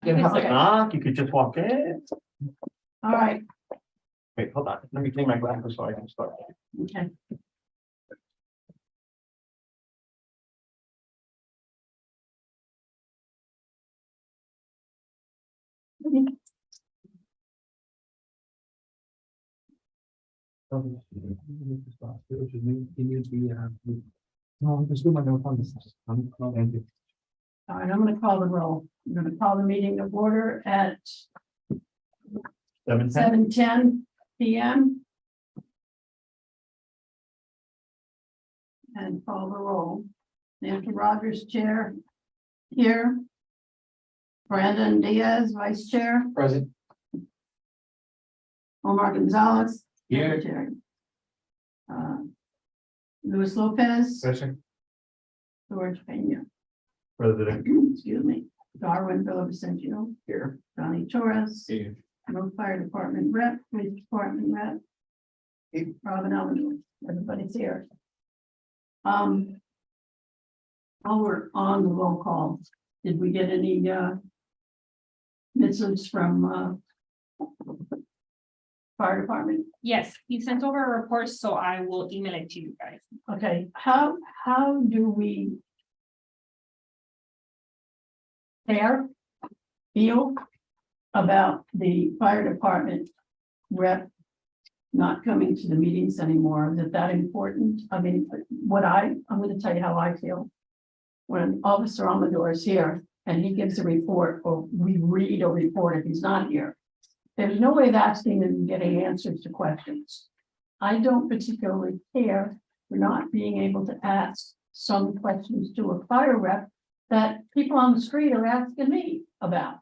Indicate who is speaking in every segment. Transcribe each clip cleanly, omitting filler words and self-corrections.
Speaker 1: You didn't have to
Speaker 2: Okay.
Speaker 1: knock, you could just walk in.
Speaker 2: All right,
Speaker 1: Wait, hold on, let me clean my glasses so I can start.
Speaker 2: okay.
Speaker 1: No, just do my notes on this. Thank you.
Speaker 2: All right, I'm gonna call the roll. I'm gonna call the meeting to order at
Speaker 1: 7:10.
Speaker 2: 7:10 PM. And call the roll. Nancy Rogers, Chair, here. Brandon Diaz, Vice Chair.
Speaker 1: Present.
Speaker 2: Omar Gonzalez.
Speaker 1: Here.
Speaker 2: Secretary. Luis Lopez,
Speaker 1: Present.
Speaker 2: George Pena,
Speaker 1: President.
Speaker 2: excuse me, Darwin Villavicencio,
Speaker 1: Here.
Speaker 2: Donnie Torres,
Speaker 1: Here.
Speaker 2: no fire department rep, police department rep. Robin Elder, everybody's here. While we're on the roll call, did we get any missives from fire department?
Speaker 3: Yes, he sent over a report, so I will email it to you guys.
Speaker 2: Okay, how do we feel about the fire department rep not coming to the meetings anymore? Is it that important? I mean, I'm gonna tell you how I feel. When Officer Amador is here and he gives a report, or we read a report if he's not here, there's no way of asking and getting answers to questions. I don't particularly care for not being able to ask some questions to a fire rep that people on the street are asking me about.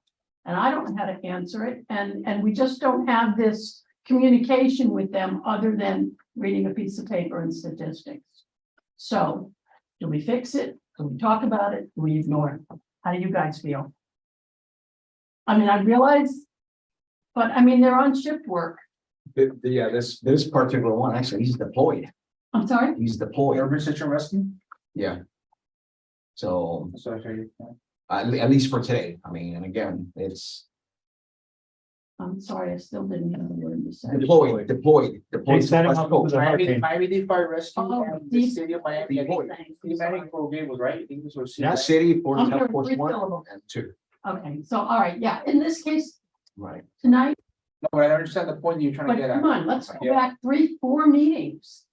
Speaker 2: And I don't know how to answer it, and we just don't have this communication with them other than reading a piece of paper and statistics. So, do we fix it? Do we talk about it? Do we ignore it? How do you guys feel? I mean, I realize, but I mean, they're on shift work.
Speaker 4: Yeah, this particular one, actually, he's deployed.
Speaker 2: I'm sorry?
Speaker 4: He's deployed,
Speaker 1: Urban Search and Rescue?
Speaker 4: yeah. So,
Speaker 1: Sorry.
Speaker 4: at least for today, I mean, and again, it's
Speaker 2: I'm sorry, I still didn't have the word to say.
Speaker 4: deployed.
Speaker 1: They sent him up to the hurricane.
Speaker 5: Miami Fire Rescue
Speaker 2: Oh,
Speaker 5: and the
Speaker 2: deep-
Speaker 5: city of Miami. I think the Miami program was right. I think this was.
Speaker 4: Yeah, city, Port
Speaker 2: I'm
Speaker 4: of
Speaker 2: hearing
Speaker 4: Force
Speaker 2: three
Speaker 4: 1
Speaker 2: syllables.
Speaker 4: and 2,
Speaker 2: Okay, so, all right, yeah, in this case,
Speaker 4: right?
Speaker 2: tonight,
Speaker 5: No, but I understand the point you're trying to
Speaker 2: but
Speaker 5: get at.
Speaker 2: come on, let's go
Speaker 5: Yeah.
Speaker 2: back 3-4 meetings.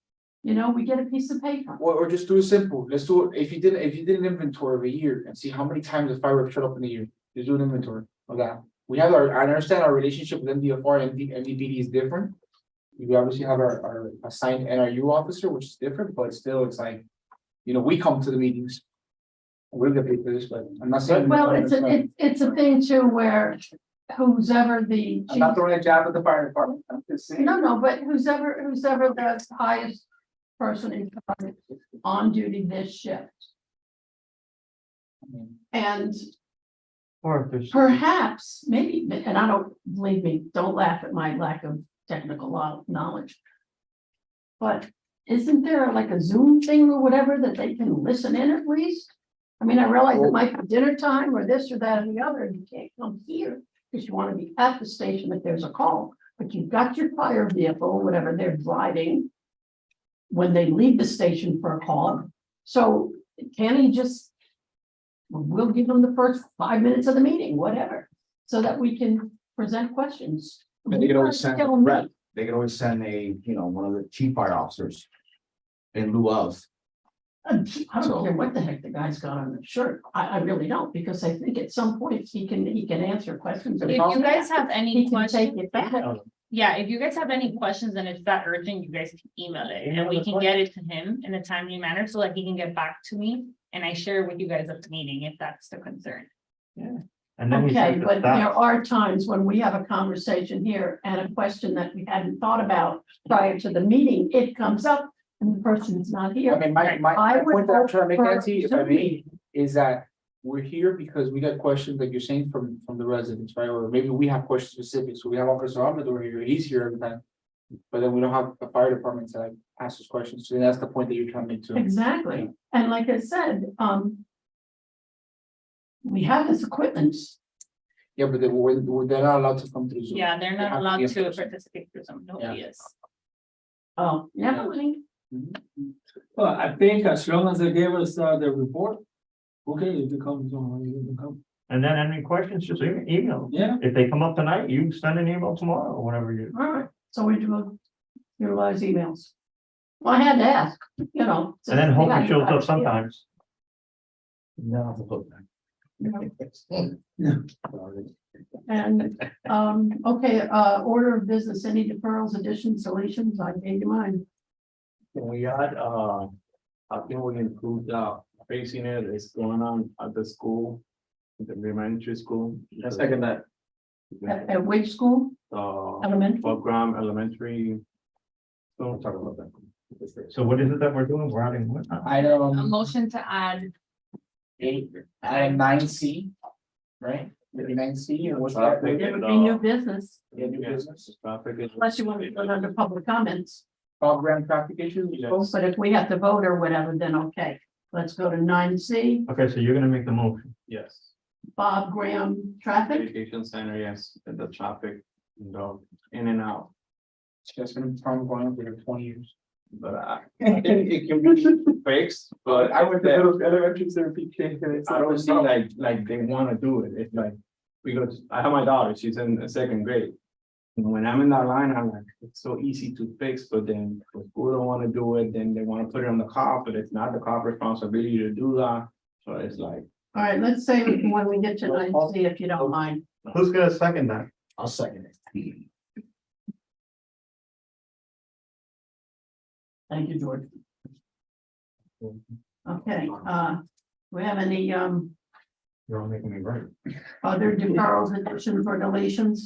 Speaker 2: You know, we get a piece of paper.
Speaker 5: Or just do it simple. Let's do it. If you did an inventory of a year and see how many times the fire showed up in a year, just do an inventory of that. We have I understand our relationship with MDFR and MDPD is different. We obviously have our assigned NRU officer, which is different, but still it's like, we come to the meetings. We'll get paid for this, but I'm not saying.
Speaker 2: Well, it's a thing too where who's ever the
Speaker 5: I'm not
Speaker 2: chief,
Speaker 5: throwing a jab at the fire department. I'm just saying.
Speaker 2: no, but who's ever the highest person in charge on duty this shift. And
Speaker 1: Or if there's.
Speaker 2: perhaps, maybe, and I don't, believe me, don't laugh at my lack of technical knowledge. But isn't there like a Zoom thing or whatever that they can listen in at least? I mean, I realize it might be dinner time or this or that and the other, and you can't come here because you want to be at the station if there's a call, but you've got your fire vehicle, or whatever they're driving when they leave the station for a call. So can he just, we'll give them the first 5 minutes of the meeting, whatever, so that we can present questions.
Speaker 4: And they could always send a
Speaker 2: Tell me.
Speaker 4: rep, they could always send one of the chief fire officers in lieu of.
Speaker 2: I don't care what the heck the guy's got on the shirt. I really don't, because I think at some point he can answer questions.
Speaker 3: If you guys have any
Speaker 2: He can take
Speaker 3: questions,
Speaker 2: it back.
Speaker 3: yeah, if you guys have any questions and it's that urgent, you guys can email it and we can get it to him in a timely manner so that he can get back to me. And I share with you guys at the meeting if that's the concern.
Speaker 1: And then we
Speaker 2: Okay,
Speaker 1: sent
Speaker 2: but
Speaker 1: it back.
Speaker 2: there are times when we have a conversation here and a question that we hadn't thought about prior to the meeting, it comes up and the person's not
Speaker 5: I
Speaker 2: here.
Speaker 5: mean, my
Speaker 2: I would
Speaker 5: point that I'm trying to make,
Speaker 2: hope
Speaker 5: Nancy, if
Speaker 2: for
Speaker 5: I may,
Speaker 2: Zoom.
Speaker 5: is that we're here because we got questions, like you're saying, from the residents, right? Or maybe we have questions specific, so we have Officer Amador here, he's here every time. But then we don't have the fire department to like ask us questions, so that's the point that you're trying to make too.
Speaker 2: Exactly. And like I said, we have this equipment.
Speaker 5: Yeah, but they're not allowed to come through Zoom.
Speaker 3: Yeah, they're
Speaker 5: They
Speaker 3: not
Speaker 5: have
Speaker 3: allowed
Speaker 5: be in
Speaker 3: to
Speaker 5: person.
Speaker 3: participate through some, nobody is.
Speaker 2: Oh, never mind.
Speaker 1: Well, I think as long as they gave us the report, okay, if it comes on, you can come.
Speaker 6: And then any questions, just email.
Speaker 1: Yeah.
Speaker 6: If they come up tonight, you send an email tomorrow or whatever you.
Speaker 2: All right, so we do utilize emails. Well, I had to ask, you know.
Speaker 6: And then hope
Speaker 2: Yeah,
Speaker 6: it shows
Speaker 2: yeah.
Speaker 6: up sometimes.
Speaker 4: No.
Speaker 2: And, okay, order of business, any deferrals, additions, deletions, I gave you mine.
Speaker 7: Can we add, I think we improved, facing it, it's going on at the school, the elementary school.
Speaker 4: I second that.
Speaker 2: At which school? Elementary?
Speaker 7: Bob Graham Elementary. Don't talk about that.
Speaker 6: So what is it that we're doing? We're adding what?
Speaker 3: A
Speaker 5: Item
Speaker 3: motion to add,
Speaker 5: eight, item 9C, right? Maybe 9C or what's that?
Speaker 7: Traffic.
Speaker 2: It would be new business,
Speaker 5: Yeah, new
Speaker 7: Yeah,
Speaker 5: business.
Speaker 7: traffic is.
Speaker 2: unless you want to put under public comments.
Speaker 5: Program traffic issues. we spoke?
Speaker 2: But if we have to vote or whatever, then okay. Let's go to 9C,
Speaker 6: Okay, so you're gonna make the motion.
Speaker 7: Yes,
Speaker 2: Bob Graham, traffic.
Speaker 7: education center, yes, and the traffic, in and out,
Speaker 5: That's been a problem going on for 20 years.
Speaker 7: but it can be fixed, but
Speaker 5: I went to middle elementary there, PK.
Speaker 7: I don't see like they wanna do it, it's like, because I have my daughter, she's in the second grade. And when I'm in that line, I'm like, it's so easy to fix, but then if school don't wanna do it, then they wanna put it on the cop, but it's not the cop responsibility to do that. So it's like,
Speaker 2: All right, let's say when we get to 9C, if you don't mind.
Speaker 6: Who's gonna second that?
Speaker 4: I'll second it.
Speaker 2: Thank you, George. Okay, we have any,
Speaker 6: You're all making me right.
Speaker 2: other deferrals, additions, or deletions?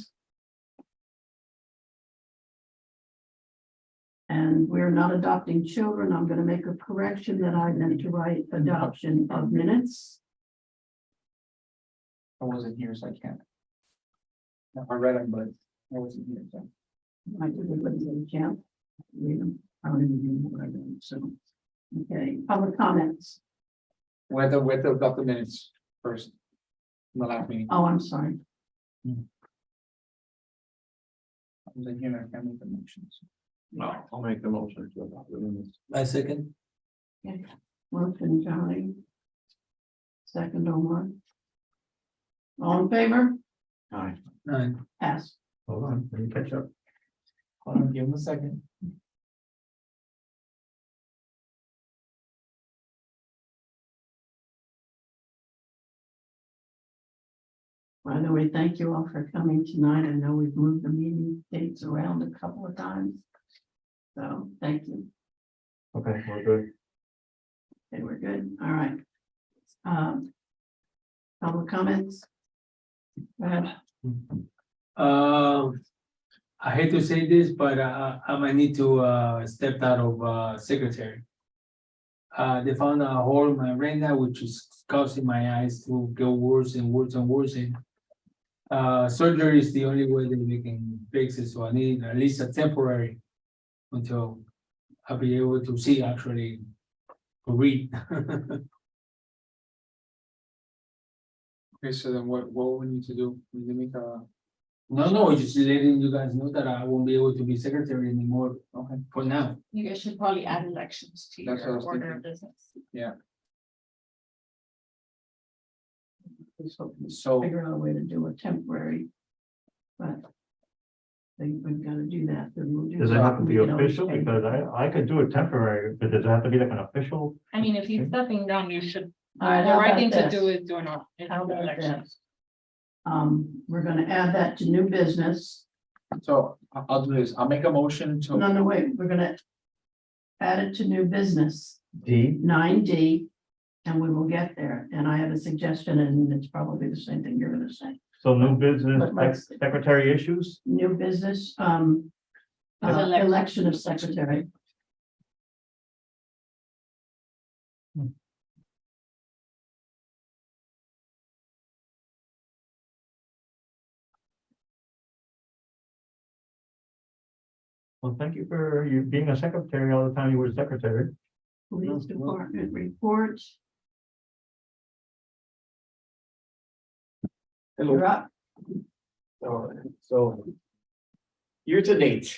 Speaker 2: And we're not adopting children. I'm gonna make a correction that I meant to write adoption of minutes.
Speaker 5: I wasn't here, so I can't. I read them, but I wasn't here, so.
Speaker 2: I did everybody get a chance. Read them. I don't even know what I did, so. Okay, public comments.
Speaker 5: Whether adopt the minutes first. In the last meeting.
Speaker 2: Oh, I'm sorry.
Speaker 5: I wasn't here, I can't make the motions.
Speaker 7: no, I'll make the motion to adopt the minutes.
Speaker 1: I second.
Speaker 2: Motion, Johnny. Second, Omar. All in favor?
Speaker 4: Aye.
Speaker 2: Pass.
Speaker 6: Hold on, let me catch up.
Speaker 5: Hold on, give them a second.
Speaker 2: By the way, thank you all for coming tonight. I know we've moved the meeting dates around a couple of times. So, thank you.
Speaker 6: Okay, we're good.
Speaker 2: Okay, we're good. All right. Public comments? Go ahead.
Speaker 1: I hate to say this, but I might need to step out of secretary. They found a hole in my retina, which is causing my eyes to go worse and worse and worse. And surgery is the only way that they can fix it, so I need at least a temporary until I'll be able to see actually to read.
Speaker 5: Okay, so then what we need to do? We need to make a,
Speaker 1: No, just letting you guys know that I won't be able to be secretary anymore, okay, for now.
Speaker 3: you guys should probably add elections to
Speaker 5: That's what I
Speaker 3: your
Speaker 5: was
Speaker 3: order of business.
Speaker 5: so,
Speaker 2: Figure out a way to do a temporary. But. I think we've got to do that. then we'll do
Speaker 6: Does it have to be
Speaker 2: something, you know,
Speaker 6: official?
Speaker 2: okay.
Speaker 6: Because I could do it temporary, but does it have to be like an official?
Speaker 3: I mean, if he's stepping down, you should,
Speaker 2: All right,
Speaker 3: the
Speaker 2: how
Speaker 3: right
Speaker 2: about
Speaker 3: thing to
Speaker 2: this?
Speaker 3: do is do an
Speaker 2: How about
Speaker 3: elections.
Speaker 2: We're gonna add that to new business.
Speaker 5: so I'll do this. I'll make a motion to,
Speaker 2: No, wait, we're gonna add it to new business,
Speaker 6: D,
Speaker 2: 9D, and we will get there. And I have a suggestion, and it's probably the same thing you're gonna say.
Speaker 6: so new business,
Speaker 2: But let's-
Speaker 6: secretary issues?
Speaker 2: New business,
Speaker 3: Election.
Speaker 2: election of secretary.
Speaker 6: Well, thank you for you being a secretary all the time you were secretary.
Speaker 2: Police Department report. You're up.
Speaker 8: All right, so. Year to date,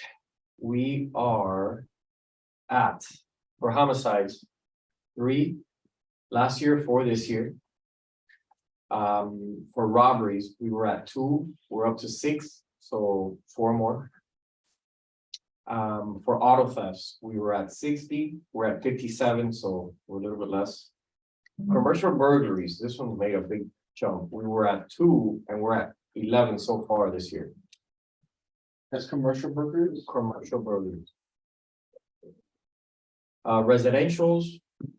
Speaker 8: we are at, for homicides, 3, last year, 4 this year. For robberies, we were at 2, we're up to 6, so 4 more. For auto thefts, we were at 60, we're at 57, so we're a little bit less. Commercial burglaries, this one made a big jump. We were at 2 and we're at 11 so far this year.
Speaker 5: That's commercial burgers.
Speaker 8: Commercial burglaries. Residentials,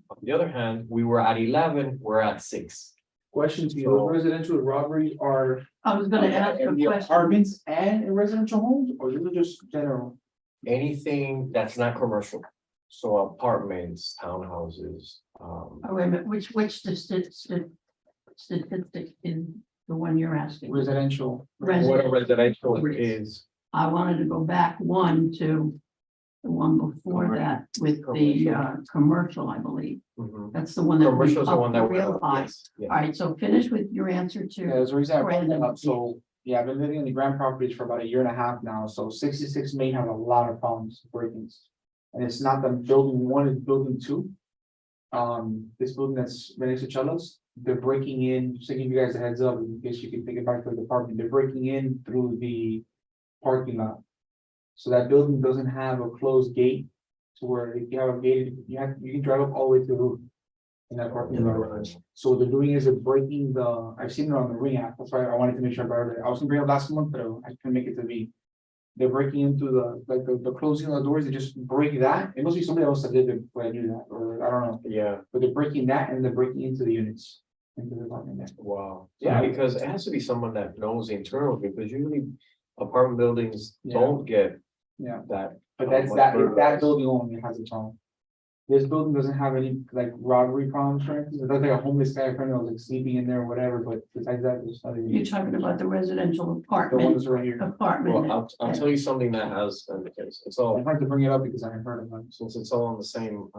Speaker 8: on the other hand, we were at 11, we're at 6.
Speaker 5: Question to you,
Speaker 8: So-
Speaker 5: residential robberies are
Speaker 2: I was gonna ask
Speaker 5: in
Speaker 2: a
Speaker 5: the
Speaker 2: question.
Speaker 5: apartments and in residential homes, or is it just general?
Speaker 8: Anything that's not commercial, so apartments, townhouses,
Speaker 2: Oh, wait a minute, which statistic is the one you're asking?
Speaker 5: Residential.
Speaker 8: what a residential
Speaker 2: Residential.
Speaker 8: is.
Speaker 2: I wanted to go back one to the one before that with the commercial, I believe.
Speaker 8: Mhm.
Speaker 2: That's the one that. we
Speaker 8: Commercial is the one that
Speaker 2: upped
Speaker 8: we're,
Speaker 2: real high.
Speaker 8: yes,
Speaker 2: All
Speaker 8: yeah.
Speaker 2: right, so finish with your answer
Speaker 5: Yeah,
Speaker 2: to,
Speaker 5: there's a reason I brought that
Speaker 2: Brandon.
Speaker 5: up, so, yeah, I've been living in the Grand properties for about a year and a half now, so 66 Main have a lot of problems breakings. And it's not the building 1, it's building 2. This building that's right next to Cello's, they're breaking in, just to give you guys a heads up, in case you can take it back to the department, they're breaking in through the parking lot. So that building doesn't have a closed gate, to where if you have a gate, you can drive up all the way to the roof. In that parking lot. So what they're doing is they're breaking I've seen it on the Ring app, that's why I wanted to make sure about it. I was gonna bring it up last month, but I couldn't make it to be. They're breaking into the closing of the doors, they just break that. It must be somebody else that did it, but I knew that, or I don't know.
Speaker 8: Yeah,
Speaker 5: But they're breaking that and they're breaking into the units. Into the apartment there.
Speaker 8: wow, yeah, because it has to be someone that knows the internal, because usually apartment buildings
Speaker 5: Yeah.
Speaker 8: don't get
Speaker 5: Yeah.
Speaker 8: that.
Speaker 5: But that's that building only has a problem. This building doesn't have any like robbery problems or anything. It does like a homeless guy, friend was like sleeping in there or whatever, but besides that, there's nothing.
Speaker 2: you're talking about the residential
Speaker 5: The one
Speaker 2: apartment,
Speaker 5: that's right here.
Speaker 8: Well,
Speaker 2: apartment.
Speaker 8: I'll tell you something that has, and it's all.
Speaker 5: I tried to bring it up because I had heard of it.
Speaker 8: Since it's all on the same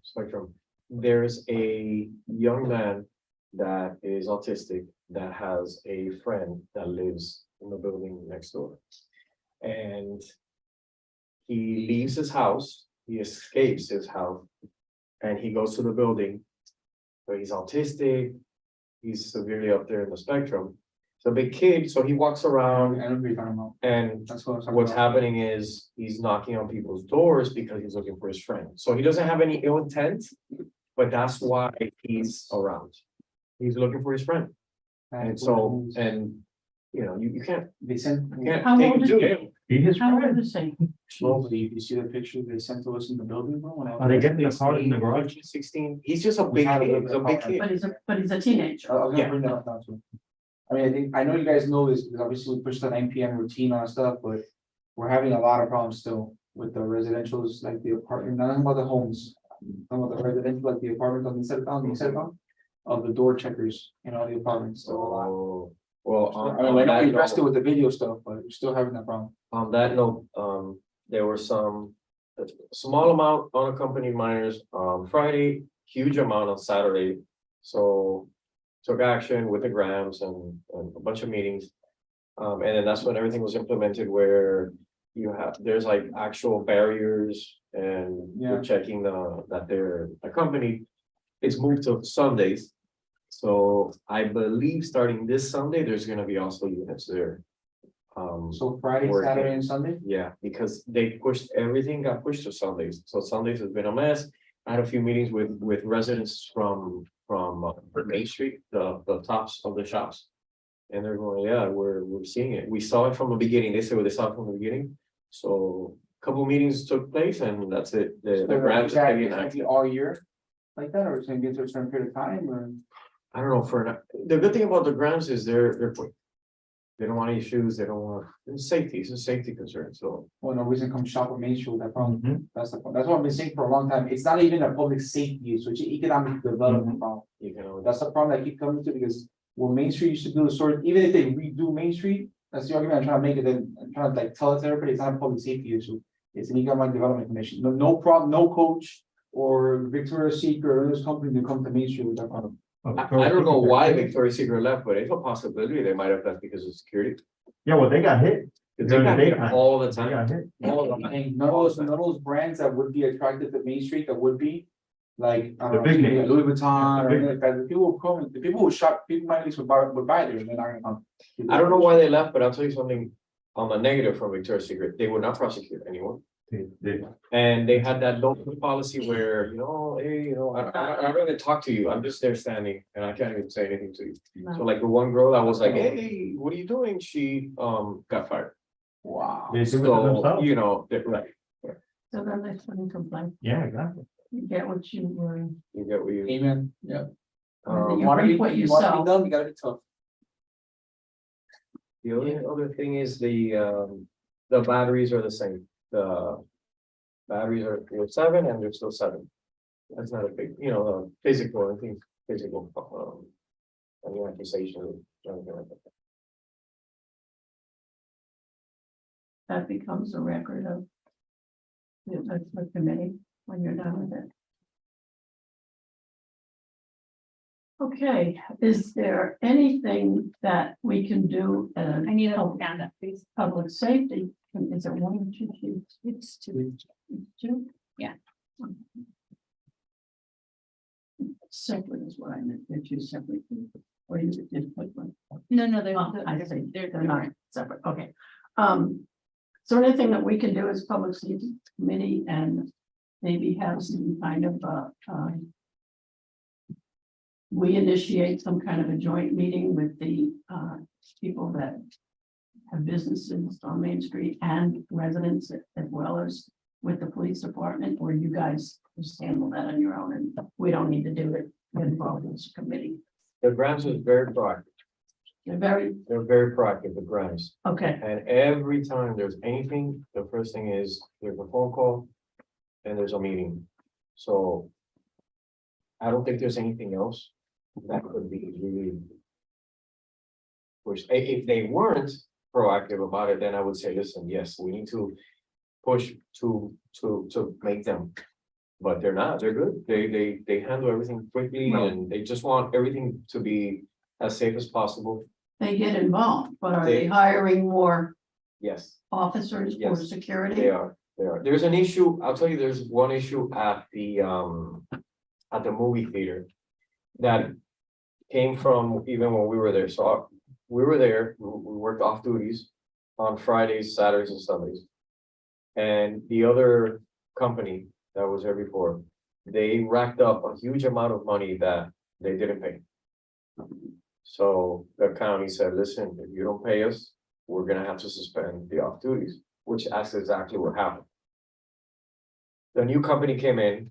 Speaker 8: spectrum, there's a young man that is autistic that has a friend that lives in the building next door. And he leaves his house, he escapes his house, and he goes to the building. But he's autistic, he's severely up there in the spectrum. It's a big kid, so he walks
Speaker 5: I
Speaker 8: around
Speaker 5: don't know what you're talking about.
Speaker 8: and
Speaker 5: That's what I was talking
Speaker 8: what's
Speaker 5: about.
Speaker 8: happening is he's knocking on people's doors because he's looking for his friend. So he doesn't have any ill intent, but that's why he's around. He's looking for his friend. And so, and, you know, you can't,
Speaker 5: They sent,
Speaker 8: you can't
Speaker 2: How
Speaker 8: take
Speaker 2: old
Speaker 8: him
Speaker 2: is
Speaker 8: to
Speaker 2: he?
Speaker 8: jail.
Speaker 6: Be his
Speaker 2: How
Speaker 6: friend.
Speaker 2: old is he?
Speaker 5: slowly, you see the picture they sent to us in the building, bro? when I was-
Speaker 6: Are they getting the car in the garage?
Speaker 8: 16, he's just a
Speaker 5: We
Speaker 8: big
Speaker 5: had a
Speaker 8: kid,
Speaker 5: little
Speaker 8: he's a
Speaker 5: bit
Speaker 8: big
Speaker 5: of
Speaker 8: kid.
Speaker 2: But he's a teenager.
Speaker 5: I was
Speaker 8: Yeah.
Speaker 5: gonna bring that up now too. I mean, I know you guys know this, because obviously we pushed the 9 PM routine on stuff, but we're having a lot of problems still with the residentials, like the apartment, not about the homes. Some of the residential, like the apartments on the inside of the door checkers in all the apartments, so.
Speaker 8: Oh, well,
Speaker 5: I mean, I know we addressed it with the video stuff, but we're still having that problem.
Speaker 8: on that note, there were some, a small amount unaccompanied minors on Friday, huge amount on Saturday. So took action with the grams and a bunch of meetings. And then that's when everything was implemented where there's like actual barriers and
Speaker 5: Yeah.
Speaker 8: you're checking that they're accompanied. It's moved to Sundays. So I believe starting this Sunday, there's gonna be also units there.
Speaker 5: So Friday,
Speaker 8: Working.
Speaker 5: Saturday and Sunday?
Speaker 8: Yeah, because everything got pushed to Sundays, so Sundays has been a mess. I had a few meetings with residents from Main Street, the tops of the shops. And they're going, yeah, we're seeing it, we saw it from the beginning, they said they saw it from the beginning. So a couple meetings took place and that's it, the grants are taking action.
Speaker 5: All year? Like that, or it's gonna get to a certain period of time, or?
Speaker 8: I don't know, the good thing about the grants is they're quick. They don't want any issues, they don't want, it's safety, it's a safety concern, so.
Speaker 5: Well, no reason come shop with Main Street with that problem.
Speaker 6: Mhm.
Speaker 5: That's the problem. That's what I've been saying for a long time. It's not even a public safety issue, it's an economic development problem.
Speaker 8: You can always.
Speaker 5: That's the problem I keep coming to, because what Main Street used to do is even if they redo Main Street, that's the argument I'm trying to make it, then I'm trying to like tell it to everybody, it's not a public safety issue. It's an economic development commission. No problem, no coach or Victoria's Secret or those companies that come to Main Street with that problem.
Speaker 8: I don't know why Victoria's Secret left, but it's a possibility, they might have left because of security.
Speaker 6: Yeah, well, they got hit.
Speaker 8: They
Speaker 6: During the
Speaker 8: got hit
Speaker 6: daytime.
Speaker 8: all the
Speaker 6: They
Speaker 8: time.
Speaker 6: got hit.
Speaker 5: No, I mean, none of those brands that would be attracted to Main Street that would be. Like,
Speaker 6: The big names.
Speaker 5: Louis Vuitton,
Speaker 6: Yeah,
Speaker 5: or
Speaker 6: the
Speaker 5: anything like that, the people who come, the people who shop, people might at least would buy there, and they're not gonna come.
Speaker 8: I don't know why they left, but I'll tell you something on the negative from Victoria's Secret. They would not prosecute anyone.
Speaker 6: They-
Speaker 8: And they had that local policy where, hey, I'm not gonna talk to you. I'm just there standing and I can't even say anything to you. So like the one girl that was like, hey, what are you doing? She got fired.
Speaker 5: Wow.
Speaker 6: They do it to
Speaker 8: So,
Speaker 6: themselves.
Speaker 8: right,
Speaker 2: So then they shouldn't complain.
Speaker 6: Yeah, exactly.
Speaker 2: You get what you were.
Speaker 8: you get what you.
Speaker 5: Amen, yeah.
Speaker 2: You
Speaker 5: Wanna
Speaker 2: reap
Speaker 5: be,
Speaker 2: what you
Speaker 5: you wanna
Speaker 2: sow.
Speaker 5: be done, you gotta be tough.
Speaker 8: The only other thing is the batteries are the same. The batteries are 7 and they're still 7. That's not a big, physical, I think, physical, any accusation or anything like that.
Speaker 2: That becomes a record of the committee when you're done with it. Okay, is there anything that we can do?
Speaker 3: I need a stand up, please.
Speaker 2: Public safety, is it 1 or 2 sheets?
Speaker 3: It's two.
Speaker 2: Two?
Speaker 3: Yeah.
Speaker 2: Separate is what I meant, they're 2 separate, or you could just put one.
Speaker 3: No,
Speaker 2: Oh, I see.
Speaker 3: they're
Speaker 2: They're not separate, okay. So anything that we can do as public safety committee and maybe have some kind of, we initiate some kind of a joint meeting with the, people that have businesses on Main Street and residents as well as with the police department, or you guys just handle that on your own and we don't need to do it, get involved in this committee.
Speaker 8: The Grams is very proactive.
Speaker 2: They're
Speaker 8: They're very proactive, the Grams.
Speaker 2: okay,
Speaker 8: And every time there's anything, the first thing is there's a phone call and there's a meeting. So I don't think there's anything else that could be really. Which if they weren't proactive about it, then I would say, listen, yes, we need to push to make them. But they're not, they're good. They handle everything quickly and they just want everything to be as safe as possible.
Speaker 2: they get involved, but are they
Speaker 8: They-
Speaker 2: hiring more
Speaker 8: Yes.
Speaker 2: officers for
Speaker 8: Yes,
Speaker 2: security?
Speaker 8: They are. There's an issue, I'll tell you, there's one issue at the movie theater. That came from even when we were there, so we were there, we worked off duties on Fridays, Saturdays and Sundays. And the other company that was there before, they racked up a huge amount of money that they didn't pay. So the county said, listen, if you don't pay us, we're gonna have to suspend the off duties, which that's exactly what happened. The new company came in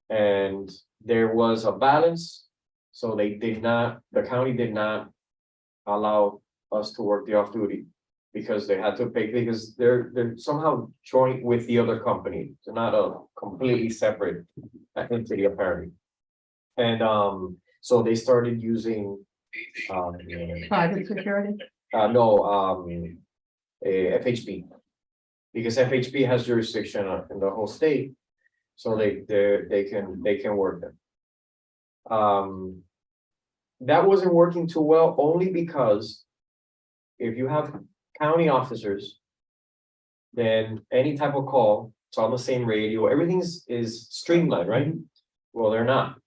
Speaker 8: and there was a balance. So the county did not allow us to work the off duty because they had to pay, because they're somehow joint with the other company. They're not a completely separate entity apparently. And so they started using
Speaker 2: Private security?
Speaker 8: FHP. Because FHP has jurisdiction in the whole state, so they can work them. That wasn't working too well, only because if you have county officers, then any type of call, it's on the same radio, everything is streamlined, right? Well, they're not.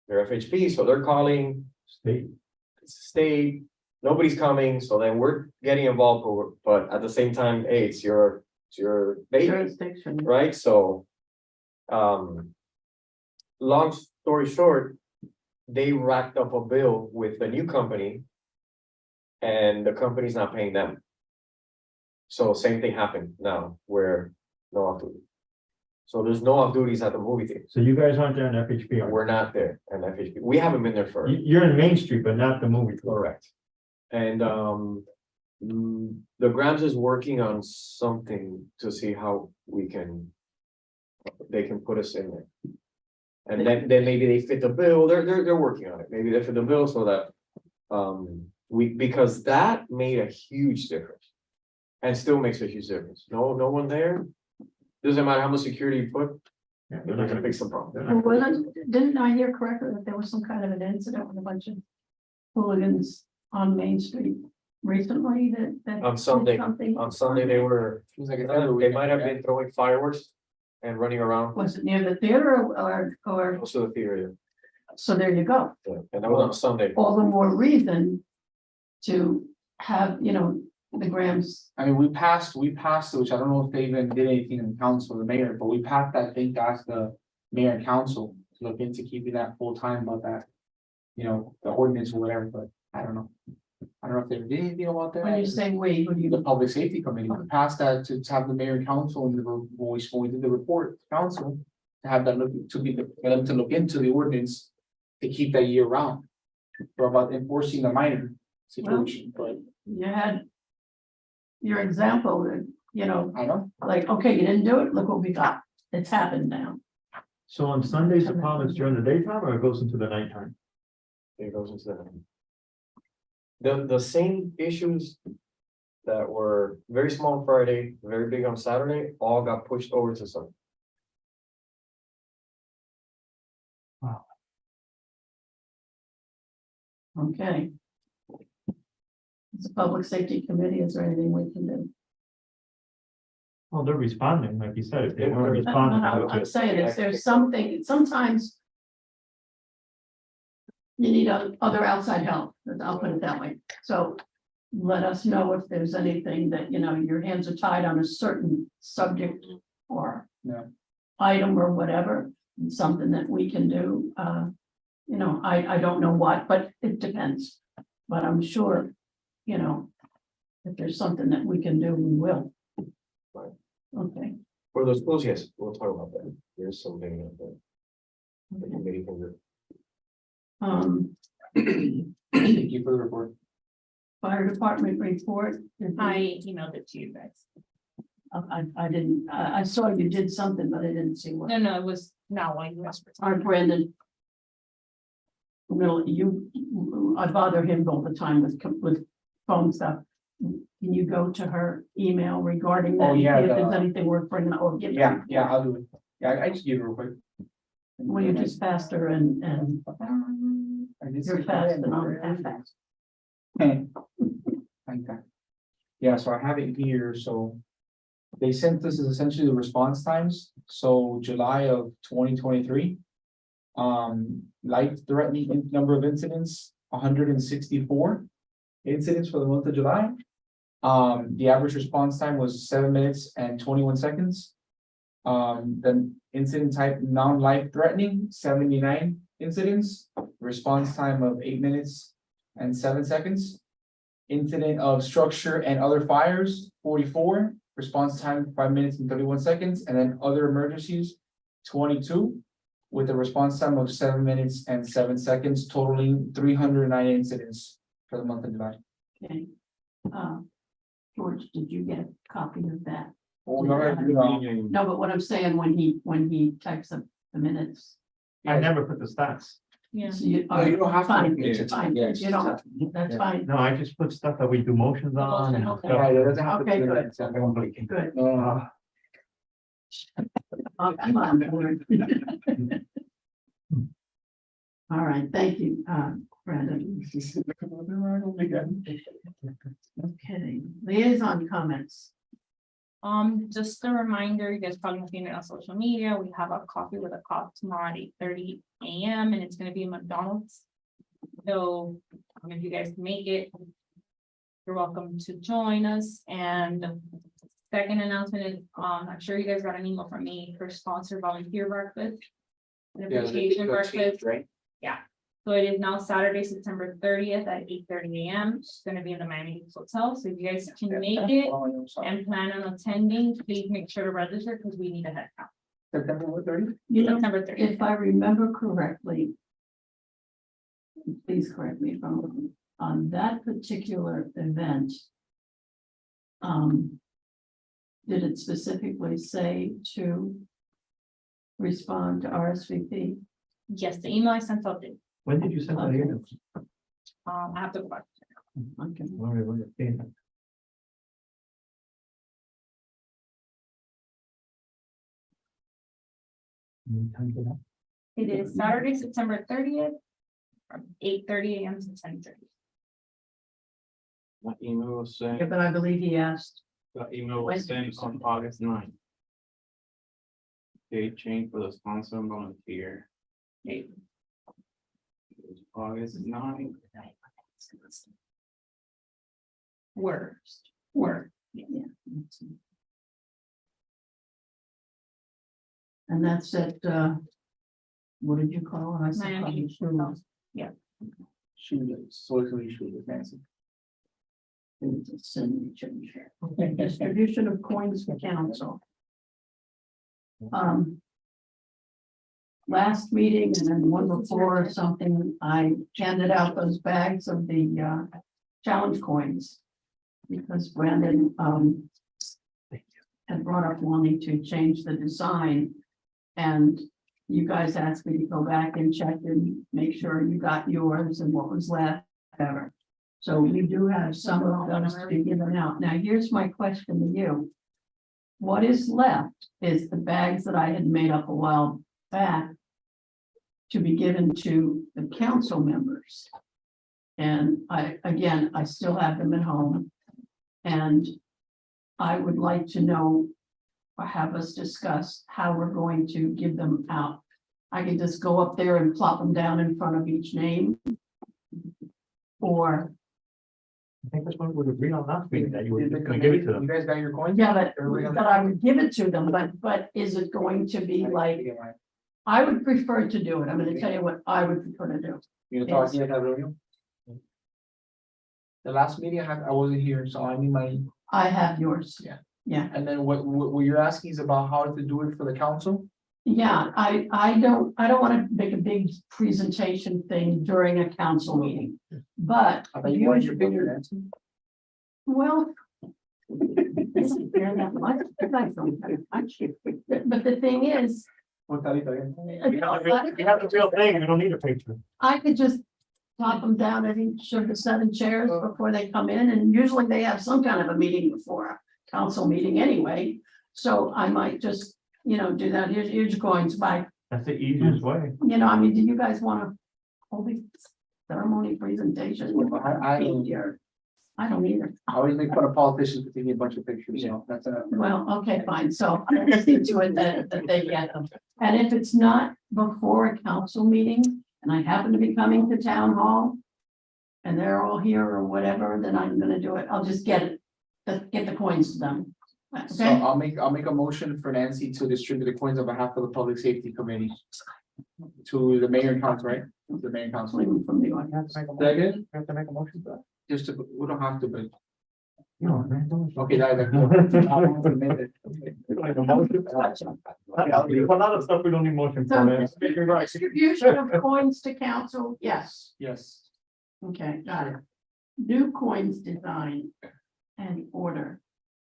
Speaker 8: They're FHP, so they're calling state, nobody's coming, so then we're getting involved, but at the same time, hey, it's your baby,
Speaker 2: Jurisdiction.
Speaker 8: right? So, long story short, they racked up a bill with the new company and the company's not paying them. So same thing happened now where no off duty. So there's no off duties at the movie theater.
Speaker 6: So you guys aren't there in FHP, are you?
Speaker 8: We're not there in FHP. We haven't been there for.
Speaker 6: You're in Main Street, but not the movie. theater.
Speaker 8: Correct. And the Grams is working on something to see how they can put us in there. And then maybe they fit the bill, they're working on it, maybe they fit the bill so that because that made a huge difference. And still makes a huge difference, no one there, doesn't matter how much security you put,
Speaker 6: Yeah,
Speaker 8: they're not gonna fix the problem.
Speaker 6: they're not-
Speaker 2: Didn't I hear correctly that there was some kind of an incident with a bunch of hooligans on Main Street recently that?
Speaker 8: On Sunday,
Speaker 2: something?
Speaker 8: on Sunday, they were,
Speaker 5: Seems like it's
Speaker 8: they
Speaker 5: every weekend,
Speaker 8: might have
Speaker 5: yeah.
Speaker 8: been throwing fireworks and running around
Speaker 2: Was it near the theater or,
Speaker 8: close to the theater.
Speaker 2: so there you go.
Speaker 8: Yeah, and that was on Sunday.
Speaker 2: All the more reason to have, the Grams.
Speaker 5: I mean, we passed, which I don't know if they even did anything in the council, the mayor, but we passed that thing to ask the mayor and council to look into keeping that full time about that. The ordinance or whatever, but I don't know. I don't know if they did anything about that.
Speaker 2: When you say we, who do
Speaker 5: The
Speaker 2: you,
Speaker 5: public safety committee passed that to have the mayor and council and when we did the report, council. To have that look, for them to look into the ordinance to keep that year round. For about enforcing the minor situation, but
Speaker 2: you had your example,
Speaker 5: I know.
Speaker 2: like, okay, you didn't do it, look what we got. It's happened now.
Speaker 6: So on Sundays, the problem is during the daytime or it goes into the nighttime?
Speaker 8: It goes into the same issues that were very small on Friday, very big on Saturday, all got pushed over to Sunday.
Speaker 2: Okay. It's a public safety committee, is there anything we can do?
Speaker 6: Well, they're responding, like you said, if they weren't
Speaker 2: No,
Speaker 6: responding.
Speaker 2: no,
Speaker 6: I would
Speaker 2: I'm
Speaker 6: just-
Speaker 2: saying if there's something, sometimes. You need other outside help, I'll put it that way, so. Let us know if there's anything that, your hands are tied on a certain subject or.
Speaker 5: Yeah.
Speaker 2: Item or whatever, something that we can do, I don't know what, but it depends. But I'm sure, if there's something that we can do, we will.
Speaker 8: Right.
Speaker 2: Okay.
Speaker 8: For those schools, yes, we'll talk about that. There's something that the
Speaker 2: Okay.
Speaker 8: committee can do.
Speaker 5: Thank you for the report.
Speaker 2: Fire department report.
Speaker 3: I emailed it to you guys.
Speaker 2: I didn't, I saw you did something, but I didn't see what.
Speaker 3: No, it was not while you asked for.
Speaker 2: Our Brandon. I bother him all the time with phone stuff. Can you go to her email regarding that?
Speaker 5: Oh, yeah,
Speaker 2: If there's
Speaker 5: the-
Speaker 2: anything worth bringing, or get.
Speaker 5: Yeah, I'll do it. Yeah, I just give it real quick.
Speaker 2: Well, you just passed her and
Speaker 5: I did
Speaker 2: you're
Speaker 5: say-
Speaker 2: fast and I'm fast.
Speaker 5: Like that. Yeah, so I have it here, so. They sent this as essentially the response times, so July of 2023. Life-threatening number of incidents, 164 incidents for the month of July. The average response time was 7 minutes and 21 seconds. The incident type non-life threatening, 79 incidents, response time of 8 minutes and 7 seconds. Incident of structure and other fires, 44, response time 5 minutes and 31 seconds, and then other emergencies, 22, with a response time of 7 minutes and 7 seconds, totaling 309 incidents for the month of July.
Speaker 2: Okay. George, did you get a copy of that?
Speaker 5: Oh, we already did,
Speaker 2: No, but what I'm saying, when he types up the minutes.
Speaker 6: I never put the stats.
Speaker 3: Yeah.
Speaker 2: So you,
Speaker 5: No, you don't have to.
Speaker 2: fine,
Speaker 5: It's
Speaker 2: it's fine,
Speaker 5: yes.
Speaker 2: you don't, that's fine,
Speaker 6: No, I just put stuff that we do motions on and
Speaker 2: Okay.
Speaker 5: Yeah,
Speaker 6: stuff.
Speaker 5: it doesn't have to
Speaker 2: Okay,
Speaker 5: be
Speaker 2: good.
Speaker 5: that.
Speaker 2: good.
Speaker 5: No,
Speaker 2: Oh, come on, George. All right, thank you, Brandon. Okay, liaison comments.
Speaker 3: Just a reminder, you guys probably have seen it on social media. We have a coffee with a cop tomorrow at 8:30 a.m. and it's gonna be in McDonald's. So if you guys can make it, you're welcome to join us. And second announcement is, I'm sure you guys got an email from me for sponsored volunteer breakfast. An
Speaker 5: Yeah,
Speaker 3: appreciation breakfast.
Speaker 5: right?
Speaker 3: So it is now Saturday, September 30th at 8:30 a.m. It's gonna be in the Miami Beach Hotel. So if you guys can make it
Speaker 5: Oh, I'm sorry.
Speaker 3: and plan on attending, please make sure to register because we need a head count.
Speaker 5: September 30th?
Speaker 3: September 30th.
Speaker 2: If I remember correctly. Please correct me if I'm wrong, on that particular event. Did it specifically say to respond to RSVP?
Speaker 3: Yes, the email I sent out did.
Speaker 6: When did you send that email?
Speaker 3: I have to go back.
Speaker 2: Okay.
Speaker 6: All right, well, okay. Time for that?
Speaker 3: It is Saturday, September 30th. From 8:30 a.m. to 10:30.
Speaker 7: The email was sent,
Speaker 2: Yeah, but I believe he asked,
Speaker 7: the email was sent on August 9th. Date change for the sponsor and volunteer. It was August 9th.
Speaker 2: worst, yeah. And that's at, what did you call it? I said,
Speaker 3: Miami.
Speaker 2: probably
Speaker 5: Shoot, Nancy.
Speaker 2: Okay, distribution of coins to council. Last meeting and then one before or something, I handed out those bags of the challenge coins. Because Brandon had brought up wanting to change the design. And you guys asked me to go back and check and make sure you got yours and what was left ever. So we do have some of those to be given out. Now, here's my question to you. What is left is the bags that I had made up a while back to be given to the council members. And I still have them at home. And I would like to know, or have us discuss how we're going to give them out. I can just go up there and plop them down in front of each name. Or,
Speaker 6: I think that's what we agreed on last meeting, that you were gonna give it to
Speaker 5: You
Speaker 6: them.
Speaker 5: guys got your coins?
Speaker 2: yeah, but I would give it to them, but is it going to be like, I would prefer to do it. I'm gonna tell you what I would prefer to do.
Speaker 5: You know, talking about Romeo? The last meeting I wasn't here, so I need my,
Speaker 2: I have yours.
Speaker 5: Yeah.
Speaker 2: Yeah,
Speaker 5: and then what you're asking is about how to do it for the council?
Speaker 2: yeah, I don't wanna make a big presentation thing during a council meeting, but.
Speaker 5: I thought you wanted your bigger answer.
Speaker 2: Well. Isn't there that much? I don't have much. But the thing is.
Speaker 6: We have the real thing, we don't need a picture.
Speaker 2: I could just top them down at each of the 7 chairs before they come in, and usually they have some kind of a meeting before a council meeting anyway. So I might just, do that. Here's your coins by,
Speaker 6: That's the easiest way.
Speaker 2: I mean, do you guys want to hold the ceremony presentation?
Speaker 5: I don't-
Speaker 2: I don't either.
Speaker 5: I always make fun of politicians for taking a bunch of pictures, so that's a.
Speaker 2: Well, okay, fine. So I'll see to it that they get them. And if it's not before a council meeting and I happen to be coming to town hall and they're all here or whatever, then I'm gonna do it. I'll just get the coins to them.
Speaker 5: So
Speaker 2: Okay,
Speaker 5: I'll make a motion for Nancy to distribute the coins on behalf of the Public Safety Committee. To the mayor and council, right? The mayor and council.
Speaker 2: leave them from the audience.
Speaker 5: Second,
Speaker 6: Have to make a motion for that.
Speaker 5: just to, we don't have to, but,
Speaker 6: No, man.
Speaker 5: okay, that.
Speaker 6: Like a motion. A lot of stuff we don't need motion
Speaker 2: So
Speaker 6: for, man.
Speaker 2: distribution of coins to council, yes.
Speaker 5: Yes.
Speaker 2: Okay, got it. New coins design and order.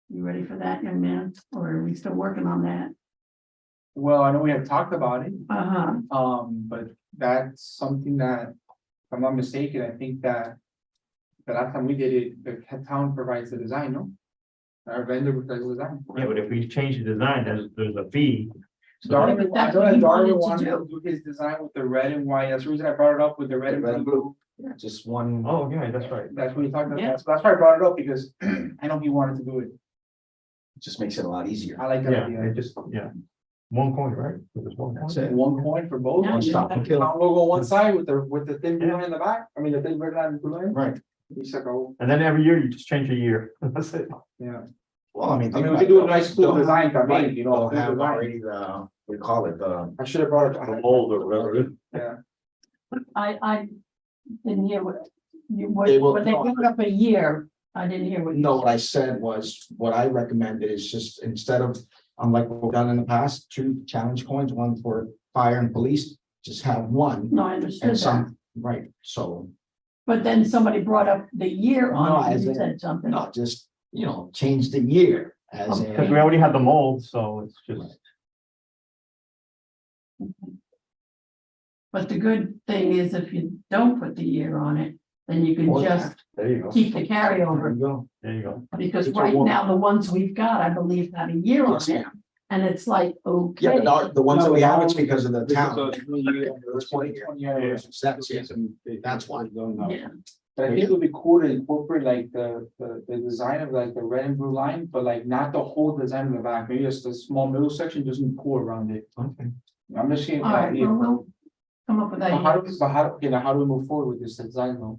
Speaker 2: You ready for that, young man? Or are we still working on that?
Speaker 5: Well, I know we have talked about it,
Speaker 2: Uh-huh.
Speaker 5: but that's something that, if I'm not mistaken, I think that. The last time we did it, the town provides the design, no? Our vendor provides the design.
Speaker 6: Yeah, but if we change the design, there's a fee.
Speaker 5: Darwin,
Speaker 2: but
Speaker 5: I
Speaker 2: that's
Speaker 5: know
Speaker 2: what
Speaker 5: that
Speaker 2: he
Speaker 5: Darwin
Speaker 2: wanted
Speaker 5: wanted
Speaker 2: to
Speaker 5: to do his design with the red and white, that's the reason I brought it up with the red and blue.
Speaker 4: Just one.
Speaker 6: Oh, yeah, that's right.
Speaker 5: That's what he talked about,
Speaker 2: Yeah.
Speaker 5: that's why I brought it up, because I know he wanted to do it,
Speaker 4: Just makes it a lot easier.
Speaker 5: I like that
Speaker 6: Yeah,
Speaker 5: idea.
Speaker 6: it just, yeah. One coin, right? Just one
Speaker 4: That's
Speaker 6: coin.
Speaker 4: it.
Speaker 5: One coin for both,
Speaker 2: Yeah,
Speaker 5: one
Speaker 2: you
Speaker 5: stop,
Speaker 2: have
Speaker 4: to-
Speaker 5: town logo on one side with the thin blue line in the back, I mean, the thin red line in the blue line.
Speaker 4: Right.
Speaker 5: He's like, oh,
Speaker 6: And then every year you just change a year. That's it.
Speaker 5: yeah,
Speaker 4: Well, I mean.
Speaker 5: I mean, we could do a nice cool design campaign, you know.
Speaker 4: They'll
Speaker 5: cool
Speaker 4: have
Speaker 5: design.
Speaker 4: already the, we call it the.
Speaker 5: I should have brought it.
Speaker 6: Mold or whatever.
Speaker 5: Yeah,
Speaker 2: I didn't hear what you,
Speaker 4: They will-
Speaker 2: when they put up a year, I didn't hear what. you
Speaker 4: No, what
Speaker 2: said.
Speaker 4: I said was, what I recommended is just instead of, unlike what we've done in the past, 2 challenge coins, one for fire and police, just have one.
Speaker 2: No, I understood
Speaker 4: And
Speaker 2: that.
Speaker 4: some, right, so,
Speaker 2: But then somebody brought up the year
Speaker 4: No,
Speaker 2: on it,
Speaker 4: as
Speaker 2: and you
Speaker 4: in-
Speaker 2: said something.
Speaker 4: no, just, change the year as
Speaker 6: Because we
Speaker 4: a.
Speaker 6: already have the mold, so it's just.
Speaker 2: But the good thing is if you don't put the year on it, then you can
Speaker 4: Well,
Speaker 2: just
Speaker 6: There you go.
Speaker 2: keep the
Speaker 4: There
Speaker 2: carryover.
Speaker 4: you go.
Speaker 6: There you go.
Speaker 2: Because
Speaker 4: It's a
Speaker 2: right
Speaker 4: one-
Speaker 2: now, the ones we've got, I believe, have a year on
Speaker 4: Yes,
Speaker 2: it. And it's like,
Speaker 4: Yeah,
Speaker 2: okay,
Speaker 4: but the ones that we have, it's because of the town.
Speaker 5: It's 20 years.
Speaker 4: That's why.
Speaker 2: yeah.
Speaker 5: But I think it would be cool to incorporate like the design of like the red and blue line, but like not the whole design in the back, maybe just a small middle section, just cool around it.
Speaker 6: Okay.
Speaker 5: I'm just saying.
Speaker 2: All right, well, we'll come up with
Speaker 5: But how do we,
Speaker 2: ideas.
Speaker 5: but how, okay, now how do we move forward with this design though?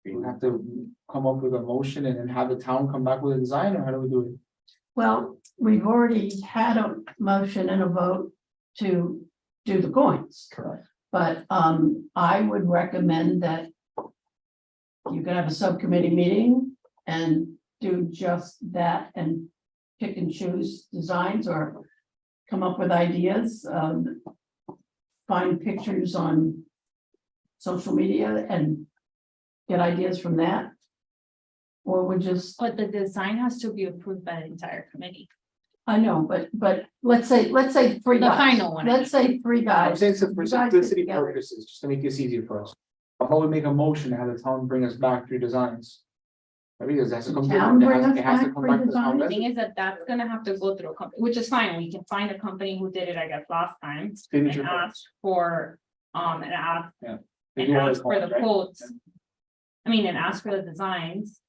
Speaker 5: We have to come up with a motion and then have the town come back with a design, or how do we do it?
Speaker 2: Well, we've already had a motion and a vote to do the coins.
Speaker 4: Correct.
Speaker 2: But I would recommend that you could have a subcommittee meeting and do just that and pick and choose designs or come up with ideas, find pictures on social media and get ideas from that. Or we just,
Speaker 3: But the design has to be approved by the entire committee.
Speaker 2: I know, but let's say three
Speaker 3: The
Speaker 2: guys.
Speaker 3: final one.
Speaker 2: Let's say three
Speaker 5: I'm
Speaker 2: guys.
Speaker 5: saying for
Speaker 2: You guys
Speaker 5: simplicity
Speaker 2: get together.
Speaker 5: purposes, just to make this easier for us. How about we make a motion to have the town bring us back 3 designs? Maybe it has to come.
Speaker 2: Town bring us
Speaker 5: it has to
Speaker 2: back
Speaker 5: come
Speaker 2: 3
Speaker 5: back to the town
Speaker 2: designs?
Speaker 3: The
Speaker 5: resident.
Speaker 3: thing is that that's gonna have to go through a company, which is fine, we can find a company who did it, I guess, last time. And
Speaker 5: Signature
Speaker 3: ask
Speaker 5: cards.
Speaker 3: for, and ask,
Speaker 5: They
Speaker 3: and
Speaker 5: do all
Speaker 3: ask for the
Speaker 5: right?
Speaker 3: quotes. I mean, and ask for the designs.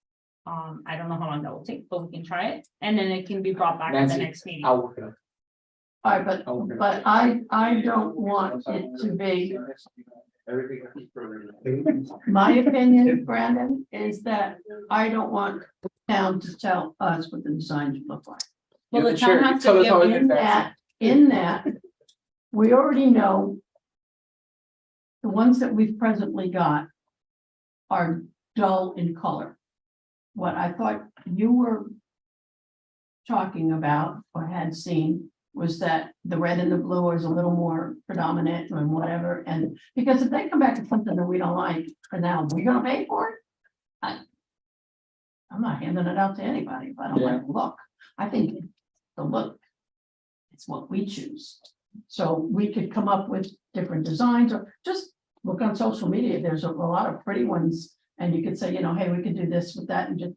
Speaker 3: I don't know how long that will take, but we can try it, and then it can be brought back at the
Speaker 5: Nancy,
Speaker 3: next meeting.
Speaker 5: I'll work it out.
Speaker 2: All right,
Speaker 5: Okay.
Speaker 2: but I don't want it to be, my opinion, Brandon, is that I don't want town to tell us what the design should look like.
Speaker 3: Well,
Speaker 5: You're
Speaker 3: the
Speaker 5: the chair,
Speaker 3: town
Speaker 5: you
Speaker 3: has
Speaker 5: tell
Speaker 3: to
Speaker 5: us how
Speaker 3: give,
Speaker 5: it is.
Speaker 2: In that, we already know the ones that we've presently got are dull in color. What I thought you were talking about or had seen was that the red and the blue is a little more predominant and whatever, and because if they come back with something that we don't like, and now we're gonna pay for it. I'm not handing it out to anybody if I don't like the look. I think the look, it's what we choose. So we could come up with different designs or just look on social media. There's a lot of pretty ones. And you could say, you know, hey, we could do this with that and just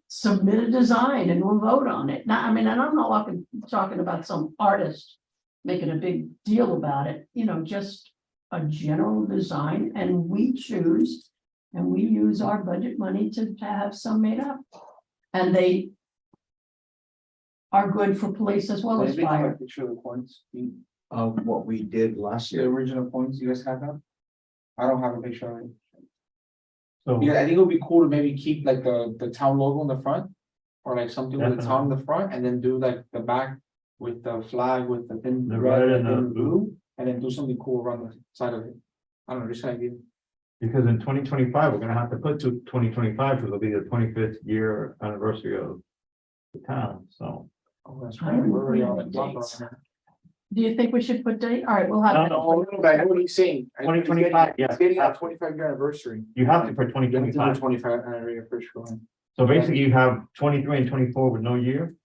Speaker 2: submit a design and we'll vote on it. Now, I mean, and I'm not talking about some artist making a big deal about it, you know, just a general design and we choose and we use our budget money to have some made up. And they are good for police as well as
Speaker 5: Maybe have a
Speaker 2: fire.
Speaker 5: picture of the points, the
Speaker 4: Of what we did last year.
Speaker 5: original points, you guys have that? I don't have a picture of it.
Speaker 6: So,
Speaker 5: Yeah, I think it would be cool to maybe keep like the town logo in the front. Or like something with the town in the front and then do like the back with the flag with the thin
Speaker 6: The
Speaker 5: red
Speaker 6: red
Speaker 5: and
Speaker 6: and the
Speaker 5: the blue. And then do something cool around the side of it. I don't know, just an idea.
Speaker 6: because in 2025, we're gonna have to put to 2025, because it'll be the 25th year anniversary of the town, so.
Speaker 5: Oh, that's
Speaker 2: I
Speaker 5: right.
Speaker 2: haven't
Speaker 5: We're already
Speaker 2: put
Speaker 5: on
Speaker 2: any
Speaker 5: the clock
Speaker 2: dates.
Speaker 5: on that.
Speaker 2: Do you think we should put date? All right, we'll have.
Speaker 5: No, but I know what he's saying. I think it's getting-
Speaker 6: 2025, yeah.
Speaker 5: It's getting our 25-year anniversary.
Speaker 6: You have to for
Speaker 5: You have to do
Speaker 6: 2025.
Speaker 5: 25 anniversary for sure.
Speaker 6: So basically you have 23 and 24 with no year.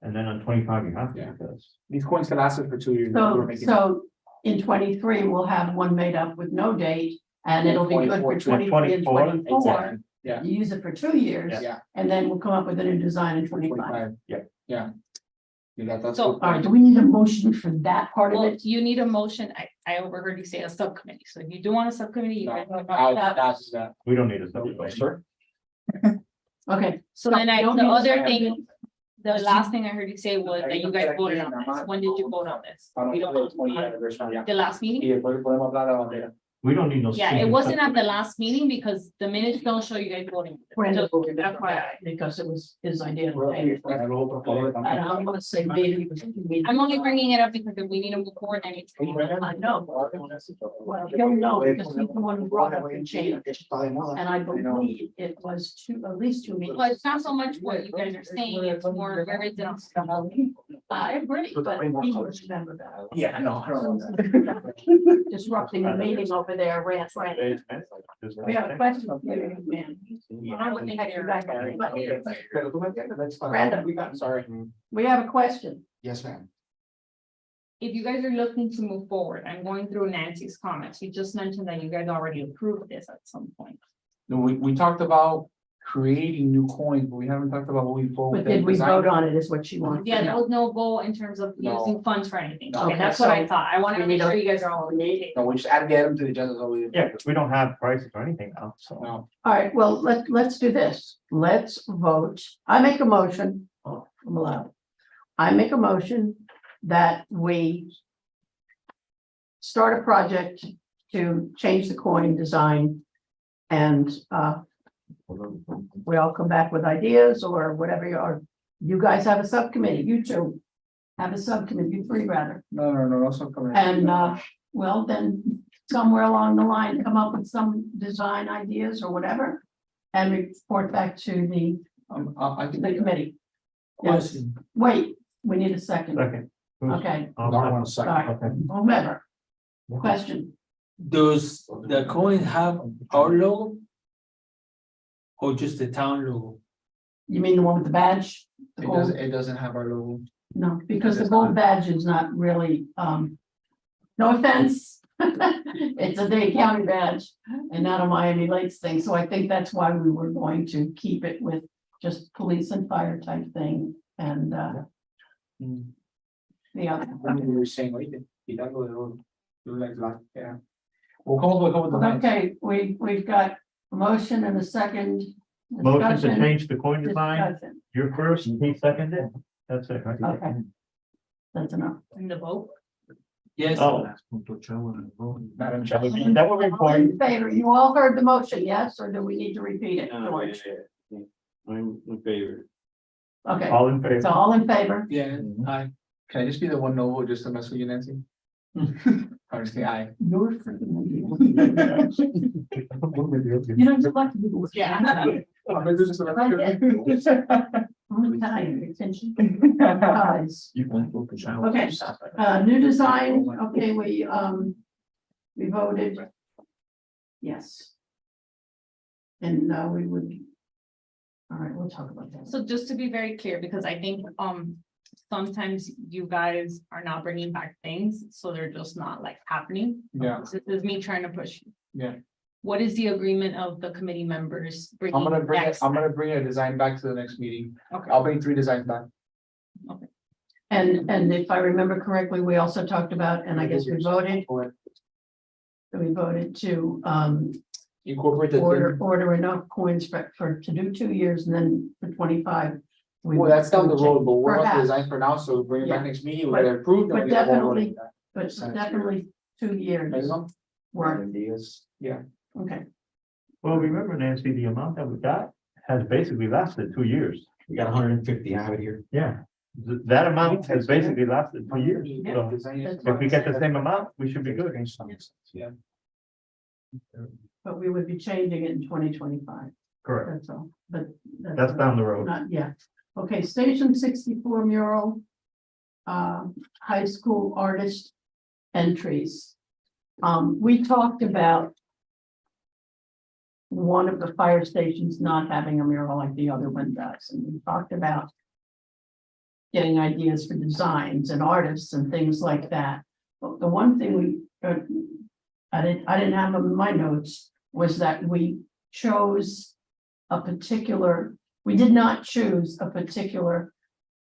Speaker 6: And then on 25, you have to,
Speaker 5: Yeah.
Speaker 6: because
Speaker 5: These coins can last us for 2 years. We're making-
Speaker 2: So in 23, we'll have one made up with no date and it'll be good for 23 and 24.
Speaker 5: Exactly. Yeah.
Speaker 2: You use it for 2 years
Speaker 5: Yeah.
Speaker 2: and then we'll come up with a new design in 25.
Speaker 5: 25.
Speaker 6: Yeah.
Speaker 5: Yeah. Yeah, that's.
Speaker 3: So,
Speaker 5: good.
Speaker 2: All right, do we need a motion for that part of
Speaker 3: well,
Speaker 2: it?
Speaker 3: you need a motion, I overheard you say a subcommittee, so if you do want a subcommittee, you can.
Speaker 5: That's that.
Speaker 6: we don't need a study.
Speaker 4: Sir?
Speaker 2: Okay.
Speaker 3: So then
Speaker 2: you don't
Speaker 3: the
Speaker 2: need a
Speaker 3: other
Speaker 2: second.
Speaker 3: thing, the last thing I heard you say was that you guys voted on this, when did you vote on this? We don't know. The last meeting?
Speaker 6: We don't need no.
Speaker 3: Yeah, it wasn't at the last meeting because the minutes don't show you guys voting.
Speaker 2: Brandon
Speaker 3: Just
Speaker 2: voted on
Speaker 3: FYI.
Speaker 2: that because it was his idea. to pay for it. And I'm gonna say maybe it was.
Speaker 3: I'm only bringing it up because if we need to move forward, I need to.
Speaker 2: I know. Well, he'll know because he's the one who brought up the change. And I believe it was at least 2 meetings.
Speaker 3: Well, it's not so much what you guys are saying, it's more where is it on.
Speaker 2: I agree, but he would remember that.
Speaker 5: Yeah, no.
Speaker 2: Disrupting the meeting over there, rant. We have a question. Man. I wouldn't have you back on it. Brandon.
Speaker 5: Sorry.
Speaker 2: We have a question.
Speaker 4: Yes, ma'am.
Speaker 3: If you guys are looking to move forward, I'm going through Nancy's comments. You just mentioned that you guys already approved this at some point.
Speaker 5: No, we talked about creating new coins, but we haven't talked about what we vote.
Speaker 2: But did we vote on it is what she wants. to
Speaker 3: Yeah, there
Speaker 2: know.
Speaker 3: was no goal in terms of
Speaker 5: No.
Speaker 3: using funds for anything.
Speaker 5: No.
Speaker 3: Okay,
Speaker 2: Okay,
Speaker 3: that's what I
Speaker 2: so
Speaker 3: thought. I wanted to
Speaker 2: we
Speaker 3: make
Speaker 2: need
Speaker 3: sure
Speaker 2: a-
Speaker 3: you guys are all.
Speaker 5: No, we just add them to the agenda, so we.
Speaker 6: Yeah, because we don't have prices or anything now, so.
Speaker 5: No,
Speaker 2: All right, well, let's do this. Let's vote. I make a motion. Oh, I'm allowed. I make a motion that we start a project to change the coin design and we all come back with ideas or whatever you are. You guys have a subcommittee, you two have a subcommittee, you three rather.
Speaker 5: no, also coming.
Speaker 2: And well, then somewhere along the line, come up with some design ideas or whatever. And report back to the
Speaker 5: I can
Speaker 2: the committee.
Speaker 1: Question,
Speaker 2: Wait, we need a second.
Speaker 6: Second.
Speaker 2: Okay,
Speaker 4: Not one second.
Speaker 2: sorry,
Speaker 6: Okay.
Speaker 2: whomever. Question,
Speaker 1: does the coin have our logo? Or just the town logo?
Speaker 2: you mean the one with the badge? The gold-
Speaker 5: It doesn't have our logo.
Speaker 2: No, because the
Speaker 5: It's
Speaker 2: gold
Speaker 5: not.
Speaker 2: badge is not really, no offense. It's a Dade County badge and not a Miami Lakes thing, so I think that's why we were going to keep it with just police and fire type thing and, the other.
Speaker 5: We were saying, wait, you don't go, do like that, yeah. We'll come with the next.
Speaker 2: Okay, we've got a motion and a second.
Speaker 6: Motion to
Speaker 2: Discussion.
Speaker 6: change the coin design,
Speaker 2: Discussion.
Speaker 6: you're first, he seconded, that's it, right?
Speaker 2: Okay. That's enough.
Speaker 3: In the vote.
Speaker 1: Yes.
Speaker 6: Oh.
Speaker 5: Madam Chair.
Speaker 6: That will be
Speaker 2: All
Speaker 6: important.
Speaker 2: in favor, you all heard the motion, yes, or do we need to repeat it? George?
Speaker 7: I'm in favor.
Speaker 2: Okay,
Speaker 6: All in
Speaker 2: so
Speaker 6: favor?
Speaker 2: all in favor?
Speaker 1: Yeah, I,
Speaker 5: Can I just be the one no vote just to mess with you, Nancy? I'm just kidding, aye.
Speaker 2: You're freaking. You don't just like to do the work.
Speaker 3: Yeah.
Speaker 5: I'm gonna do this.
Speaker 2: I'm tired, attention. Guys. Okay, new design, okay, we voted. Yes. And we would. All right, we'll talk about that.
Speaker 3: So just to be very clear, because I think, sometimes you guys are not bringing back things, so they're just not like happening.
Speaker 5: Yeah,
Speaker 3: This is me trying to push.
Speaker 5: yeah.
Speaker 3: What is the agreement of the committee members?
Speaker 5: I'm gonna bring it,
Speaker 3: next
Speaker 5: I'm
Speaker 3: time?
Speaker 5: gonna bring a design back to the next meeting.
Speaker 3: Okay.
Speaker 5: I'll bring 3 designs back.
Speaker 2: And if I remember correctly, we also talked about, and I guess we voted to
Speaker 5: Incorporate the.
Speaker 2: order enough coins for to do 2 years and then for 25. we
Speaker 5: Well,
Speaker 2: would-
Speaker 5: that's down the road, but we're on the
Speaker 2: Perhaps.
Speaker 5: design for now, so bring it back
Speaker 2: Yeah.
Speaker 5: next meeting, we'll get it approved.
Speaker 2: but
Speaker 5: and we get the ball rolling.
Speaker 2: But definitely 2 years
Speaker 5: Minimum?
Speaker 2: worth, okay.
Speaker 6: Well, remember Nancy, the amount that we got has basically lasted 2 years.
Speaker 4: We got 150, I have it here.
Speaker 6: Yeah, that amount has basically lasted 2 years. So if we get the same amount, we should be good.
Speaker 2: But we would be changing it in 2025,
Speaker 6: Correct.
Speaker 2: that's all, but.
Speaker 6: That's down the road.
Speaker 2: Not yet. Okay, Station 64 mural. High school artist entries. We talked about one of the fire stations not having a mural like the other one does, and we talked about getting ideas for designs and artists and things like that. But the one thing I didn't have in my notes was that we chose a particular, we did not choose a particular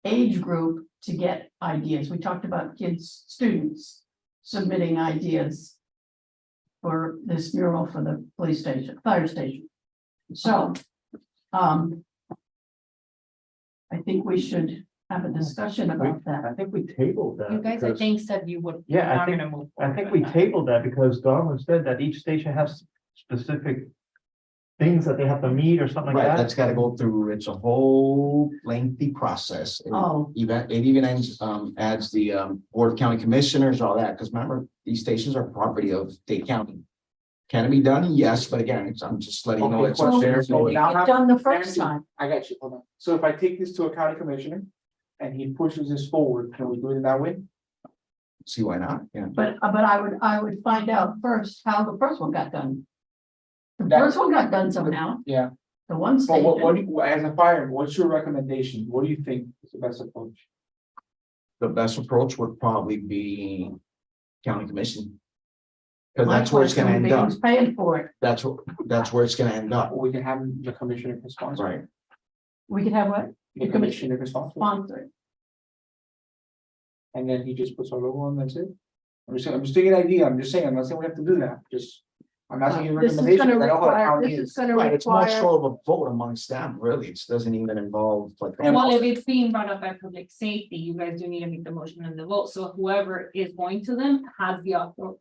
Speaker 2: age group to get ideas. We talked about kids, students submitting ideas for this mural for the police station, fire station. So, I think we should have a discussion about that.
Speaker 6: I think we tabled that.
Speaker 3: You guys, I
Speaker 6: because-
Speaker 3: think, said you would.
Speaker 6: Yeah, I
Speaker 3: not
Speaker 6: think-
Speaker 3: gonna move
Speaker 6: I think
Speaker 3: forward
Speaker 6: we
Speaker 3: with that.
Speaker 6: tabled that because Darwin said that each station has specific things that they have to meet or something like
Speaker 4: Right,
Speaker 6: that.
Speaker 4: that's gotta go through, it's a whole lengthy process.
Speaker 2: Oh,
Speaker 4: It even adds the Board of County Commissioners, all that, because remember, these stations are property of Dade County. Can it be done? Yes, but again, I'm just letting you know
Speaker 5: Okay,
Speaker 4: it's
Speaker 5: question.
Speaker 4: there.
Speaker 5: So
Speaker 2: we
Speaker 5: now
Speaker 2: get
Speaker 5: have-
Speaker 2: done the first
Speaker 5: Nancy,
Speaker 2: time.
Speaker 5: I got you, hold on. So if I take this to a county commissioner and he pushes this forward, can we do it that way?
Speaker 4: See why not? Yeah.
Speaker 2: But I would find out first how the first one got done. The
Speaker 5: That-
Speaker 2: first one got done somehow,
Speaker 5: Yeah,
Speaker 2: the one
Speaker 5: but what
Speaker 2: station,
Speaker 5: do you, as a fireman, what's your recommendation? What do you think is the best approach?
Speaker 4: The best approach would probably be county commission. Because
Speaker 2: My
Speaker 4: that's where it's gonna
Speaker 2: question would
Speaker 4: end
Speaker 2: be,
Speaker 4: up.
Speaker 2: who's paying for it?
Speaker 4: That's where it's gonna end up.
Speaker 5: We can have the commissioner responsible.
Speaker 4: Right.
Speaker 2: We could have what?
Speaker 5: The commissioner responsible,
Speaker 2: Sponsor it.
Speaker 5: and then he just puts our logo on, that's it. I'm just thinking an idea, I'm just saying, I'm not saying we have to do that, just, I'm asking you a
Speaker 2: This is
Speaker 5: recommendation,
Speaker 2: gonna
Speaker 5: I know how the
Speaker 2: require,
Speaker 5: county
Speaker 2: this is
Speaker 5: is.
Speaker 2: gonna
Speaker 4: Right, it's more
Speaker 2: require,
Speaker 4: so of a vote amongst them, really. It doesn't even involve like.
Speaker 3: Well, if it's being brought up by public safety, you guys do need to make the motion and the vote, so whoever is going to them has the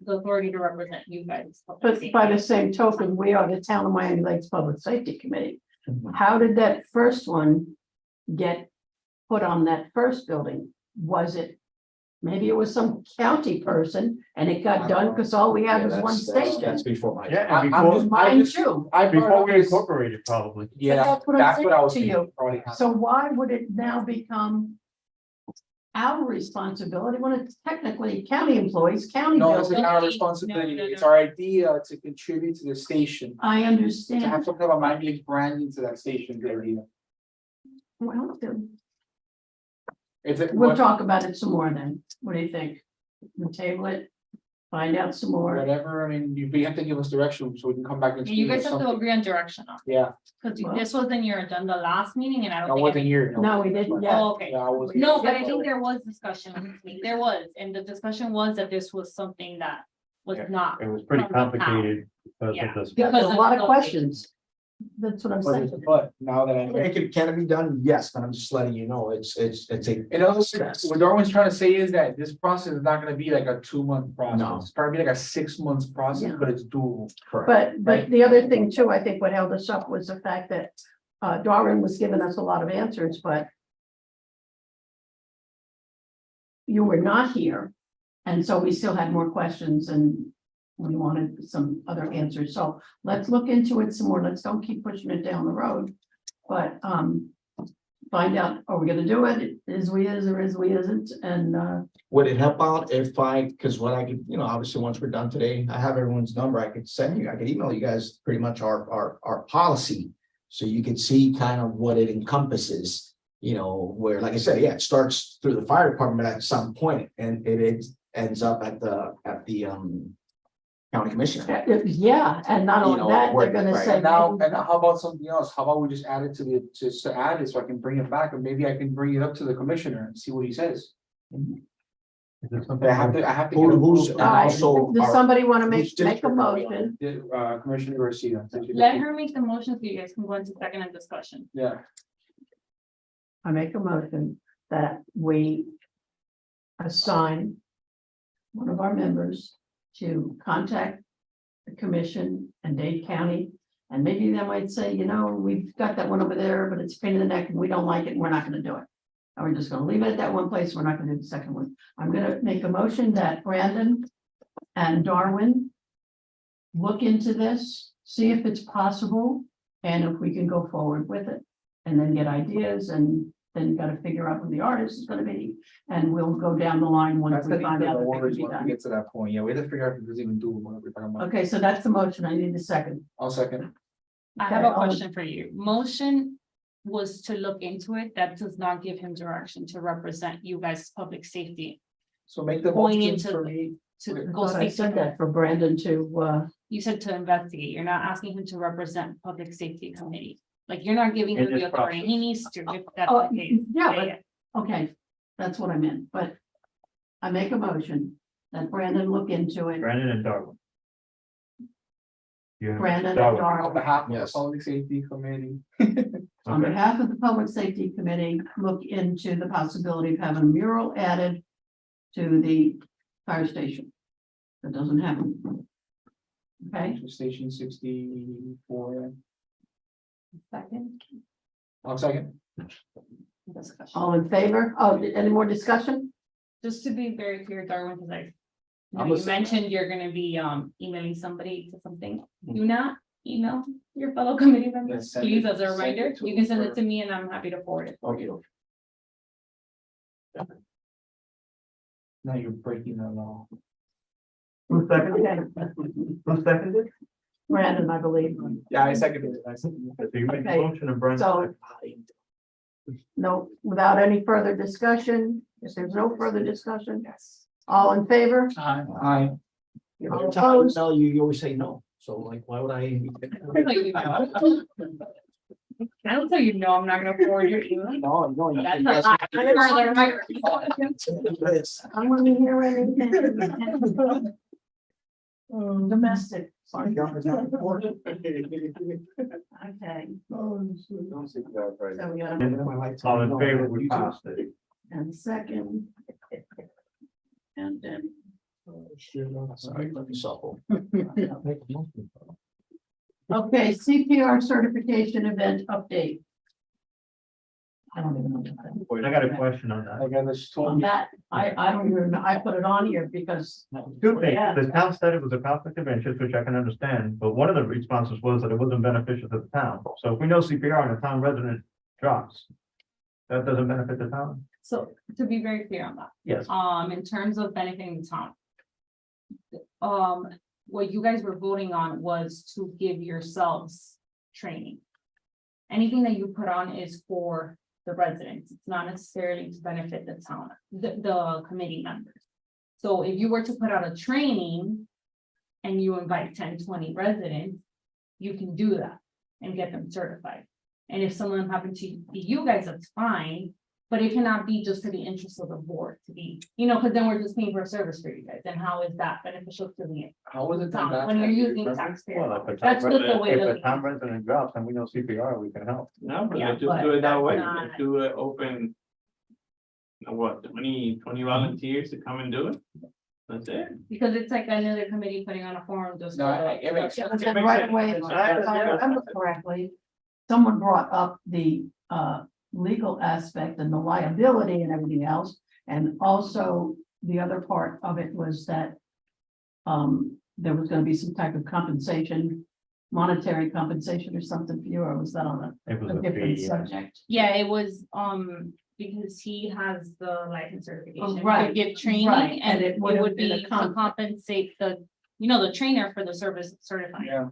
Speaker 3: authority to represent you guys.
Speaker 2: but by the same token, we are the Town of Miami Lakes Public Safety Committee.
Speaker 4: Mhm.
Speaker 2: How did that first one get put on that first building? Was it, maybe it was some county person and it got done because all we had
Speaker 4: Yeah,
Speaker 2: was one
Speaker 4: that's
Speaker 2: station?
Speaker 4: before my.
Speaker 6: Yeah,
Speaker 5: I'm
Speaker 6: and before,
Speaker 5: just-
Speaker 2: Mine too.
Speaker 5: I brought
Speaker 6: before
Speaker 5: up
Speaker 6: we
Speaker 5: this-
Speaker 6: incorporated probably.
Speaker 5: Yeah,
Speaker 2: that's what I'm
Speaker 5: that's what I
Speaker 2: saying
Speaker 5: was
Speaker 2: to
Speaker 5: thinking.
Speaker 2: you.
Speaker 5: probably happened.
Speaker 2: So why would it now become our responsibility when it's technically county employees, county
Speaker 5: No, it's
Speaker 2: buildings?
Speaker 5: not our
Speaker 3: No,
Speaker 5: responsibility,
Speaker 3: no, no.
Speaker 5: it's our idea to contribute to the station,
Speaker 2: I
Speaker 5: to
Speaker 2: understand.
Speaker 5: have some kind of Miami Lakes branding to that station, the idea.
Speaker 2: Well, then
Speaker 5: If it,
Speaker 2: we'll talk about it some more then. What do you think? We'll table it, find out some more.
Speaker 5: whatever, I mean, you have to give us direction, so we can come back and.
Speaker 3: You guys
Speaker 5: speak
Speaker 3: have
Speaker 5: or
Speaker 3: to agree on direction on,
Speaker 5: Yeah,
Speaker 3: because
Speaker 2: Well-
Speaker 3: this was in your agenda last meeting and I
Speaker 5: I
Speaker 3: don't
Speaker 5: wasn't
Speaker 3: think.
Speaker 5: here.
Speaker 2: No, we didn't yet.
Speaker 3: Oh, okay.
Speaker 5: Yeah, I was.
Speaker 3: No, but I think there was discussion, there was, and the discussion was that this was something that was
Speaker 6: Yeah.
Speaker 3: not.
Speaker 6: It was pretty
Speaker 3: from the town.
Speaker 6: complicated because
Speaker 3: Yeah.
Speaker 6: of this.
Speaker 2: Yeah, there's a lot of questions. That's what I'm saying.
Speaker 5: But now that I.
Speaker 4: Can it be done? Yes, but I'm just letting you know, it's a.
Speaker 5: It also, what Darwin's trying to say is that this process is not gonna be like a 2-month process,
Speaker 4: No.
Speaker 5: it's probably like a 6 months process,
Speaker 2: Yeah.
Speaker 5: but it's doable.
Speaker 4: Correct.
Speaker 2: But the other thing too, I think what held us up was the fact that Darwin was giving us a lot of answers, but you were not here. And so we still had more questions and we wanted some other answers. So let's look into it some more. Let's don't keep pushing it down the road. But find out, are we gonna do it? Is we is or is we isn't? And
Speaker 4: Would it help out if because what I could, obviously, once we're done today, I have everyone's number, I could email you guys pretty much our policy. So you could see kind of what it encompasses, where, like I said, yeah, it starts through the fire department at some point and it ends up at the county commissioner.
Speaker 2: yeah, and not only that, they're gonna
Speaker 4: right.
Speaker 2: say.
Speaker 5: And now, and how about something else, how about we just add it to just to add it so I can bring it back, and maybe I can bring it up to the commissioner and see what he says.
Speaker 6: Is there something?
Speaker 5: But I have to.
Speaker 4: Who-
Speaker 5: get
Speaker 4: who's-
Speaker 5: approval
Speaker 2: All right,
Speaker 4: also
Speaker 2: does
Speaker 4: our-
Speaker 2: somebody want to
Speaker 4: whose
Speaker 2: make a
Speaker 4: district are we on?
Speaker 2: motion?
Speaker 5: Commissioner Garcia.
Speaker 3: Let her make the motion so you guys can go into second and discussion.
Speaker 5: Yeah,
Speaker 2: I make a motion that we assign one of our members to contact the commission and Dade County. And maybe they might say, we've got that one over there, but it's a pain in the neck and we don't like it and we're not gonna do it. And we're just gonna leave it at that one place. We're not gonna do the second one. I'm gonna make a motion that Brandon and Darwin look into this, see if it's possible, and if we can go forward with it. And then get ideas and then you gotta figure out who the artist is gonna be, and we'll go down the line once
Speaker 5: that's
Speaker 2: we
Speaker 5: the
Speaker 2: find out. that they can
Speaker 5: orders
Speaker 2: be
Speaker 5: once we
Speaker 2: done.
Speaker 5: get to that point, yeah, we have to figure out if there's even doable what we're talking about.
Speaker 2: Okay, so that's the motion. I need a second.
Speaker 5: I'll second.
Speaker 3: I have
Speaker 2: Okay,
Speaker 3: a question for you. Motion was to look into it. That does not give him direction to represent you guys' public safety.
Speaker 5: So make the
Speaker 3: Going
Speaker 5: motion
Speaker 3: into
Speaker 5: for
Speaker 3: the-
Speaker 5: me,
Speaker 3: To
Speaker 2: I
Speaker 3: go
Speaker 2: thought I
Speaker 3: speak
Speaker 2: said
Speaker 3: to,
Speaker 2: that for Brandon to,
Speaker 3: you said to investigate. You're not asking him to represent public safety committee. Like, you're not giving
Speaker 6: In
Speaker 3: him the
Speaker 6: this
Speaker 3: authority.
Speaker 6: process.
Speaker 3: He needs to. if that's
Speaker 2: oh,
Speaker 3: the case.
Speaker 2: yeah, but, okay, that's what I meant, but I make a motion that Brandon look into it.
Speaker 6: Brandon and Darwin. Yeah.
Speaker 2: Brandon and
Speaker 6: Darwin.
Speaker 5: on
Speaker 2: Darwin,
Speaker 5: behalf of the
Speaker 4: Yes.
Speaker 5: public safety committee.
Speaker 2: on
Speaker 6: Okay.
Speaker 2: behalf of the Public Safety Committee, look into the possibility of having a mural added to the fire station. That doesn't happen. Okay?
Speaker 5: Station 64.
Speaker 2: Second.
Speaker 5: I'll second.
Speaker 3: Discussion.
Speaker 2: All in favor? Oh, any more discussion?
Speaker 3: Just to be very clear, Darwin, because
Speaker 5: I'm
Speaker 3: you
Speaker 5: listening.
Speaker 3: mentioned you're gonna be emailing somebody to something. Do not email your fellow committee members,
Speaker 5: send
Speaker 3: please,
Speaker 5: it-
Speaker 3: as a
Speaker 5: send
Speaker 3: reminder.
Speaker 5: it to
Speaker 3: You can send
Speaker 5: her.
Speaker 3: it to me and I'm happy to forward it. for you.
Speaker 5: Now you're breaking the law.
Speaker 6: Who seconded?
Speaker 2: Okay,
Speaker 6: Who seconded?
Speaker 2: Brandon, I believe.
Speaker 5: Yeah, I seconded it. I seconded it.
Speaker 6: So you made the
Speaker 2: Okay,
Speaker 6: motion and Brandon.
Speaker 2: So, no, without any further discussion, if there's no further discussion,
Speaker 5: Yes.
Speaker 2: all in favor?
Speaker 5: Aye.
Speaker 2: All
Speaker 4: Every time I
Speaker 2: opposed?
Speaker 4: tell you, you always say no, so like, why would I?
Speaker 3: I don't tell you, no, I'm not gonna forward your email.
Speaker 4: No, no. you-
Speaker 3: That's
Speaker 4: you
Speaker 3: a
Speaker 4: guys-
Speaker 3: lot further.
Speaker 4: Yes.
Speaker 2: I want to hear anything. Domestic.
Speaker 4: Sorry, government's not important.
Speaker 2: Okay,
Speaker 8: Don't say that, right?
Speaker 2: so we got
Speaker 6: All in favor, we passed it.
Speaker 2: and second. And then,
Speaker 4: Sorry, let me shuffle.
Speaker 2: okay, CPR certification event update. I don't even know. what that
Speaker 6: I got a question on that.
Speaker 5: Again, it's
Speaker 2: is. On
Speaker 5: told me.
Speaker 2: that, I don't even, I put it on here because,
Speaker 6: Two things,
Speaker 2: Yeah.
Speaker 6: the town said it was a conflict of interest, which I can understand, but one of the responses was that it wasn't beneficial to the town. So if we know CPR and a town resident drops, that doesn't benefit the town?
Speaker 3: So to be very clear on that,
Speaker 6: Yes.
Speaker 3: in terms of benefiting the town. What you guys were voting on was to give yourselves training. Anything that you put on is for the residents, it's not necessarily to benefit the town, the committee members. So if you were to put out a training and you invite 10, 20 residents, you can do that and get them certified. And if someone happened to be you guys, that's fine, but it cannot be just for the interest of the board to be, because then we're just paying for a service for you guys, and how is that beneficial to the
Speaker 5: How was it done?
Speaker 3: town when you're using
Speaker 6: Well,
Speaker 3: taxpayer?
Speaker 6: if a town
Speaker 3: That's just the
Speaker 6: resident-
Speaker 3: way
Speaker 6: if
Speaker 3: to
Speaker 6: a
Speaker 3: look
Speaker 6: town
Speaker 3: at it.
Speaker 6: resident drops and we know CPR, we can help.
Speaker 7: No, but
Speaker 3: Yeah,
Speaker 7: let's just
Speaker 3: but
Speaker 7: do it that
Speaker 3: that's
Speaker 7: way,
Speaker 3: not-
Speaker 7: let's do it open. What, 20 volunteers to come and do it? That's it.
Speaker 3: Because it's like another committee putting on a forum just.
Speaker 5: No,
Speaker 3: for-
Speaker 5: it makes sense.
Speaker 2: but then right away, if I remember correctly, someone brought up the legal aspect and the liability and everything else. And also, the other part of it was that there was gonna be some type of compensation, monetary compensation or something for you, or was that on
Speaker 6: It was
Speaker 2: a
Speaker 6: a
Speaker 2: different
Speaker 6: fee.
Speaker 2: subject?
Speaker 3: Yeah, it was, because he has the license certification. We could
Speaker 2: right,
Speaker 3: give training
Speaker 2: right,
Speaker 3: and
Speaker 2: and
Speaker 3: it
Speaker 2: it would have
Speaker 3: would
Speaker 2: been a
Speaker 3: be to
Speaker 2: con-
Speaker 3: compensate the trainer for the service certifying.
Speaker 5: Yeah.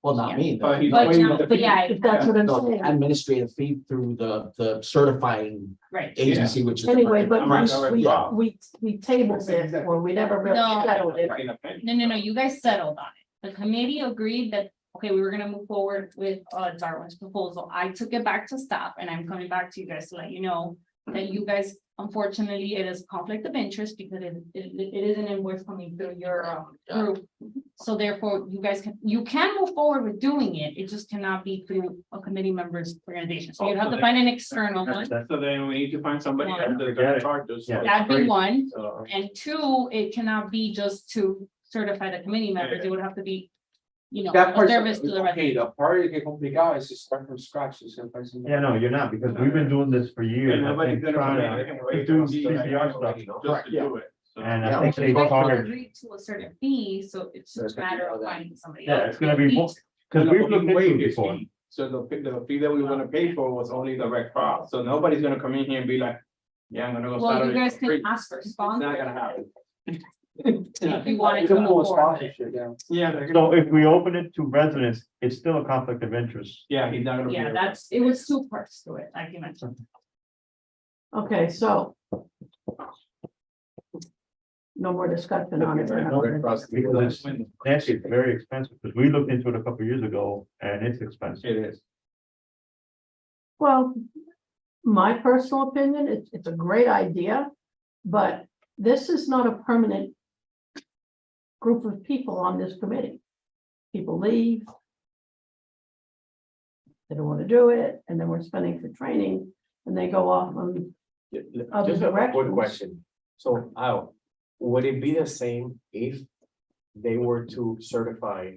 Speaker 4: Well, not me.
Speaker 5: But he's
Speaker 3: But,
Speaker 5: waiting
Speaker 3: no,
Speaker 5: the
Speaker 3: but
Speaker 5: fee.
Speaker 3: yeah,
Speaker 2: If that's what I'm
Speaker 4: No,
Speaker 2: saying.
Speaker 4: administrative fee through the certifying
Speaker 3: right.
Speaker 4: agency, which is.
Speaker 2: Anyway, but
Speaker 7: I'm right,
Speaker 2: once
Speaker 7: I'm right.
Speaker 2: we,
Speaker 7: Wow.
Speaker 2: we tabled it, or we never really
Speaker 3: No.
Speaker 2: settled it.
Speaker 3: No, you guys settled on it. The committee agreed that, okay, we were gonna move forward with Darwin's proposal. I took it back to staff and I'm coming back to you guys to let you know that you guys, unfortunately, it is conflict of interest because it is an invoice coming through your group. So therefore, you can move forward with doing it. It just cannot be through a committee member's organization. So you have to find an external one.
Speaker 7: So then we need to find somebody
Speaker 3: One.
Speaker 7: else that's gonna charge us.
Speaker 6: Yeah.
Speaker 3: That'd be
Speaker 6: Great.
Speaker 3: one.
Speaker 7: So,
Speaker 3: And two, it cannot be just to certify the committee members. It would have to be,
Speaker 5: That
Speaker 3: a
Speaker 5: part,
Speaker 3: service to the
Speaker 5: okay,
Speaker 3: resident.
Speaker 5: the part that get complicado is to start from scratch. It's gonna find somebody.
Speaker 6: Yeah, no, you're not, because we've been doing this for years.
Speaker 7: and
Speaker 6: I
Speaker 7: nobody's
Speaker 6: think,
Speaker 7: gonna come in, they
Speaker 6: trying
Speaker 7: can
Speaker 6: to
Speaker 7: wait
Speaker 6: do
Speaker 7: to see that
Speaker 6: CPR
Speaker 7: guy
Speaker 6: stuff.
Speaker 7: just to do it. So-
Speaker 6: And
Speaker 4: Yeah,
Speaker 6: I think
Speaker 3: You
Speaker 6: they
Speaker 3: guys can
Speaker 6: charge,
Speaker 3: agree to a certain fee, so it's
Speaker 4: So it's
Speaker 3: just a
Speaker 4: gonna be
Speaker 3: matter
Speaker 4: all
Speaker 3: of
Speaker 4: that.
Speaker 3: finding somebody.
Speaker 6: yeah,
Speaker 3: else
Speaker 6: it's gonna
Speaker 3: to
Speaker 6: be
Speaker 3: meet.
Speaker 6: more, because
Speaker 7: No,
Speaker 6: we've
Speaker 7: he
Speaker 6: looked into
Speaker 7: waived
Speaker 6: it
Speaker 7: his
Speaker 6: before.
Speaker 7: fee. So the fee that we were gonna pay for was only the Red Cross, so nobody's gonna come in here and be like, yeah, I'm gonna go.
Speaker 3: Well, you
Speaker 7: Saturday
Speaker 3: guys
Speaker 7: for
Speaker 3: can
Speaker 7: free.
Speaker 3: ask for
Speaker 7: It's not
Speaker 3: sponsors.
Speaker 7: gonna happen.
Speaker 3: If you wanted to
Speaker 5: Simple
Speaker 3: move forward.
Speaker 5: sponsorship, yeah.
Speaker 7: Yeah, they're
Speaker 6: So
Speaker 7: gonna-
Speaker 6: if we open it to residents, it's still a conflict of interest.
Speaker 7: yeah, he's not gonna. be
Speaker 3: Yeah,
Speaker 7: able-
Speaker 3: it was two parts to it, like you mentioned.
Speaker 2: Okay, so. No more discussion on it.
Speaker 6: Because it's, Nancy, it's very expensive, because we looked into it a couple of years ago, and it's expensive.
Speaker 7: It is.
Speaker 2: Well, my personal opinion, it's a great idea, but this is not a permanent group of people on this committee. People leave. They don't want to do it, and then we're spending for training, and they go off on, Other
Speaker 8: Just a quick
Speaker 2: directions.
Speaker 8: question. So, Al, would it be the same if they were to certify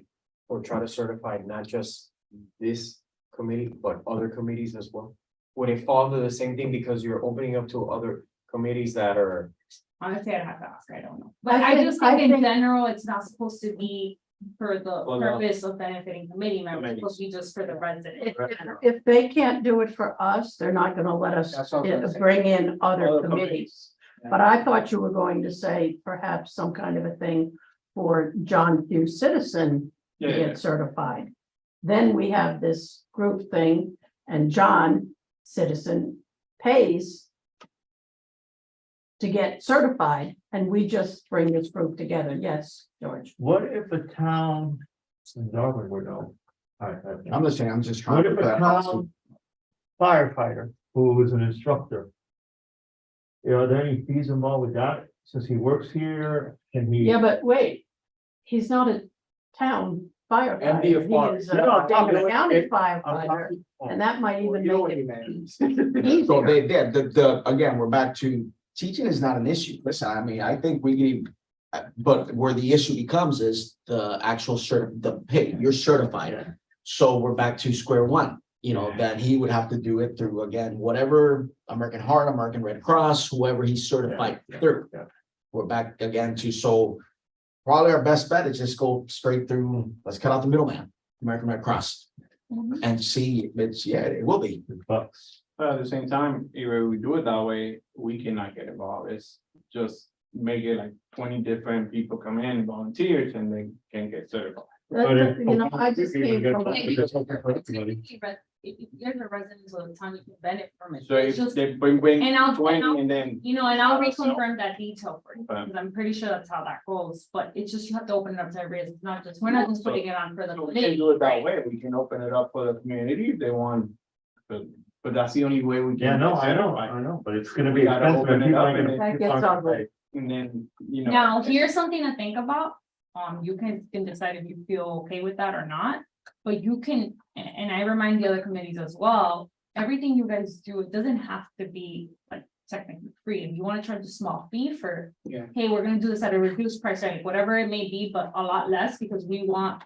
Speaker 8: or try to certify not just this committee, but other committees as well? Would it fall to the same thing because you're opening up to other committees that are,
Speaker 3: Honestly, I'd have to ask, I don't know. But
Speaker 2: I
Speaker 3: I
Speaker 2: think-
Speaker 3: just
Speaker 2: I
Speaker 3: think in
Speaker 2: think-
Speaker 3: general, it's not supposed to be for the
Speaker 7: For the-
Speaker 3: purpose of benefiting committee members, it's supposed to be just for the resident.
Speaker 2: if they can't do it for us, they're not gonna let us
Speaker 5: That's what I'm saying.
Speaker 2: bring in other
Speaker 7: Other
Speaker 2: committees. But I thought you were going to say perhaps some kind of a thing for John Q. Citizen to
Speaker 7: Yeah, yeah.
Speaker 2: get certified. Then we have this group thing, and John Citizen pays to get certified, and we just bring this group together. Yes, George.
Speaker 6: What if a town, Darwin would know.
Speaker 4: I'm listening, I'm just trying
Speaker 6: What
Speaker 4: to.
Speaker 6: if
Speaker 4: put
Speaker 6: a
Speaker 4: that policy.
Speaker 6: town firefighter who is an instructor? Are there any fees involved with that? Since he works here, can he?
Speaker 2: Yeah, but wait, he's not a town firefighter.
Speaker 5: MDFR.
Speaker 2: He is a
Speaker 6: No,
Speaker 2: David
Speaker 6: no,
Speaker 2: County
Speaker 6: I'm
Speaker 2: firefighter,
Speaker 6: talking-
Speaker 2: and that might even
Speaker 5: You know
Speaker 2: make
Speaker 5: what
Speaker 2: it
Speaker 5: he meant.
Speaker 2: easier.
Speaker 4: So the, again, we're back to teaching is not an issue. Listen, I mean, I think we can. But where the issue becomes is the actual hey, you're certified. So we're back to square one, then he would have to do it through, again, whatever American Heart, American Red Cross, whoever he's certified through.
Speaker 6: Yeah.
Speaker 4: We're back again to, so probably our best bet is just go straight through, let's cut out the middleman, American Red Cross.
Speaker 2: Mhm.
Speaker 4: And see if it's, it will be.
Speaker 6: Bucks.
Speaker 7: But at the same time, if we do it that way, we cannot get involved. It's just make it like 20 different people come in, volunteers, and they can get certified.
Speaker 2: I just came from.
Speaker 3: Yeah, you If you guys are residents of the town, you can benefit from it.
Speaker 7: So
Speaker 3: It's
Speaker 7: if
Speaker 3: just,
Speaker 7: they bring
Speaker 3: and I'll,
Speaker 7: 20 and then,
Speaker 3: and I'll reconfirm that detail for you,
Speaker 7: Okay.
Speaker 3: because I'm pretty sure that's how that goes, but it's just, you have to open it up to everybody, it's not just, we're not just putting it on for the.
Speaker 7: so we can do it that way. We can open it up for the community if they want. But that's the only way we can.
Speaker 6: Yeah, no,
Speaker 7: get
Speaker 6: I know,
Speaker 7: certified.
Speaker 6: but it's gonna
Speaker 7: We
Speaker 6: be
Speaker 7: gotta
Speaker 6: expensive.
Speaker 7: open it
Speaker 6: People
Speaker 7: up
Speaker 6: ain't
Speaker 7: and
Speaker 6: gonna-
Speaker 2: That
Speaker 6: people
Speaker 2: gets
Speaker 6: aren't
Speaker 2: ugly.
Speaker 7: And then,
Speaker 3: Now, here's something to think about, you can decide if you feel okay with that or not, but you can, and I remind the other committees as well. Everything you guys do, it doesn't have to be like technically free, if you wanna charge a small fee for.
Speaker 5: Yeah.
Speaker 3: Hey, we're gonna do this at a reduced price, like whatever it may be, but a lot less, because we want.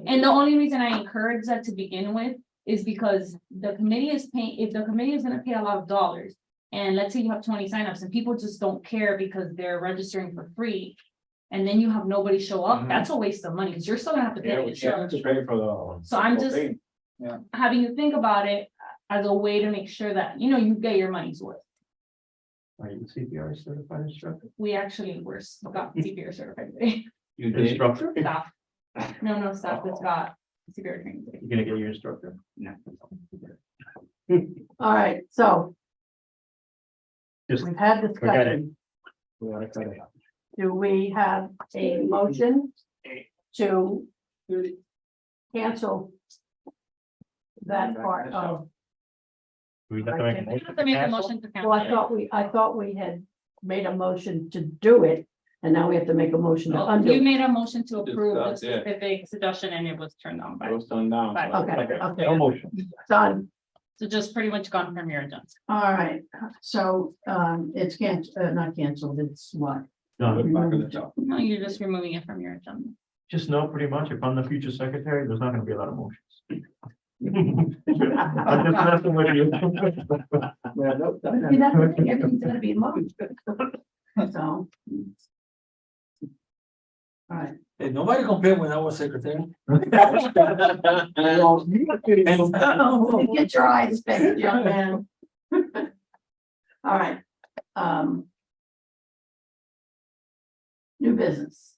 Speaker 3: And the only reason I encourage that to begin with is because the committee is paying, if the committee is gonna pay a lot of dollars. And let's say you have 20 signups and people just don't care because they're registering for free. And then you have nobody show up,
Speaker 7: Mhm.
Speaker 3: that's a waste of money, because you're still gonna have to pay
Speaker 7: Yeah,
Speaker 3: the
Speaker 7: we have
Speaker 3: insurance.
Speaker 7: to pay for the.
Speaker 3: So I'm just
Speaker 7: Okay.
Speaker 3: having you think about it as a way to make sure that, you get your money's worth.
Speaker 6: Are you CPR certified instructor?
Speaker 3: We actually got CPR certified today,
Speaker 7: You did.
Speaker 6: Instructor?
Speaker 3: staff. No, staff that's got CPR training today.
Speaker 6: You're gonna get your instructor?
Speaker 3: No.
Speaker 2: All right, so
Speaker 6: Just
Speaker 2: we've had
Speaker 6: forget it.
Speaker 2: discussion.
Speaker 6: We gotta cut it out.
Speaker 2: Do we have a motion to cancel that part of?
Speaker 6: We have to make a
Speaker 3: You
Speaker 6: motion
Speaker 3: have to make a
Speaker 6: cancel?
Speaker 3: motion to
Speaker 2: Well,
Speaker 3: cancel.
Speaker 2: I thought we had made a motion to do it, and now we have to make a motion to undo.
Speaker 3: You
Speaker 2: it.
Speaker 3: made a motion to approve the
Speaker 7: Discuss, yeah.
Speaker 3: specific suggestion and it was turned down
Speaker 7: It
Speaker 3: by,
Speaker 7: was turned down. so-
Speaker 2: Okay,
Speaker 6: No motion.
Speaker 2: done.
Speaker 3: so just pretty much gone from your agenda.
Speaker 2: All right, so it's not canceled, it's what?
Speaker 6: No,
Speaker 7: Back at the top.
Speaker 3: No, you're just removing it from your agenda.
Speaker 6: just know pretty much if I'm the future secretary, there's not gonna be a lot of motions. I'm just messing with you.
Speaker 7: Yeah, nope,
Speaker 2: See, that's the thing, everything's gonna be moved. So. All right,
Speaker 1: Hey, nobody complained when I was secretary.
Speaker 2: get your eyes fixed, young man. All right. New business.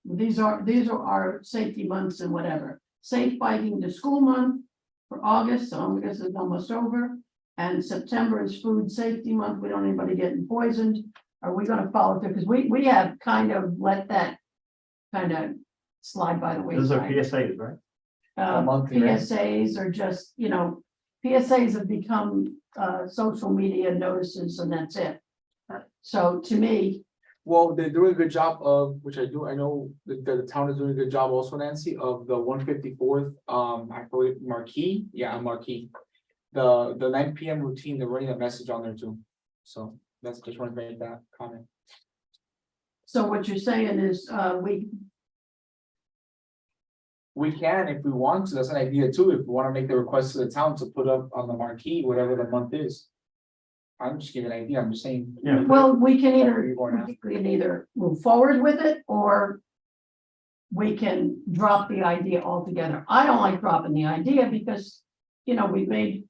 Speaker 2: These are our safety months and whatever. Safe Biking to School Month for August, so August is almost over. And September is Food Safety Month. We don't want anybody getting poisoned. Are we gonna follow through? Because we have kind of let that kind of slide by the
Speaker 6: Those are
Speaker 2: wayside.
Speaker 6: PSAs, right?
Speaker 5: Monthly, right?
Speaker 2: PSAs are just, PSAs have become social media notices and that's it. So to me,
Speaker 5: Well, they're doing a good job of, which I know that the town is doing a good job also, Nancy, of the 154th, I call it marquee, marquee. The 9 PM routine, they're running a message on there too. So that's just want to make that comment.
Speaker 2: so what you're saying is,
Speaker 5: We can if we want to, that's an idea too, if we want to make the request to the town to put up on the marquee, whatever the month is. I'm just giving an idea, I'm just saying.
Speaker 6: Yeah.
Speaker 2: well, we can
Speaker 5: You're
Speaker 2: either move forward with it or we can drop the idea altogether. I don't like dropping the idea because, we've made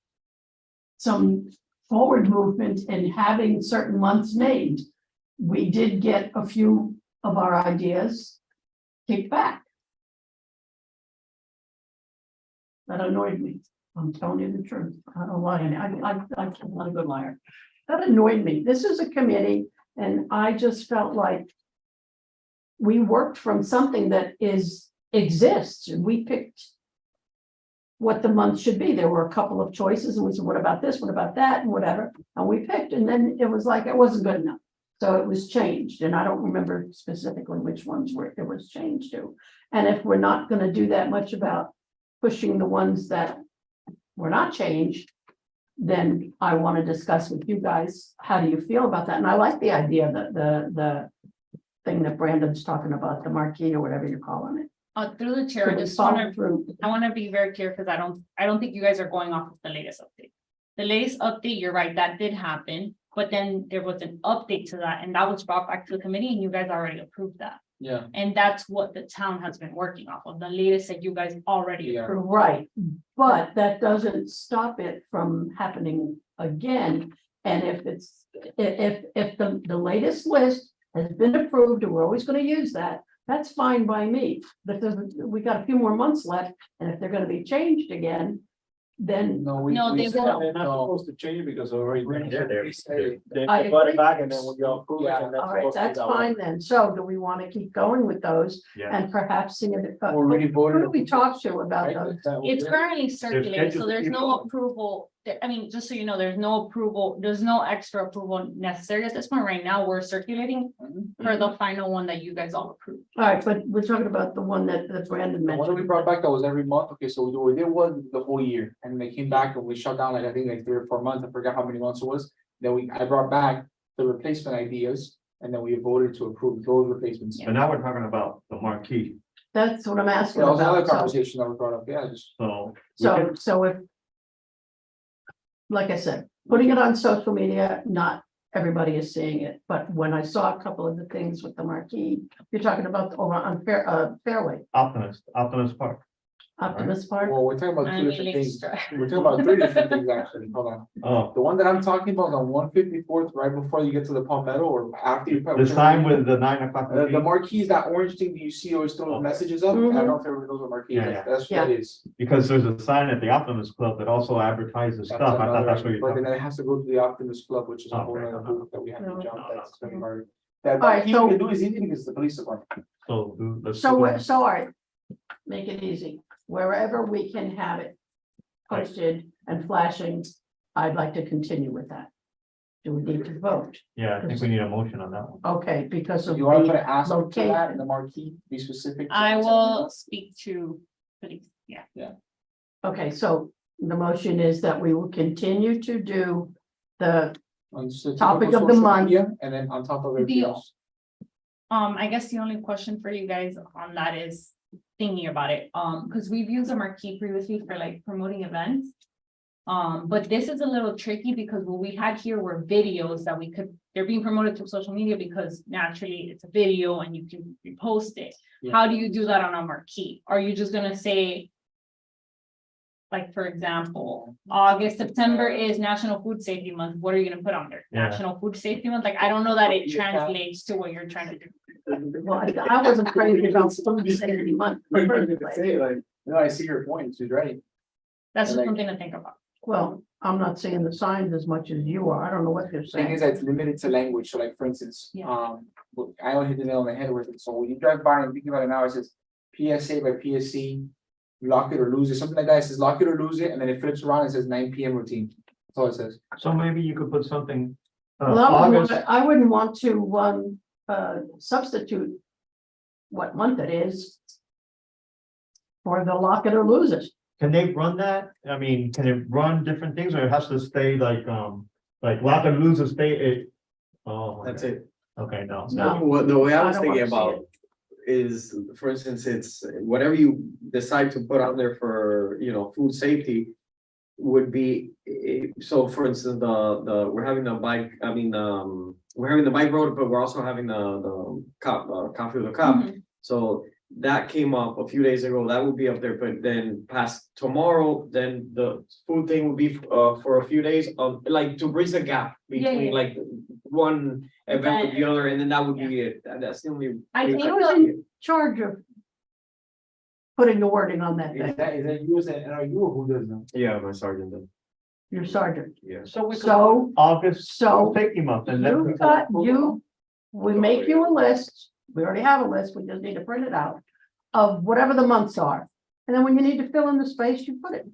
Speaker 2: some forward movement in having certain months made. We did get a few of our ideas kicked back. That annoyed me. I'm telling you the truth. I don't lie. I'm not a good liar. That annoyed me. This is a committee and I just felt like we worked from something that exists and we picked what the month should be. There were a couple of choices and we said, what about this? What about that? And whatever. And we picked, and then it was like, it wasn't good enough. So it was changed, and I don't remember specifically which ones were, it was changed to. And if we're not gonna do that much about pushing the ones that were not changed, then I want to discuss with you guys, how do you feel about that? And I like the idea that the thing that Brandon's talking about, the marquee or whatever you're calling it.
Speaker 3: Through the chair, I
Speaker 2: Could we
Speaker 3: just
Speaker 2: follow
Speaker 3: wanna,
Speaker 2: through?
Speaker 3: I wanna be very clear, because I don't think you guys are going off of the latest update. The latest update, you're right, that did happen, but then there was an update to that, and that was brought back to the committee, and you guys already approved that.
Speaker 5: Yeah,
Speaker 3: And that's what the town has been working off of, the latest that you guys already
Speaker 5: Yeah.
Speaker 3: approved.
Speaker 2: Right, but that doesn't stop it from happening again. And if it's, if the latest list has been approved, and we're always gonna use that, that's fine by me. But we got a few more months left, and if they're gonna be changed again, then
Speaker 5: no,
Speaker 3: No, they
Speaker 5: said-
Speaker 3: won't.
Speaker 6: They're not
Speaker 5: no.
Speaker 6: supposed to change it because already.
Speaker 5: We say-
Speaker 6: They
Speaker 2: I
Speaker 6: brought
Speaker 2: agree.
Speaker 6: it back and then when you approve it.
Speaker 5: Yeah.
Speaker 6: and that's
Speaker 2: all right,
Speaker 6: supposed to be
Speaker 2: that's
Speaker 6: that way.
Speaker 2: fine then. So do we want to keep going with those
Speaker 6: Yeah.
Speaker 2: and perhaps see if
Speaker 5: We already
Speaker 2: who
Speaker 5: voted.
Speaker 2: do we talk to about
Speaker 5: Right?
Speaker 2: those?
Speaker 3: It's currently circulated, so
Speaker 6: scheduled to
Speaker 3: there's
Speaker 6: keep
Speaker 3: no
Speaker 6: going.
Speaker 3: approval, I mean, just so you know, there's no approval, there's no extra approval necessary at this point. Right now, we're circulating for the final one that you guys all approved.
Speaker 2: All right, but we're talking about the one that Brandon
Speaker 5: The one that we
Speaker 2: mentioned.
Speaker 5: brought back that was every month, okay, so we did one the whole year, and they came back and we shut down like, I think like 3 or 4 months, I forgot how many months it was. Then I brought back the replacement ideas, and then we voted to approve those replacements.
Speaker 3: Yeah.
Speaker 6: But now we're talking about the marquee,
Speaker 2: That's what I'm asking
Speaker 5: That was another
Speaker 2: about. So-
Speaker 5: conversation that was brought up, yeah, just.
Speaker 6: so. we can-
Speaker 2: So if. Like I said, putting it on social media, not everybody is seeing it, but when I saw a couple of the things with the marquee, you're talking about over on Fairway,
Speaker 6: Optimist Park.
Speaker 2: Optimist Park.
Speaker 5: Well, we're talking about
Speaker 3: I
Speaker 5: two
Speaker 3: mean,
Speaker 5: different things.
Speaker 3: extra.
Speaker 5: We're talking about 3 different things, actually, hold on.
Speaker 6: Oh,
Speaker 5: The one that I'm talking about on 154th, right before you get to the Palmetto, or after you.
Speaker 6: the sign with the 9 o'clock.
Speaker 5: The marquee is that orange thing that you see always throw
Speaker 6: Okay.
Speaker 5: messages up. I don't know if everyone knows what marquee
Speaker 6: Yeah,
Speaker 5: is.
Speaker 6: yeah.
Speaker 5: That's what it is.
Speaker 6: Because there's a sign at the Optimist Club that also advertises
Speaker 5: That's
Speaker 6: stuff. I thought that's
Speaker 5: another-
Speaker 6: what you're
Speaker 5: But
Speaker 6: talking
Speaker 5: then it has to go to the Optimist Club, which is a whole
Speaker 6: Okay.
Speaker 5: other group that we have to
Speaker 2: No.
Speaker 5: jump. That's gonna be hard. That
Speaker 2: All right,
Speaker 5: marquee
Speaker 2: so-
Speaker 5: we can do is easy because it's the police department.
Speaker 6: So, let's.
Speaker 2: So,
Speaker 6: do
Speaker 2: we're-
Speaker 6: that.
Speaker 2: so, all right, make it easy, wherever we can have it posted and flashing, I'd like to continue with that. Do we need to vote?
Speaker 6: Yeah, I think we need a motion on that one.
Speaker 2: Okay, because of
Speaker 5: You wanna put
Speaker 2: the,
Speaker 5: an asterisk to that
Speaker 2: location.
Speaker 5: in the marquee, be specific? to
Speaker 3: I
Speaker 5: what's
Speaker 3: will
Speaker 5: happening?
Speaker 3: speak to police, yeah.
Speaker 2: okay, so the motion is that we will continue to do the,
Speaker 5: On the
Speaker 2: Topic
Speaker 5: typical
Speaker 2: of the
Speaker 5: social
Speaker 2: month.
Speaker 5: media, and then on top of everything
Speaker 3: Deal.
Speaker 5: else.
Speaker 3: I guess the only question for you guys on that is thinking about it, because we've used a marquee previously for like promoting events. But this is a little tricky because what we had here were videos that they're being promoted through social media because naturally it's a video and you can repost it.
Speaker 5: Yeah.
Speaker 3: How do you do that on a marquee? Are you just gonna say? Like, for example, September is National Food Safety Month. What are you gonna put on there?
Speaker 6: Yeah.
Speaker 3: National Food Safety Month? Like, I don't know that it
Speaker 5: Yeah.
Speaker 3: translates to what you're trying to do.
Speaker 2: well, I wasn't crazy about some safety month. in the first place.
Speaker 5: Say, like, no, I see your point, she's right.
Speaker 3: That's just
Speaker 5: Like-
Speaker 3: something to think about.
Speaker 2: Well, I'm not seeing the signs as much as you are, I don't know what you're
Speaker 5: Thing
Speaker 2: saying.
Speaker 5: is, that it's limited to language, so like, for instance,
Speaker 3: Yeah.
Speaker 5: well, I only hit the nail on the head with it, so when you drive by and think about it now, it says. PSA by PSC, lock it or lose it, something like that, it says lock it or lose it, and then it flips around, and says 9 PM routine, that's all it says.
Speaker 6: So maybe you could put something.
Speaker 2: Well, I wouldn't
Speaker 6: August,
Speaker 2: want- I wouldn't want to, substitute what month it is for the lock it or lose it.
Speaker 6: can they run that? I mean, can it run different things or it has to stay like lock and lose and stay it? Oh.
Speaker 8: That's
Speaker 6: okay.
Speaker 8: it.
Speaker 6: Okay, no.
Speaker 2: No.
Speaker 8: What the way I
Speaker 2: I
Speaker 8: was
Speaker 2: don't
Speaker 8: thinking
Speaker 2: wanna see
Speaker 8: about is, for instance, it's whatever you decide to put on there for, food safety. Would be, so for instance, we're having the bike, we're having the bike road, but we're also having the coffee with a cup.
Speaker 3: Mhm.
Speaker 8: So that came up a few days ago, that would be up there, but then past tomorrow, then the food thing would be for a few days of, like, to bridge the gap
Speaker 3: Yeah,
Speaker 8: between
Speaker 3: yeah.
Speaker 8: like one event with the other, and then that would be it. That's the only.
Speaker 3: I think
Speaker 2: I was in charge of putting the wording on that
Speaker 5: Is
Speaker 2: thing,
Speaker 5: that you as an NRU or who does that?
Speaker 8: Yeah, my sergeant did,
Speaker 2: your sergeant.
Speaker 8: yeah.
Speaker 6: So we could
Speaker 2: So,
Speaker 6: August,
Speaker 2: so
Speaker 6: safety month and
Speaker 2: you
Speaker 6: then.
Speaker 2: we make you a list, we already have a list, we just need to print it out. Of whatever the months are, and then when you need to fill in the space, you put it.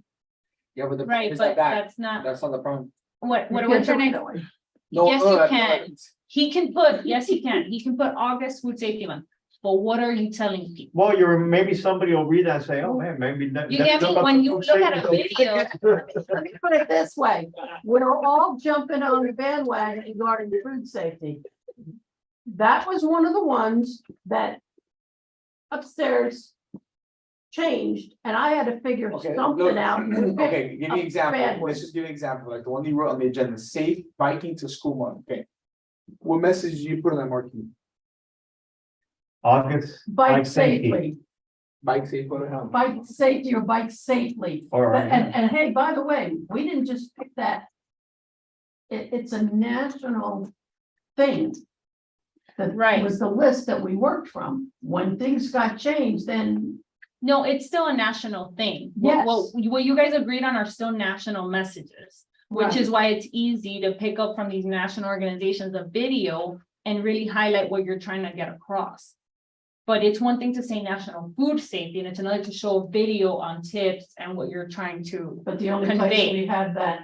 Speaker 5: Yeah, but the.
Speaker 3: Right,
Speaker 5: it's
Speaker 3: but
Speaker 5: that.
Speaker 3: that's not,
Speaker 5: That's not the problem.
Speaker 3: what
Speaker 2: You
Speaker 3: we're
Speaker 2: can't do
Speaker 3: trying
Speaker 2: it
Speaker 3: to,
Speaker 2: that way.
Speaker 5: No,
Speaker 3: yes,
Speaker 5: no,
Speaker 3: you
Speaker 5: that-
Speaker 3: can. He can put, yes, he can put August food safety month, but what are you telling people?
Speaker 6: Well, maybe somebody will read that and say, oh man, maybe that.
Speaker 3: You
Speaker 6: that's
Speaker 3: get me?
Speaker 6: about
Speaker 3: When
Speaker 6: the
Speaker 3: you
Speaker 6: food
Speaker 3: look at a
Speaker 6: safety.
Speaker 3: video,
Speaker 2: Let me put it this way, we're all jumping on the bandwagon regarding food safety. That was one of the ones that upstairs changed, and I had to figure
Speaker 5: Okay,
Speaker 2: something
Speaker 5: look,
Speaker 2: out.
Speaker 5: okay, give me
Speaker 2: a
Speaker 5: an example,
Speaker 2: bad
Speaker 5: let's just give an example, like the one you wrote on the agenda, safe biking to school month, okay? What message do you put on that marquee?
Speaker 6: August.
Speaker 2: Bike
Speaker 6: safety.
Speaker 2: safely,
Speaker 5: Bike safe, put a helmet.
Speaker 2: bike safety or bike safely.
Speaker 6: Or,
Speaker 2: But, and hey, by the way, we didn't just pick that. It's a national thing. That
Speaker 3: Right.
Speaker 2: was the list that we worked from. When things got changed, then
Speaker 3: no, it's still a national thing.
Speaker 2: Yes.
Speaker 3: What you guys agreed on are still national messages. Which is why it's easy to pick up from these national organizations a video and really highlight what you're trying to get across. But it's one thing to say national food safety and it's another to show a video on tips and what you're trying to.
Speaker 2: But the only place
Speaker 3: Convey.
Speaker 2: we have that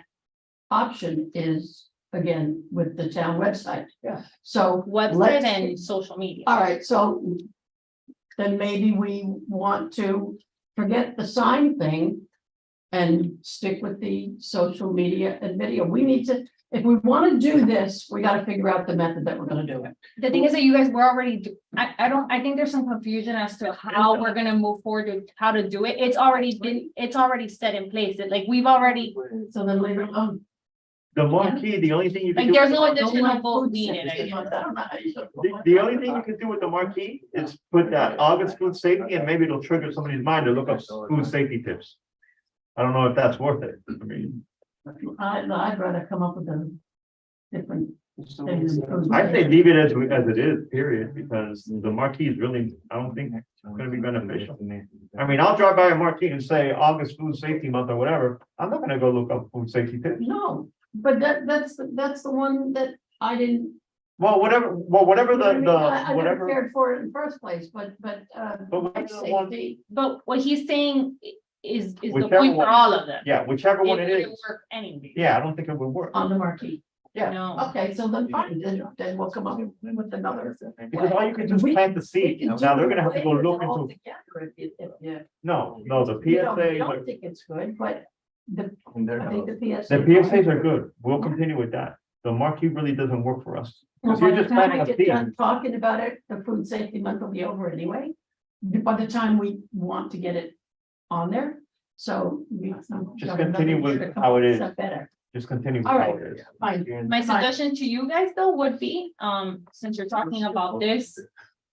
Speaker 2: option is, again, with the town website.
Speaker 5: Yeah.
Speaker 2: So,
Speaker 3: Website
Speaker 2: Let's-
Speaker 3: and social media.
Speaker 2: all right, so then maybe we want to forget the sign thing and stick with the social media and video. We need to, if we want to do this, we got to figure out the method that we're going to do it.
Speaker 3: The thing is that you guys were already, I think there's some confusion as to how we're gonna move forward with how to do it. It's already set in place. That like we've already,
Speaker 2: So then leave it alone.
Speaker 6: The marquee, the only thing you can
Speaker 3: like
Speaker 6: do.
Speaker 3: there's no
Speaker 2: Don't
Speaker 3: additional
Speaker 2: like
Speaker 3: vote
Speaker 2: food
Speaker 3: needed.
Speaker 2: safety. I don't know how you do it.
Speaker 6: The only thing you can do with the marquee is put that August food safety and maybe it'll trigger somebody's mind to look up food safety tips. I don't know if that's worth it. I mean,
Speaker 2: I'd rather come up with a different thing. than-
Speaker 6: I say leave it as it is, period, because the marquee is really, I don't think it's gonna be beneficial. I mean, I'll drive by a marquee and say August food safety month or whatever. I'm not gonna go look up food safety tips.
Speaker 2: No, but that's the one that I didn't.
Speaker 6: Well, whatever
Speaker 2: I never
Speaker 6: whatever,
Speaker 2: cared for it in the first place, but
Speaker 6: But
Speaker 2: bike
Speaker 6: whatever the one-
Speaker 2: safety,
Speaker 3: But what he's saying is the
Speaker 6: Whichever
Speaker 3: point for
Speaker 6: one-
Speaker 3: all of them.
Speaker 6: yeah, whichever one it
Speaker 3: wouldn't
Speaker 6: is.
Speaker 3: work anyway.
Speaker 6: Yeah, I don't think it would work.
Speaker 2: on the marquee. Yeah,
Speaker 3: No.
Speaker 2: okay, so then fine, then we'll come up with another.
Speaker 6: Because all you can do is plant the seed. Now they're gonna have to go look into,
Speaker 2: Yeah.
Speaker 6: no, the
Speaker 2: You don't
Speaker 6: PSAs,
Speaker 2: think it's good, but I
Speaker 8: They're
Speaker 2: think the
Speaker 6: the
Speaker 2: PSA.
Speaker 6: PSAs are good. We'll continue with that. The marquee really doesn't work for us.
Speaker 2: Well,
Speaker 6: Because
Speaker 2: by
Speaker 6: you're
Speaker 2: the
Speaker 6: just
Speaker 2: time
Speaker 6: planting
Speaker 2: we
Speaker 6: a
Speaker 2: get done
Speaker 6: seed.
Speaker 2: talking about it, the food safety month will be over anyway. By the time we want to get it on there, so.
Speaker 6: Just continue with how it is.
Speaker 2: Better,
Speaker 6: Just continue. with
Speaker 2: All
Speaker 6: how
Speaker 2: right.
Speaker 6: it is.
Speaker 2: fine.
Speaker 3: My
Speaker 2: Fine.
Speaker 3: suggestion to you guys though would be, since you're talking about this.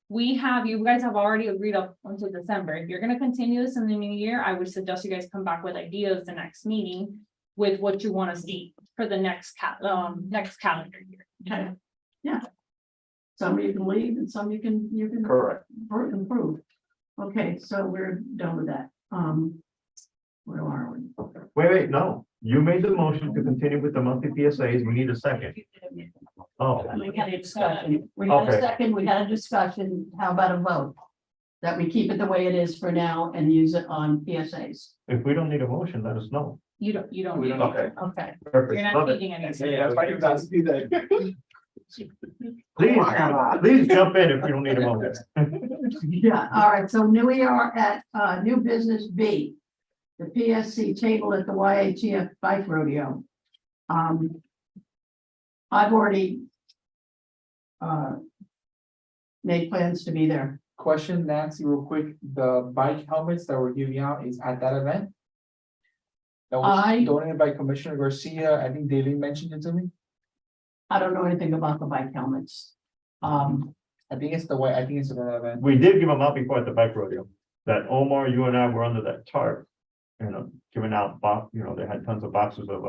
Speaker 3: You guys have already agreed up until December. If you're gonna continue this in the new year, I would suggest you guys come back with ideas the next meeting. With what you wanna see for the next calendar year.
Speaker 2: Okay, yeah. Some you can leave and some you can
Speaker 8: correct.
Speaker 2: improve. Okay, so we're done with that. Where are we?
Speaker 6: Wait, no. You made the motion to continue with the monthly PSAs. We need a second. Oh,
Speaker 2: We had a discussion. We had a
Speaker 6: Okay.
Speaker 2: second, we had a discussion. How about a vote? That we keep it the way it is for now and use it on PSAs.
Speaker 6: if we don't need a motion, let us know.
Speaker 3: You don't.
Speaker 6: Okay,
Speaker 2: Okay.
Speaker 6: perfect.
Speaker 3: You're not
Speaker 6: Love it.
Speaker 3: taking anything.
Speaker 5: Yeah, that's why you guys do that.
Speaker 6: Please jump in if you don't need a motion.
Speaker 2: Yeah, all right, so now we are at new business B. The PSC table at the YATF bike rodeo. I've already made plans to be there.
Speaker 5: Question, Nancy, real quick, the bike helmets that we're giving out is at that event? That
Speaker 2: I-
Speaker 5: was donated by Commissioner Garcia, I think David mentioned it to me,
Speaker 2: I don't know anything about the bike helmets.
Speaker 5: I think it's at that event.
Speaker 6: We did give them out before at the bike rodeo. That Omar, you and I were under that chart. Giving out they had tons of boxes of,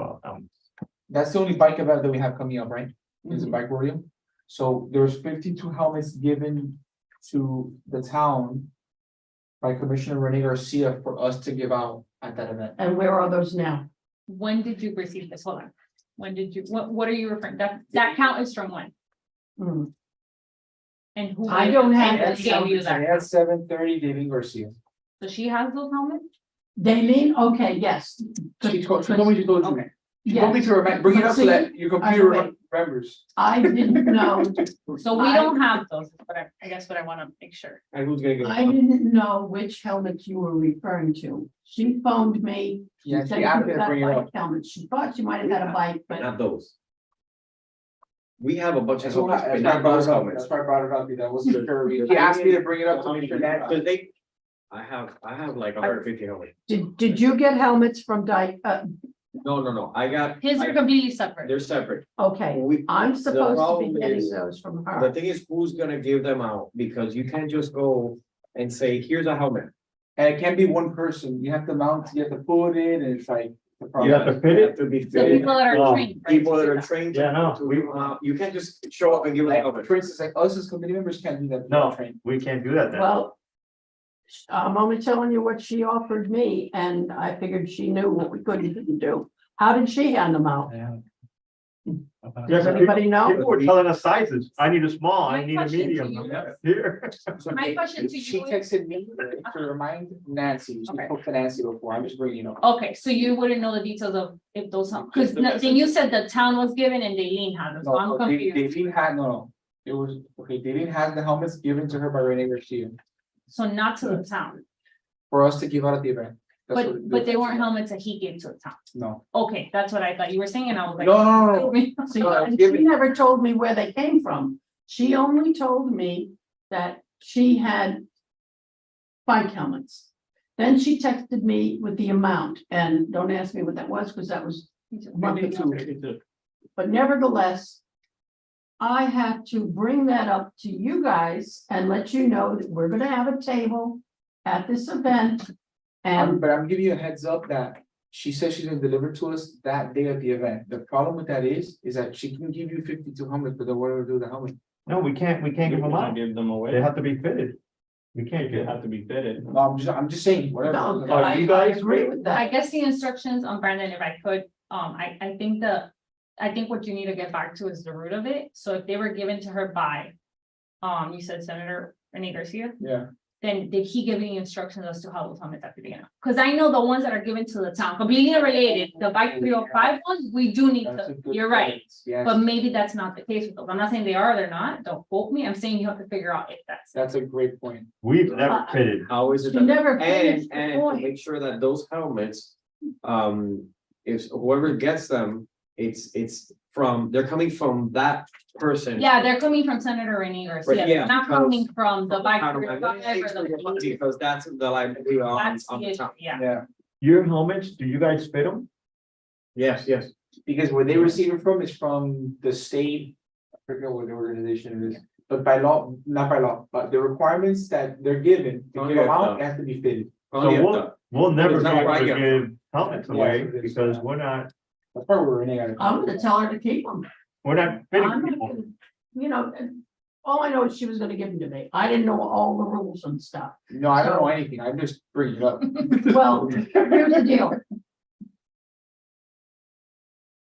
Speaker 5: That's the only bike event that we have coming up, right? Is a bike rodeo. So there's 52 helmets given to the town. by Commissioner Renee Garcia for us to give out at that event.
Speaker 2: And where are those now?
Speaker 3: When did you receive this? Hold on. When did you, what are you referring, that count is from when?
Speaker 2: Hmm.
Speaker 3: And who?
Speaker 2: I don't have
Speaker 3: and
Speaker 2: that
Speaker 3: who gave you
Speaker 5: Today
Speaker 3: that?
Speaker 5: at 7:30, David Garcia.
Speaker 3: So she has those helmets?
Speaker 2: Daleen, okay, yes.
Speaker 5: She told me she told you.
Speaker 3: Okay.
Speaker 5: She told me
Speaker 2: Yes.
Speaker 5: to bring it
Speaker 2: But
Speaker 5: up so
Speaker 2: see,
Speaker 5: that your computer
Speaker 2: wait.
Speaker 5: remembers.
Speaker 2: I didn't know,
Speaker 3: So we don't have those, but I guess what I wanna make sure.
Speaker 8: And who's gonna get?
Speaker 2: I didn't know which helmets you were referring to. She phoned me.
Speaker 5: Yeah,
Speaker 2: said
Speaker 5: she asked me
Speaker 2: you
Speaker 5: to
Speaker 2: got
Speaker 5: bring it
Speaker 2: bike
Speaker 5: up.
Speaker 2: helmets. She thought she might have had a bike, but
Speaker 8: Not those. We have a bunch of
Speaker 5: That's why
Speaker 8: helmets, but not those helmets.
Speaker 5: that's why I brought it up, that was the curve. She asked me to bring it up to make sure that.
Speaker 8: Cause they, I have like 150 helmets.
Speaker 2: did you get helmets from
Speaker 8: No, I got,
Speaker 3: His are completely separate.
Speaker 8: they're separate.
Speaker 2: Okay,
Speaker 8: We,
Speaker 2: I'm supposed to
Speaker 8: problem
Speaker 2: be getting
Speaker 8: is-
Speaker 2: those from
Speaker 8: the
Speaker 2: her.
Speaker 8: thing is, who's gonna give them out? Because you can't just go and say, here's a helmet.
Speaker 5: And it can't be one person, you have to mount, you have to put it, and it's like. the
Speaker 6: You have
Speaker 5: problem.
Speaker 6: to fit
Speaker 8: They
Speaker 6: it.
Speaker 8: have to be
Speaker 3: So
Speaker 8: fitted.
Speaker 3: people that are
Speaker 6: Oh,
Speaker 3: trained. right,
Speaker 8: People
Speaker 3: to
Speaker 8: that
Speaker 3: do
Speaker 8: are
Speaker 3: that.
Speaker 8: trained.
Speaker 6: Yeah, no,
Speaker 8: You can't just show up and give them a helmet.
Speaker 5: For instance, like us as committee members can't do that.
Speaker 6: No.
Speaker 5: Train.
Speaker 6: We can't do that then.
Speaker 2: Well, I'm only telling you what she offered me, and I figured she knew what we could and didn't do. How did she hand them out? Does anybody know?
Speaker 6: People were telling us sizes. I need a small,
Speaker 3: My
Speaker 6: I need a
Speaker 3: question to
Speaker 6: medium.
Speaker 3: you is-
Speaker 6: Here.
Speaker 3: My question to
Speaker 5: She
Speaker 3: you is,
Speaker 5: texted me to remind Nancy, she
Speaker 3: Okay.
Speaker 5: spoke to Nancy before, I'm just bringing it up.
Speaker 3: okay, so you wouldn't know the details of if those, because then you said the town was given and Daleen had them, so I'm
Speaker 5: No,
Speaker 3: confused.
Speaker 5: Davine had, no, it was, okay, Davine had the helmets given to her by Renee Garcia
Speaker 3: So not to the town,
Speaker 5: for us to give out at the event. That's what-
Speaker 3: but they weren't helmets that he gave to the town.
Speaker 5: No,
Speaker 3: Okay, that's what I thought you were saying, and I was like.
Speaker 5: no.
Speaker 2: See,
Speaker 5: No,
Speaker 2: and
Speaker 5: give
Speaker 2: she
Speaker 5: it-
Speaker 2: never told me where they came from. She only told me that she had bike helmets. Then she texted me with the amount, and don't ask me what that was, because that was a month ago. But nevertheless, I have to bring that up to you guys and let you know that we're gonna have a table at this event. And
Speaker 5: But I'm giving you a heads up that she says she's gonna deliver to us that day of the event. The problem with that is that she can give you 52 helmets, but then what do we do with the helmet?
Speaker 6: No, we can't give them out.
Speaker 7: Give them away.
Speaker 6: They have to be fitted. We can't
Speaker 7: They
Speaker 6: give
Speaker 7: have to be fitted.
Speaker 5: No, I'm just saying, whatever.
Speaker 2: no,
Speaker 6: Are
Speaker 2: I
Speaker 6: you guys
Speaker 2: agree with
Speaker 3: I
Speaker 2: that.
Speaker 3: guess the instructions on Brandon, if I could, I think what you need to get back to is the root of it, so if they were given to her by. You said Senator Renee Garcia,
Speaker 5: Yeah,
Speaker 3: then did he give any instructions as to how those helmets have to be in? Cause I know the ones that are given to the town, completely unrelated, the bike 305 ones, we do need
Speaker 5: that's a
Speaker 3: to,
Speaker 5: good
Speaker 3: you're right.
Speaker 5: point. Yes,
Speaker 3: But maybe that's not the case with those, I'm not saying they are, or they're not, don't quote me, I'm saying you have to figure out if that's.
Speaker 5: that's a great point.
Speaker 6: We've never fitted.
Speaker 8: How is it?
Speaker 2: She
Speaker 8: done?
Speaker 2: never
Speaker 8: And,
Speaker 2: finished the
Speaker 8: and to
Speaker 2: point.
Speaker 8: make sure that those helmets, if whoever gets them, it's from, they're coming from that person.
Speaker 3: Yeah, they're coming from Senator Renee Garcia,
Speaker 8: yeah,
Speaker 3: they're not
Speaker 8: because-
Speaker 3: coming from the bike.
Speaker 8: Kind of like,
Speaker 3: 305 or the-
Speaker 8: Because that's the liability on
Speaker 3: That's
Speaker 8: on
Speaker 3: the
Speaker 8: the
Speaker 3: issue,
Speaker 8: town.
Speaker 3: yeah.
Speaker 5: Yeah,
Speaker 6: Your helmets, do you guys fit them?
Speaker 8: Yes, yes.
Speaker 5: because where they receive it from is from the state, I forget what the organization it is. But by law, not by law, but the requirements that they're given, to
Speaker 8: Oh,
Speaker 5: give
Speaker 8: yeah,
Speaker 5: them out,
Speaker 8: so-
Speaker 5: they have to be fitted.
Speaker 6: So we'll never
Speaker 8: It's
Speaker 6: be
Speaker 8: not
Speaker 6: able
Speaker 8: right
Speaker 6: to
Speaker 8: yet.
Speaker 6: give helmets away
Speaker 5: Yeah, it is.
Speaker 6: because we're not
Speaker 5: That's probably where Renee got it.
Speaker 2: I'm gonna tell her to keep them.
Speaker 6: fitting
Speaker 2: I'm not
Speaker 6: people.
Speaker 2: gonna, you know, all I know is she was gonna give them to me. I didn't know all the rules and stuff.
Speaker 5: No, I don't know anything, I'm just bringing it up.
Speaker 2: Well, here's the deal.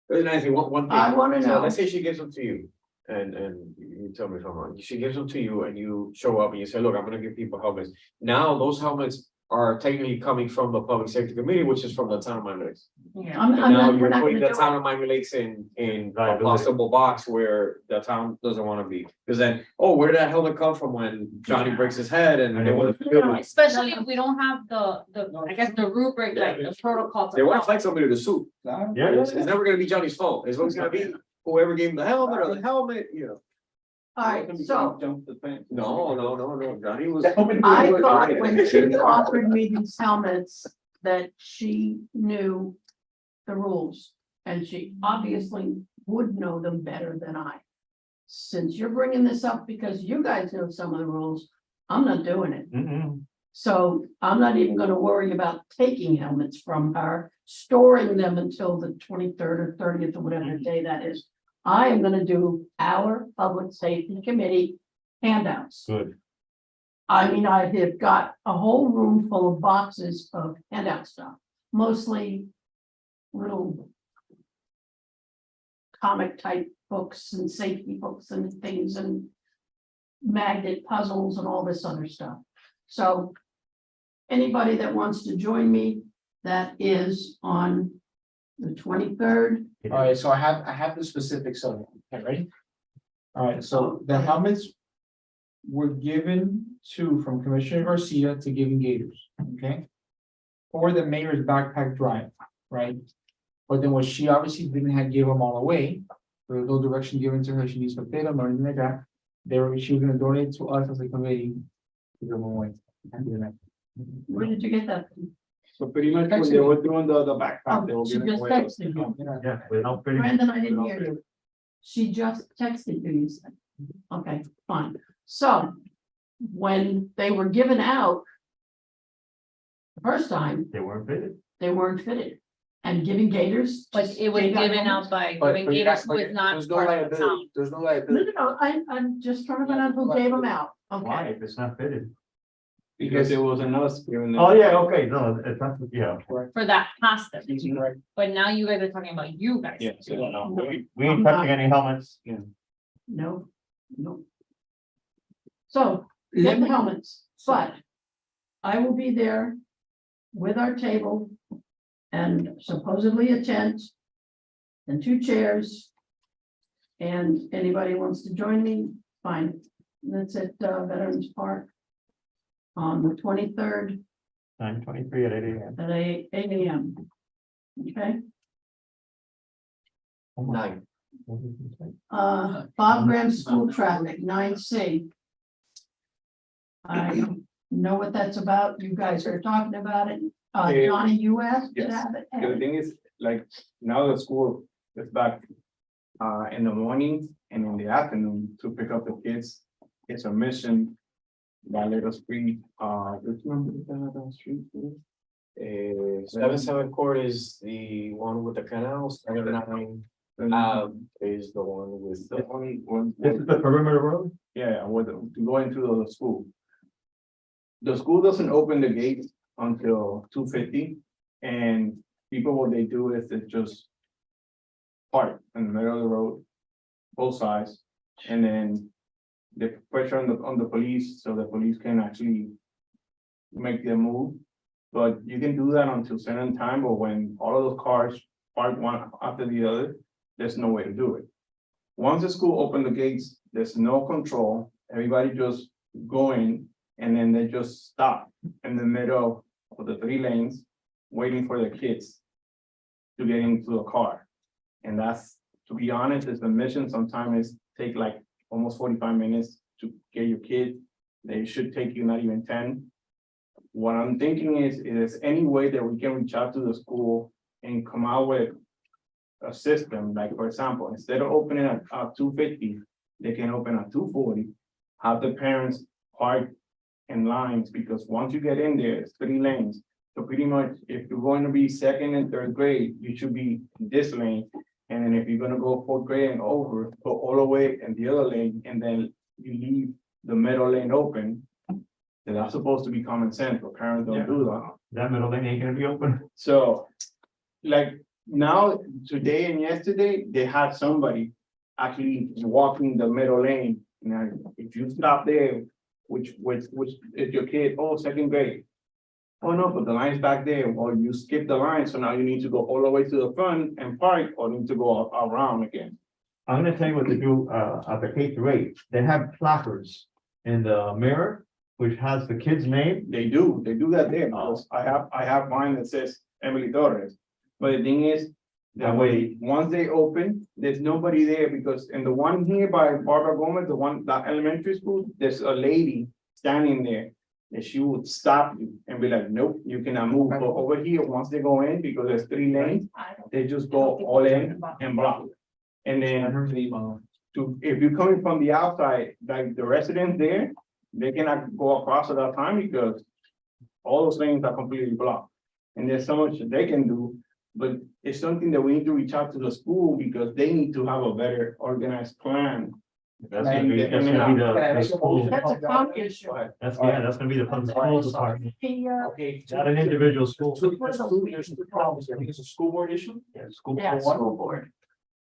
Speaker 8: There's anything, one thing.
Speaker 2: I wanna
Speaker 8: So
Speaker 2: know,
Speaker 8: let's say she gives them to you, and you tell me if I'm wrong, she gives them to you and you show up and you say, look, I'm gonna give people helmets. Now, those helmets are technically coming from the Public Safety Committee, which is from the town of Miami Lakes.
Speaker 3: Yeah.
Speaker 2: I'm
Speaker 8: And
Speaker 2: not,
Speaker 8: now
Speaker 2: we're
Speaker 8: you're
Speaker 2: not
Speaker 8: putting
Speaker 2: gonna
Speaker 8: the
Speaker 2: do
Speaker 8: town
Speaker 2: it.
Speaker 8: of Miami Lakes in a
Speaker 6: Liability.
Speaker 8: possible box where the town doesn't wanna be. Cause then, oh, where did that helmet come from when Johnny breaks his head and they wanna.
Speaker 2: No.
Speaker 3: Especially if we don't have I guess the rubric, like the protocol. to
Speaker 8: They wanna
Speaker 3: follow.
Speaker 8: fight somebody to sue.
Speaker 5: Nah,
Speaker 6: Yeah.
Speaker 8: It's never gonna be Johnny's fault. It's always gonna be whoever gave him the helmet or the helmet, you know.
Speaker 2: All right, so
Speaker 7: Jump the fence.
Speaker 8: No, Johnny was.
Speaker 2: I thought when she offered me these helmets, that she knew the rules. And she obviously would know them better than I. Since you're bringing this up because you guys know some of the rules, I'm not doing it.
Speaker 6: Mm-mm.
Speaker 2: So I'm not even gonna worry about taking helmets from her, storing them until the 23rd or 30th or whatever day that is. I am gonna do our Public Safety Committee handouts.
Speaker 6: Good.
Speaker 2: I mean, I have got a whole room full of boxes of handout stuff, mostly little comic type books and safety books and things and magnet puzzles and all this other stuff. So anybody that wants to join me, that is on the 23rd.
Speaker 5: All right, so I have the specifics of it. Okay, ready? All right, so the helmets were given from Commissioner Garcia to Giving Gators, okay? For the mayor's backpack drive, right? But then what she obviously didn't have give them all away. There was no direction given to her. She needs to pay them or anything like that. She was gonna donate to us as a committee. To give them away.
Speaker 2: Where did you get that?
Speaker 7: So pretty much when they were doing the backpack, they
Speaker 2: Oh,
Speaker 7: were
Speaker 2: she
Speaker 7: giving
Speaker 2: just
Speaker 7: away.
Speaker 2: texted you.
Speaker 6: Yeah, without pretty.
Speaker 2: Brandon, I didn't hear you. She just texted you, you said. Okay, fine. So when they were given out the first time,
Speaker 6: They weren't fitted.
Speaker 2: they weren't fitted. And Giving Gators.
Speaker 3: But it was
Speaker 2: gave out
Speaker 3: given
Speaker 2: helmets?
Speaker 3: out by
Speaker 5: But
Speaker 3: Giving Gators, who is not
Speaker 5: there's no
Speaker 3: part of the town.
Speaker 5: liability, there's no
Speaker 2: No,
Speaker 5: liability,
Speaker 2: no, no, I'm just trying to find out who gave them out.
Speaker 6: Why,
Speaker 2: Okay,
Speaker 6: if it's not fitted?
Speaker 7: Because it wasn't us giving them.
Speaker 6: Oh, yeah, okay, no, it's not, yeah.
Speaker 3: For that past them,
Speaker 5: right?
Speaker 3: but now you guys are talking about you guys.
Speaker 7: Yeah, so no,
Speaker 6: We ain't touching any helmets.
Speaker 2: no, no. So get the helmets, but I will be there with our table and supposedly a tent and 2 chairs. And anybody wants to join me, fine. That's at Veterans Park on the 23rd
Speaker 6: 9:23 at 8 a.m.
Speaker 2: at 8 AM. Okay,
Speaker 8: 9.
Speaker 2: Bob Graham School Traffic, 9C. I don't know what that's about. You guys are talking about it.
Speaker 7: Yeah.
Speaker 2: Johnny, you asked to
Speaker 7: Yes.
Speaker 2: have it.
Speaker 7: The thing is, like, now the school is back in the morning and in the afternoon to pick up the kids. It's a mission that let us free, which number is that street?
Speaker 8: 7-7 court is the one with the canal, 7-9 is the one with
Speaker 7: The
Speaker 8: the.
Speaker 7: only one.
Speaker 6: This is the perimeter road?
Speaker 7: Yeah, with, to go into the school. The school doesn't open the gates until 2:50, and people, what they do is they just park in the middle of the road, both sides, and then they put pressure on the police, so the police can actually make their move. But you can do that until certain time, but when all of those cars park one after the other, there's no way to do it. Once the school open the gates, there's no control, everybody just go in, and then they just stop in the middle of the 3 lanes, waiting for the kids to get into the car. And that's, to be honest, is the mission. Sometimes it take like almost 45 minutes to get your kid. They should take you not even 10. What I'm thinking is any way that we can reach out to the school and come out with a system, like for example, instead of opening at 2:50, they can open at 2:40, have the parents park in lines, because once you get in there, it's 3 lanes. So pretty much, if you're going to be 2nd and 3rd grade, you should be in this lane. And then if you're gonna go 4th grade and over, go all the way in the other lane, and then you leave the middle lane open. Then that's supposed to be common sense, but parents don't do that.
Speaker 6: That middle lane ain't gonna be open.
Speaker 7: So, like, now, today and yesterday, they had somebody actually walking the middle lane. Now, if you stop there, which is your kid, 2nd grade. Oh, no, but the line's back there, or you skip the line, so now you need to go all the way to the front and park, or need to go around again.
Speaker 6: I'm gonna tell you what to do, at the K-8. They have placards in the mirror, which has the kid's name.
Speaker 7: They do that there, because I have mine that says Emily Torres. But the thing is, that way, once they open, there's nobody there, because in the one here by Barbara Gomez, the elementary school, there's a lady standing there. And she would stop you and be like, nope, you cannot move. But over here, once they go in, because there's 3 lanes, they just go all in and block. And then if you're coming from the outside, like the residents there, they cannot go across at that time, because all those lanes are completely blocked. And there's so much that they can do, but it's something that we need to reach out to the school, because they need to have a better organized plan
Speaker 6: That's gonna be the school.
Speaker 2: That's a common issue.
Speaker 6: That's gonna be the public schools department,
Speaker 2: The,
Speaker 5: Okay.
Speaker 6: not an individual school.
Speaker 5: There's two problems here. I think it's a school board issue.
Speaker 6: Yeah, school.
Speaker 2: yeah,
Speaker 5: one.
Speaker 2: school board.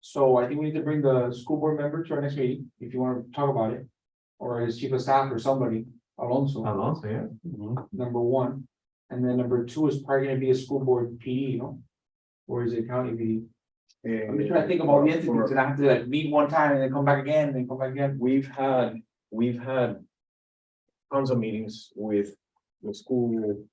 Speaker 5: So I think we need to bring the school board member to our next meeting, if you want to talk about it. Or his chief of staff or somebody, Alonso,
Speaker 6: Alonso, yeah.
Speaker 5: number one. And then number two is probably gonna be a school board PD, you know? Or is it county PD? I'm just trying to think of all the entities, and I have to like meet one time and then come back again, and then come back again.
Speaker 8: We've had tons of meetings with the school.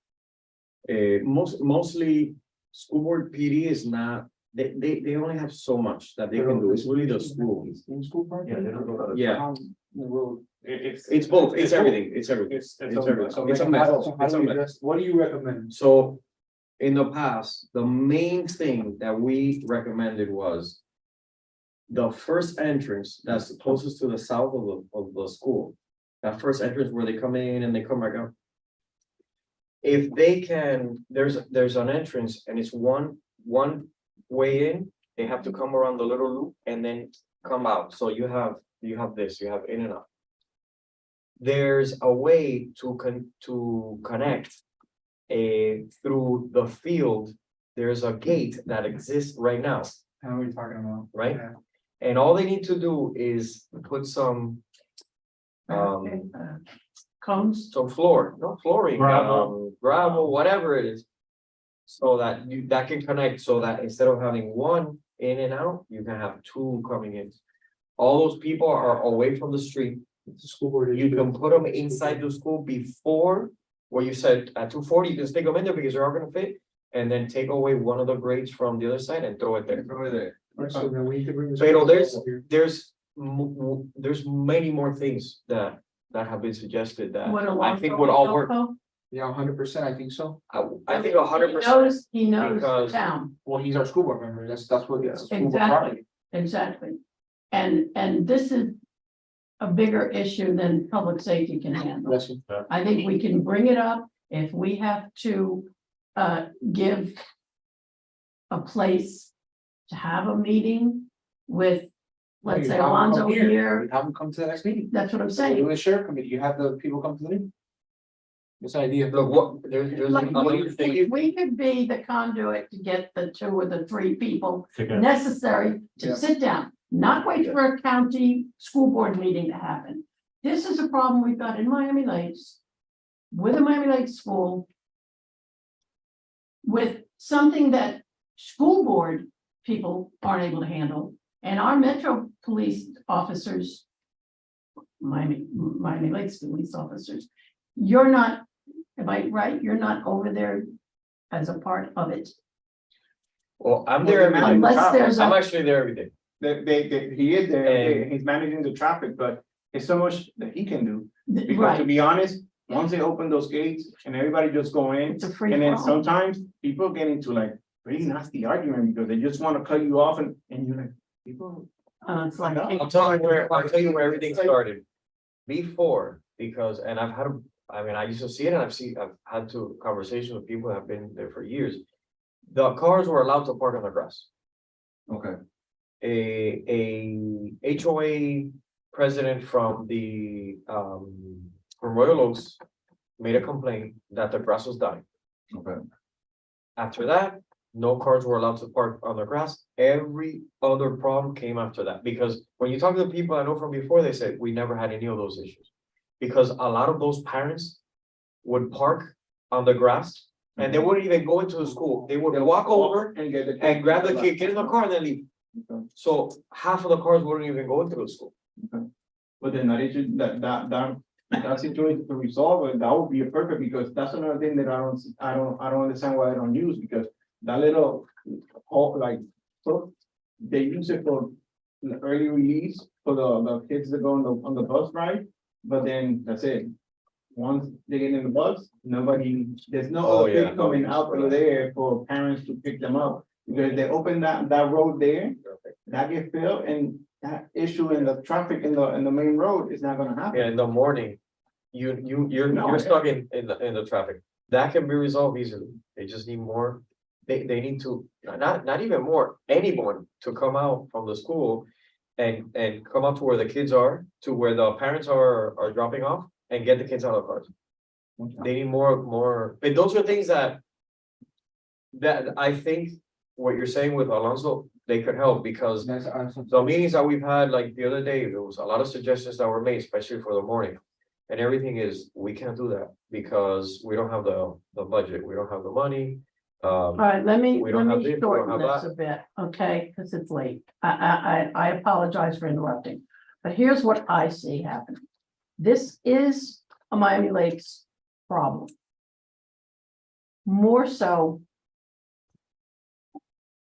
Speaker 8: Mostly, school board PD is not, they only have so much that they can do, it's really the school.
Speaker 5: In school part?
Speaker 6: Yeah, they don't go to the-
Speaker 8: Yeah,
Speaker 5: The road.
Speaker 8: it's both, it's everything, it's everything.
Speaker 6: It's
Speaker 8: It's everything.
Speaker 5: So
Speaker 8: It's a
Speaker 5: how
Speaker 8: mess.
Speaker 5: do- how
Speaker 8: It's
Speaker 5: do
Speaker 8: a
Speaker 5: we
Speaker 8: mess.
Speaker 5: address- What do you recommend?
Speaker 8: So in the past, the main thing that we recommended was the first entrance that's closest to the south of the school, that first entrance where they come in and they come back out. If they can, there's an entrance and it's one way in, they have to come around the little loop and then come out. So you have this, you have in and out. There's a way to connect through the field. There's a gate that exists right now,
Speaker 5: How are we talking about?
Speaker 8: right?
Speaker 5: Yeah.
Speaker 8: And all they need to do is put some
Speaker 2: Cones,
Speaker 8: flooring,
Speaker 6: Gravel.
Speaker 8: gravel, whatever it is. So that can connect, so that instead of having one in and out, you can have two coming in. All those people are away from the street.
Speaker 5: It's a school board.
Speaker 8: You can put them inside the school before, where you said at 240, you can stick them in there because they're all gonna fit. And then take away one of the grades from the other side and throw it there.
Speaker 5: So then we need to bring. the
Speaker 8: So, you know,
Speaker 5: school board here.
Speaker 8: there's many more things that have been suggested that
Speaker 2: what
Speaker 8: I think would all work.
Speaker 5: Yeah, 100%, I think so.
Speaker 8: I think 100%.
Speaker 2: He knows the
Speaker 8: because-
Speaker 2: town,
Speaker 5: Well, he's our school board member. That's what it's. a school board
Speaker 2: Exactly.
Speaker 5: property.
Speaker 2: exactly. And this is a bigger issue than public safety can handle.
Speaker 5: Bless you.
Speaker 2: I think we can bring it up if we have to give a place to have a meeting with, let's
Speaker 5: You
Speaker 2: say
Speaker 5: have 'em
Speaker 2: Alonzo
Speaker 5: come
Speaker 2: here.
Speaker 5: You have them come to the next meeting.
Speaker 2: That's what I'm
Speaker 5: You
Speaker 2: saying.
Speaker 5: do the sheriff committee, you have the people come to the meeting. This idea.
Speaker 8: Look, what, there's
Speaker 2: Like,
Speaker 8: another thing.
Speaker 2: we could be the conduit to get the 2 or the 3 people
Speaker 6: Together.
Speaker 2: necessary to
Speaker 5: Yeah.
Speaker 2: sit down, not wait for a county school board meeting to happen. This is a problem we've got in Miami Lakes, with the Miami Lakes School, with something that school board people aren't able to handle, and our Metro police officers, Miami Lakes police officers, you're not, am I right? You're not over there as a part of it.
Speaker 8: Well, I'm there every day.
Speaker 2: Unless there's
Speaker 8: I'm
Speaker 2: a,
Speaker 8: actually there every day.
Speaker 7: He is there,
Speaker 8: And-
Speaker 7: he's managing the traffic, but there's so much that he can do. Because to
Speaker 2: right,
Speaker 7: be honest, once they open those gates and everybody just go in,
Speaker 2: it's a free
Speaker 7: and then
Speaker 2: for all.
Speaker 7: sometimes people get into like really nasty argument because they just want to cut you off and you're like, people.
Speaker 2: It's like,
Speaker 8: I'll tell you where everything started. Before, because, and I used to see it and I've had conversations with people that have been there for years. The cars were allowed to park on the grass.
Speaker 7: Okay.
Speaker 8: A HOA president from from Royal Oaks made a complaint that the grass was dying.
Speaker 7: Okay.
Speaker 8: After that, no cars were allowed to park on the grass. Every other problem came after that, because when you talk to the people I know from before, they said, we never had any of those issues. Because a lot of those parents would park on the grass and they wouldn't even go into the school. They would walk over
Speaker 7: And get the.
Speaker 8: and grab the kid, get in the car and then leave.
Speaker 7: Okay.
Speaker 8: So half of the cars wouldn't even go into the school.
Speaker 7: But then that issue, that situation to resolve it, that would be a perfect, because that's another thing that I don't understand why I don't use, because that little, so they use it for the early release for the kids that go on the bus ride, but then that's it. Once they get in the bus, there's no
Speaker 8: Oh,
Speaker 7: other
Speaker 8: yeah.
Speaker 7: kid coming out of there for parents to pick them up, because they open that road there, that get filled, and that issue in the traffic in the main road is not gonna happen.
Speaker 8: Yeah, in the morning, you're stuck in the traffic. That can be resolved easily. They just need more. They need to, not even more, anyone to come out from the school and come up to where the kids are, to where the parents are dropping off, and get the kids out of the cars. They need more, but those are things that I think what you're saying with Alonso, they could help, because the meetings that we've had, like the other day, there was a lot of suggestions that were made, especially for the morning. And everything is, we can't do that because we don't have the budget, we don't have the money.
Speaker 2: All right, let me
Speaker 8: We don't have this, we don't
Speaker 2: shorten
Speaker 8: have
Speaker 2: this
Speaker 8: that.
Speaker 2: a bit, okay, because it's late. I apologize for interrupting. But here's what I see happening. This is a Miami Lakes problem. More so.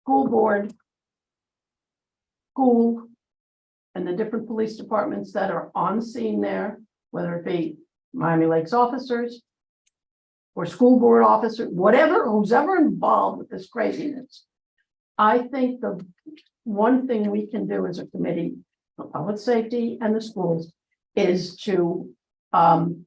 Speaker 2: School board. School. And the different police departments that are on scene there, whether it be Miami Lakes officers. Or school board officer, whatever, who's ever involved with this craziness. I think the one thing we can do as a committee of public safety and the schools is to, and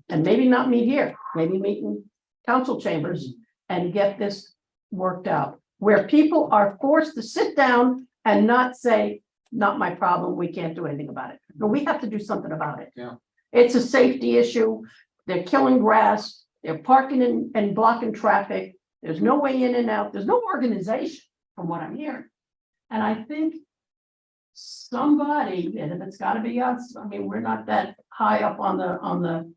Speaker 2: maybe not meet here, maybe meet in council chambers and get this worked out. Where people are forced to sit down and not say, not my problem, we can't do anything about it. But we have to do something about it.
Speaker 5: Yeah.
Speaker 2: It's a safety issue. They're killing grass. They're parking and blocking traffic. There's no way in and out. There's no organization from what I'm hearing. And I think somebody, and if it's gotta be us, I mean, we're not that high up on the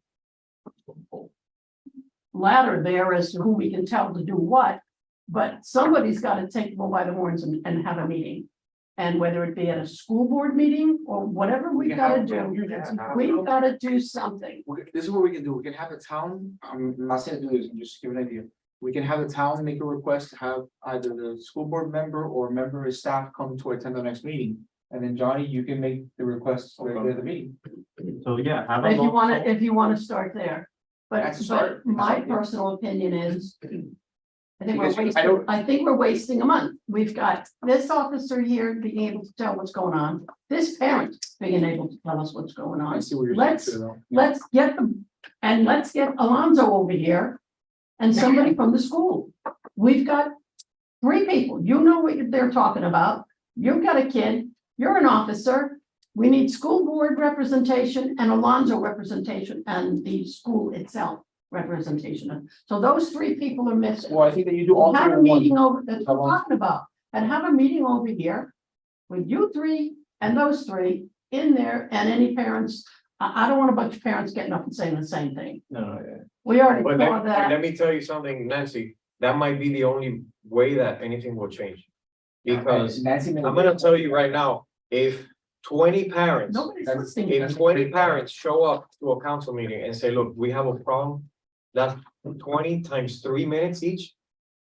Speaker 2: ladder there as to who we can tell to do what, but somebody's gotta take the bull by the horns and have a meeting. And whether it be at a school board meeting or whatever we've gotta do, we've gotta do something.
Speaker 5: This is what we can do. We can have the town, I'm not saying to do this, I'm just giving an idea. We can have the town make a request to have either the school board member or a member of staff come to attend the next meeting. And then Johnny, you can make the request to the meeting.
Speaker 6: So, yeah. have a
Speaker 2: If you wanna start there.
Speaker 5: That's a
Speaker 2: But
Speaker 5: start.
Speaker 2: my personal opinion is.
Speaker 5: Because I don't-
Speaker 2: I think we're wasting a month. We've got this officer here being able to tell what's going on, this parent being able to tell us what's going
Speaker 5: I
Speaker 2: on.
Speaker 5: see what you're
Speaker 2: Let's-
Speaker 5: saying. too, though.
Speaker 2: Let's get them, and let's get Alonzo over here. And somebody from the school. We've got 3 people. You know what they're talking about. You've got a kid, you're an officer. We need school board representation and Alonzo representation and the school itself representation. So those 3 people are missing.
Speaker 5: Well, I think that you do all
Speaker 2: Have a
Speaker 5: three in one.
Speaker 2: meeting over, that's what we're talking about, and have a meeting over here with you 3 and those 3 in there and any parents. I don't want a bunch of parents getting up and saying the same thing.
Speaker 8: No, yeah.
Speaker 2: We already
Speaker 8: But
Speaker 2: saw that.
Speaker 8: let me tell you something, Nancy, that might be the only way that anything will change. Because
Speaker 5: Nancy made a
Speaker 8: I'm gonna
Speaker 5: big-
Speaker 8: tell you right now, if 20 parents,
Speaker 2: Nobody's
Speaker 5: That's-
Speaker 2: listening. to
Speaker 8: if
Speaker 2: us.
Speaker 8: 20 parents show up to a council meeting and say, look, we have a problem. That's 20 times 3 minutes each,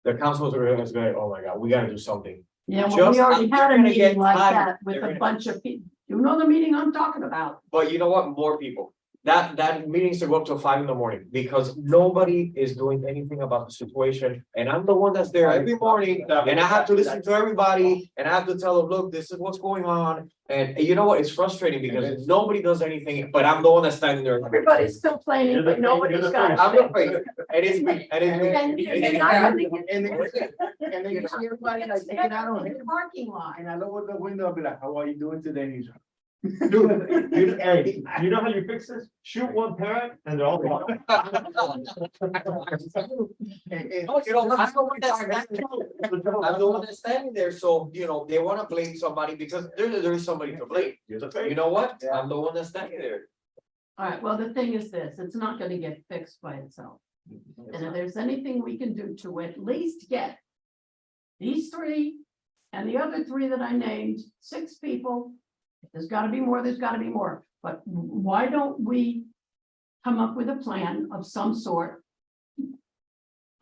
Speaker 8: the councils are gonna say, oh my God, we gotta do something.
Speaker 2: Yeah, well, we
Speaker 8: Just-
Speaker 2: already had a
Speaker 8: they're gonna
Speaker 2: meeting
Speaker 8: get
Speaker 2: like
Speaker 8: tired.
Speaker 2: that with
Speaker 8: They're
Speaker 2: a
Speaker 8: gonna-
Speaker 2: bunch of people. You know the meeting I'm talking about.
Speaker 8: But you know what? More people. That meeting needs to go up till 5 a.m. because nobody is doing anything about the situation. And I'm the one that's there every morning and I have to listen to everybody and I have to tell them, look, this is what's going on. And you know what? It's frustrating because nobody does anything, but I'm the one that's standing there.
Speaker 2: Everybody's complaining, but nobody's got.
Speaker 8: I'm
Speaker 2: a
Speaker 8: the face. And it's me. And
Speaker 2: And you're
Speaker 8: it's
Speaker 2: not gonna
Speaker 8: me.
Speaker 2: get-
Speaker 4: And then you see everybody like taking out on
Speaker 2: In the Parking lot.
Speaker 7: And I look at the window, I'll be like, how are you doing today? He's
Speaker 6: Hey, you know how you fix this? Shoot one parent and they're all gone.
Speaker 8: Oh, you know, I'm the one that's I'm the one that's standing there, so, you know, they wanna blame somebody because there is somebody to blame.
Speaker 6: You're the face.
Speaker 8: You know what? I'm the one that's standing there.
Speaker 2: All right, well, the thing is this, it's not gonna get fixed by itself. And if there's anything we can do to at least get these 3 and the other 3 that I named, 6 people. If there's gotta be more, there's gotta be more. But why don't we come up with a plan of some sort?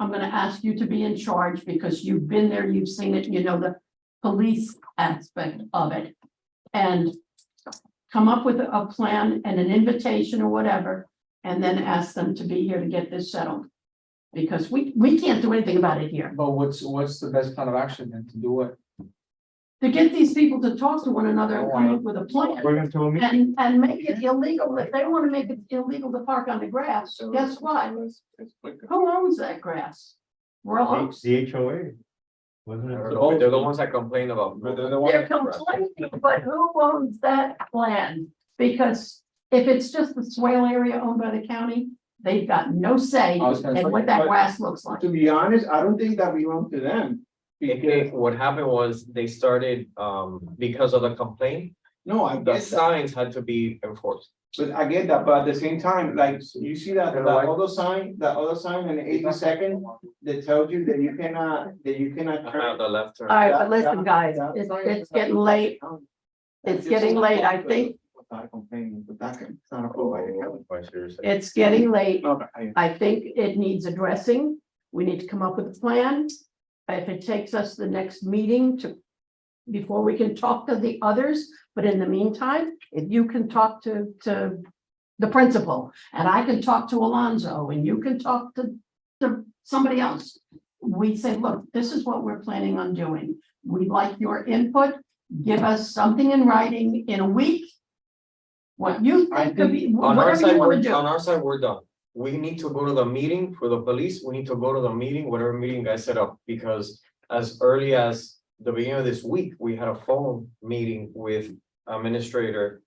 Speaker 2: I'm gonna ask you to be in charge because you've been there, you've seen it, you know the police aspect of it. And come up with a plan and an invitation or whatever, and then ask them to be here to get this settled. Because we can't do anything about it here.
Speaker 5: But what's the best plan of action then to do it?
Speaker 2: To get these people to talk to one another and come up with a plan.
Speaker 6: We're going to a meeting.
Speaker 2: And make it illegal, if they wanna make it illegal to park on the grass, guess what? Who owns that grass? Royal Oaks,
Speaker 6: The HOA. Wasn't
Speaker 8: I
Speaker 6: it?
Speaker 8: don't know, they're the ones that complain about.
Speaker 2: They're complaining, but who owns that land? Because if it's just the swale area owned by the county, they've got no say
Speaker 5: I was gonna
Speaker 2: in
Speaker 5: say,
Speaker 2: what that
Speaker 7: but-
Speaker 2: grass looks like.
Speaker 7: To be honest, I don't think that belongs to them. Because,
Speaker 8: What happened was they started, because of the complaint,
Speaker 7: no, I
Speaker 8: the
Speaker 7: get that,
Speaker 8: signs had to be enforced.
Speaker 7: but I get that, but at the same time, like, you see that other sign, in 82nd, that tells you that you cannot turn.
Speaker 8: The left turn.
Speaker 2: All right, but listen, guys, it's getting late. It's getting late, I think.
Speaker 7: Without complaining, but that's not approved by the county.
Speaker 8: Quite seriously.
Speaker 2: It's getting late.
Speaker 7: Okay,
Speaker 2: I think it needs addressing. We need to come up with a plan. If it takes us the next meeting before we can talk to the others, but in the meantime, if you can talk to the principal, and I can talk to Alonzo, and you can talk to somebody else. We say, look, this is what we're planning on doing. We'd like your input. Give us something in writing in a week. What you think could be,
Speaker 8: On our
Speaker 2: whatever
Speaker 8: side,
Speaker 2: you want to
Speaker 8: on
Speaker 2: do.
Speaker 8: our side, we're done. We need to go to the meeting for the police. We need to go to the meeting, whatever meeting you guys set up, because as early as the beginning of this week, we had a phone meeting with administrator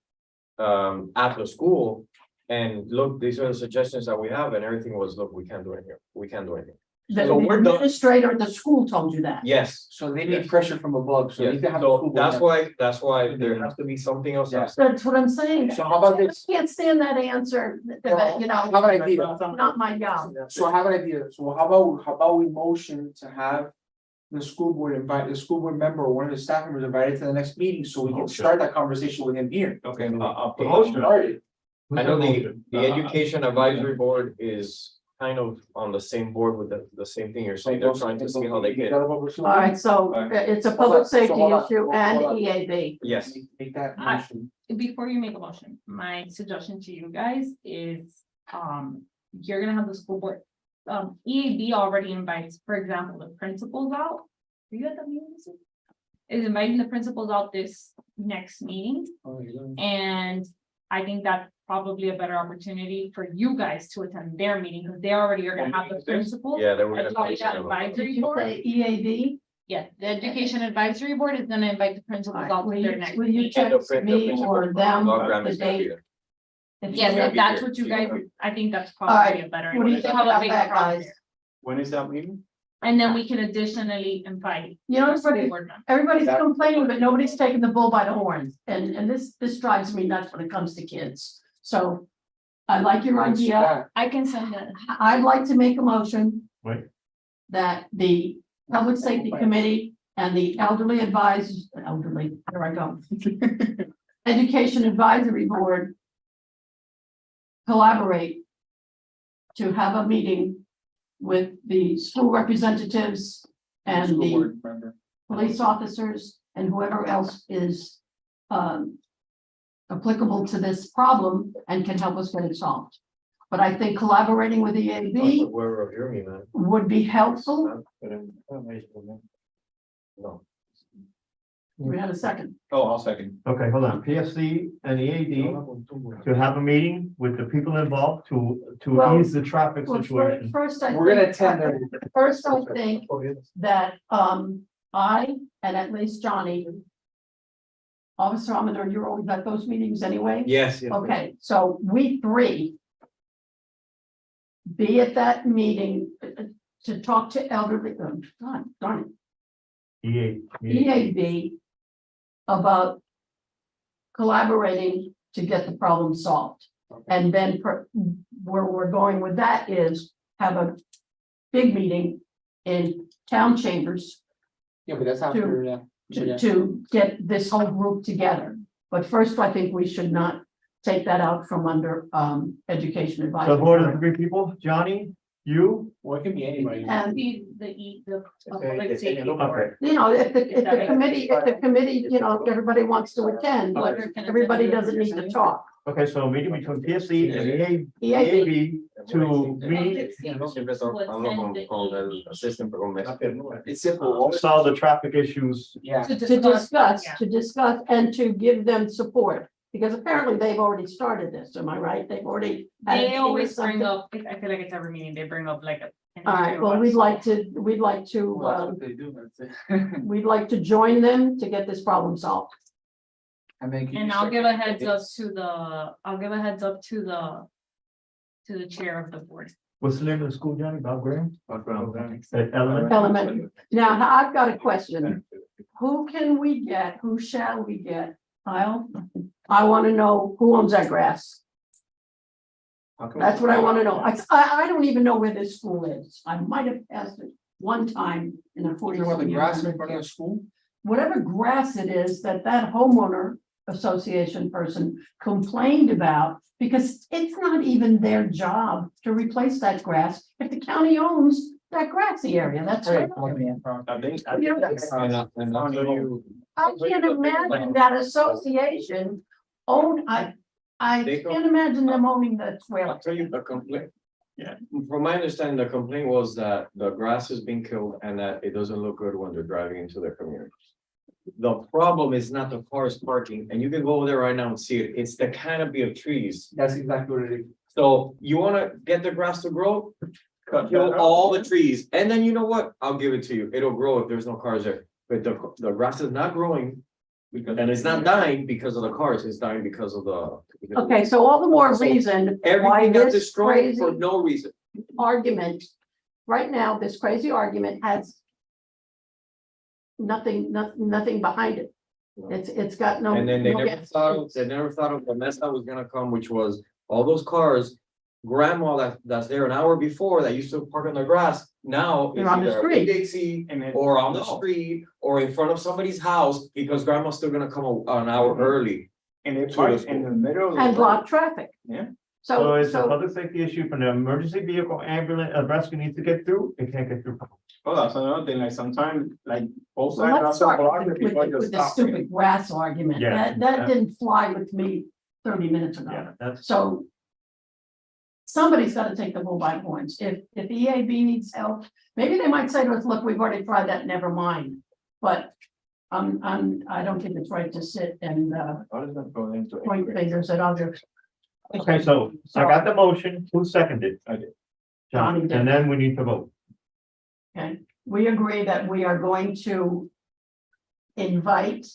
Speaker 8: at the school. And look, these are the suggestions that we have, and everything was, look, we can't do it here. We can't do anything.
Speaker 2: The
Speaker 8: So we're done.
Speaker 2: administrator, the school told you that.
Speaker 8: Yes.
Speaker 5: So they need pressure from above, so you
Speaker 8: Yes,
Speaker 5: need to have. the
Speaker 8: so
Speaker 5: school board
Speaker 8: that's
Speaker 5: have-
Speaker 8: that's why there has to be something else.
Speaker 5: Yes.
Speaker 2: That's what I'm saying.
Speaker 5: So how about this?
Speaker 2: I can't stand that answer,
Speaker 5: Well,
Speaker 2: you
Speaker 5: I have
Speaker 2: know,
Speaker 5: an idea.
Speaker 2: not my job.
Speaker 5: So I have an idea. So how about we motion to have the school board invite the school board member or one of the staff members invited to the next meeting so we can
Speaker 6: Okay.
Speaker 5: start that conversation with him here.
Speaker 8: Okay.
Speaker 6: The motion.
Speaker 5: Started.
Speaker 8: I know the education advisory board is kind of on the same board with the same thing you're saying. They're trying to see how they get.
Speaker 2: All right, so it's a public safety
Speaker 5: hold on,
Speaker 2: issue and
Speaker 5: hold on.
Speaker 2: EAB.
Speaker 8: Yes.
Speaker 5: Make that
Speaker 3: I-
Speaker 5: motion.
Speaker 3: Before you make a motion, my suggestion to you guys is, you're gonna have the school board. EAB already invites, for example, the principals out. Are you at the meeting this week? Is inviting the principals out this next meeting, and I think that's probably a better opportunity for you guys to attend their meeting, because they already are gonna have the principals.
Speaker 8: Yeah, they were
Speaker 3: That's why we got advisory
Speaker 2: Did you
Speaker 3: board.
Speaker 2: say EAB?
Speaker 3: Yeah, the education advisory board is gonna invite the principals
Speaker 2: All
Speaker 3: out
Speaker 2: right,
Speaker 3: to their next
Speaker 2: will you
Speaker 3: meeting.
Speaker 2: text me or them
Speaker 8: Log Ram
Speaker 2: the
Speaker 8: is gonna be
Speaker 2: date?
Speaker 8: there.
Speaker 2: If you
Speaker 3: Yes,
Speaker 2: will?
Speaker 3: if that's what you guys, I think that's
Speaker 2: All right,
Speaker 3: probably a better.
Speaker 2: what do you
Speaker 3: idea.
Speaker 2: think
Speaker 3: Have a
Speaker 2: about
Speaker 3: big
Speaker 2: that,
Speaker 3: crowd
Speaker 2: guys?
Speaker 3: there.
Speaker 7: When is that meeting?
Speaker 3: And then we can additionally invite.
Speaker 2: You know,
Speaker 3: school
Speaker 2: everybody,
Speaker 3: board members.
Speaker 2: everybody's complaining, but nobody's taking the bull by the horns, and this drives me nuts when it comes to kids. So I like your idea.
Speaker 3: I can send that.
Speaker 2: I'd like to make a motion.
Speaker 6: Right.
Speaker 2: That the Public Safety Committee and the elderly, there I go. Education Advisory Board collaborate to have a meeting with the school representatives and
Speaker 5: School
Speaker 2: the
Speaker 5: board member.
Speaker 2: police officers and whoever else is applicable to this problem and can help us get it solved. But I think collaborating with the EAB
Speaker 8: We're reviewing me, man.
Speaker 2: would be helpful.
Speaker 8: No.
Speaker 2: We had a second.
Speaker 7: Oh, I'll second.
Speaker 6: Okay, hold on, PSC and EAD to have a meeting with the people involved to
Speaker 2: Well,
Speaker 6: ease the traffic
Speaker 2: Well,
Speaker 6: situation.
Speaker 2: first, I
Speaker 5: We're gonna
Speaker 2: think,
Speaker 5: attend there.
Speaker 2: first, I think that, I, and at least Johnny, Officer Amador, you're always at those meetings anyway?
Speaker 8: Yes.
Speaker 2: Okay, so we three be at that meeting to talk to elderly, darn it, EAB about collaborating to get the problem solved. And then where we're going with that is have a big meeting in town chambers
Speaker 5: Yeah, but that's after, yeah.
Speaker 2: to get this whole group together. But first, I think we should not take that out from under education
Speaker 6: So
Speaker 2: advisory.
Speaker 6: more than 3 people, Johnny, you,
Speaker 5: Well, it can be anybody.
Speaker 2: And
Speaker 3: The public safety
Speaker 6: okay,
Speaker 3: board.
Speaker 2: you know, if the committee, you know, if everybody wants to attend, but everybody doesn't need to talk.
Speaker 6: okay, so a meeting between PSC and
Speaker 2: EAB,
Speaker 6: EAB to meet,
Speaker 8: Siempre hablo con el asistente por un mes.
Speaker 5: It's simple.
Speaker 6: solve the traffic issues.
Speaker 5: Yeah.
Speaker 2: to discuss and to give them support. Because apparently they've already started this, am I right? They've already. had a
Speaker 3: They
Speaker 2: meeting or
Speaker 3: always bring
Speaker 2: something.
Speaker 3: up, I feel like it's every meeting, they bring up like a
Speaker 2: All right, well, we'd like to,
Speaker 5: Well, that's what they do, that's it.
Speaker 2: we'd like to join them to get this problem solved.
Speaker 5: And then.
Speaker 3: And I'll give a heads up to the, I'll give a heads up to the chair of the board.
Speaker 6: What's the name of the school, Johnny? Bob Graham?
Speaker 7: Background.
Speaker 6: Element?
Speaker 2: Elementary. Now, I've got a question. Who can we get? Who shall we get? I want to know who owns that grass. That's what I want to know. I don't even know where this school is. I might have passed it one time in a 40.
Speaker 5: You know what, the grass in front of the school?
Speaker 2: Whatever grass it is that homeowner association person complained about, because it's not even their job to replace that grass if the county owns that grassy area. That's right. I can't imagine that association I can't imagine them owning the
Speaker 8: I'll
Speaker 2: swale.
Speaker 8: tell you the complaint. Yeah, from my understanding, the complaint was that the grass is being killed and that it doesn't look good when they're driving into their community. The problem is not the cars parking, and you can go over there right now and see it, it's the canopy of trees.
Speaker 5: That's exactly what it is.
Speaker 8: So you wanna get the grass to grow? Kill all the trees, and then you know what? I'll give it to you, it'll grow if there's no cars there, but the grass is not growing. And it's not dying because of the cars, it's dying because of the.
Speaker 2: Okay, so all the more reason why
Speaker 8: Everything got
Speaker 2: this
Speaker 8: destroyed for
Speaker 2: crazy
Speaker 8: no reason.
Speaker 2: argument, right now, this crazy argument has nothing behind it. It's got no.
Speaker 8: And then they
Speaker 2: no
Speaker 8: never
Speaker 2: gas.
Speaker 8: thought of the mess that was gonna come, which was all those cars. Grandma that's there an hour before that used to park on the grass, now.
Speaker 2: They're
Speaker 8: it's
Speaker 2: on the
Speaker 8: either
Speaker 2: street.
Speaker 8: Dixie
Speaker 7: And then-
Speaker 8: or on the street or in front of somebody's house because grandma's still gonna come an hour early.
Speaker 7: And they
Speaker 8: To
Speaker 7: park
Speaker 8: the
Speaker 7: in the middle. of the
Speaker 2: And
Speaker 7: road.
Speaker 2: block traffic.
Speaker 7: Yeah.
Speaker 6: So
Speaker 2: So,
Speaker 6: it's a
Speaker 2: so,
Speaker 6: public safety issue from the emergency vehicle, ambulance, rescue needs to get through, it can't get through.
Speaker 7: Oh, that's another thing, like sometimes, like both
Speaker 2: so
Speaker 7: sides.
Speaker 2: let's
Speaker 7: have to
Speaker 2: start
Speaker 7: block it
Speaker 2: with
Speaker 7: before you
Speaker 2: the
Speaker 7: stop it.
Speaker 2: stupid grass argument.
Speaker 6: Yeah.
Speaker 2: That didn't fly with me 30 minutes ago.
Speaker 6: Yeah, that's,
Speaker 2: So somebody's got to take the bull by the horns. If EAB needs help, maybe they might say to us, look, we've already tried that, never mind. But I don't think it's right to sit and
Speaker 7: How does that go into it?
Speaker 2: point fingers at others.
Speaker 6: okay, so I got the motion, who seconded?
Speaker 7: I did.
Speaker 2: Johnny
Speaker 6: John,
Speaker 2: did.
Speaker 6: and then we need to vote.
Speaker 2: Okay, we agree that we are going to invite,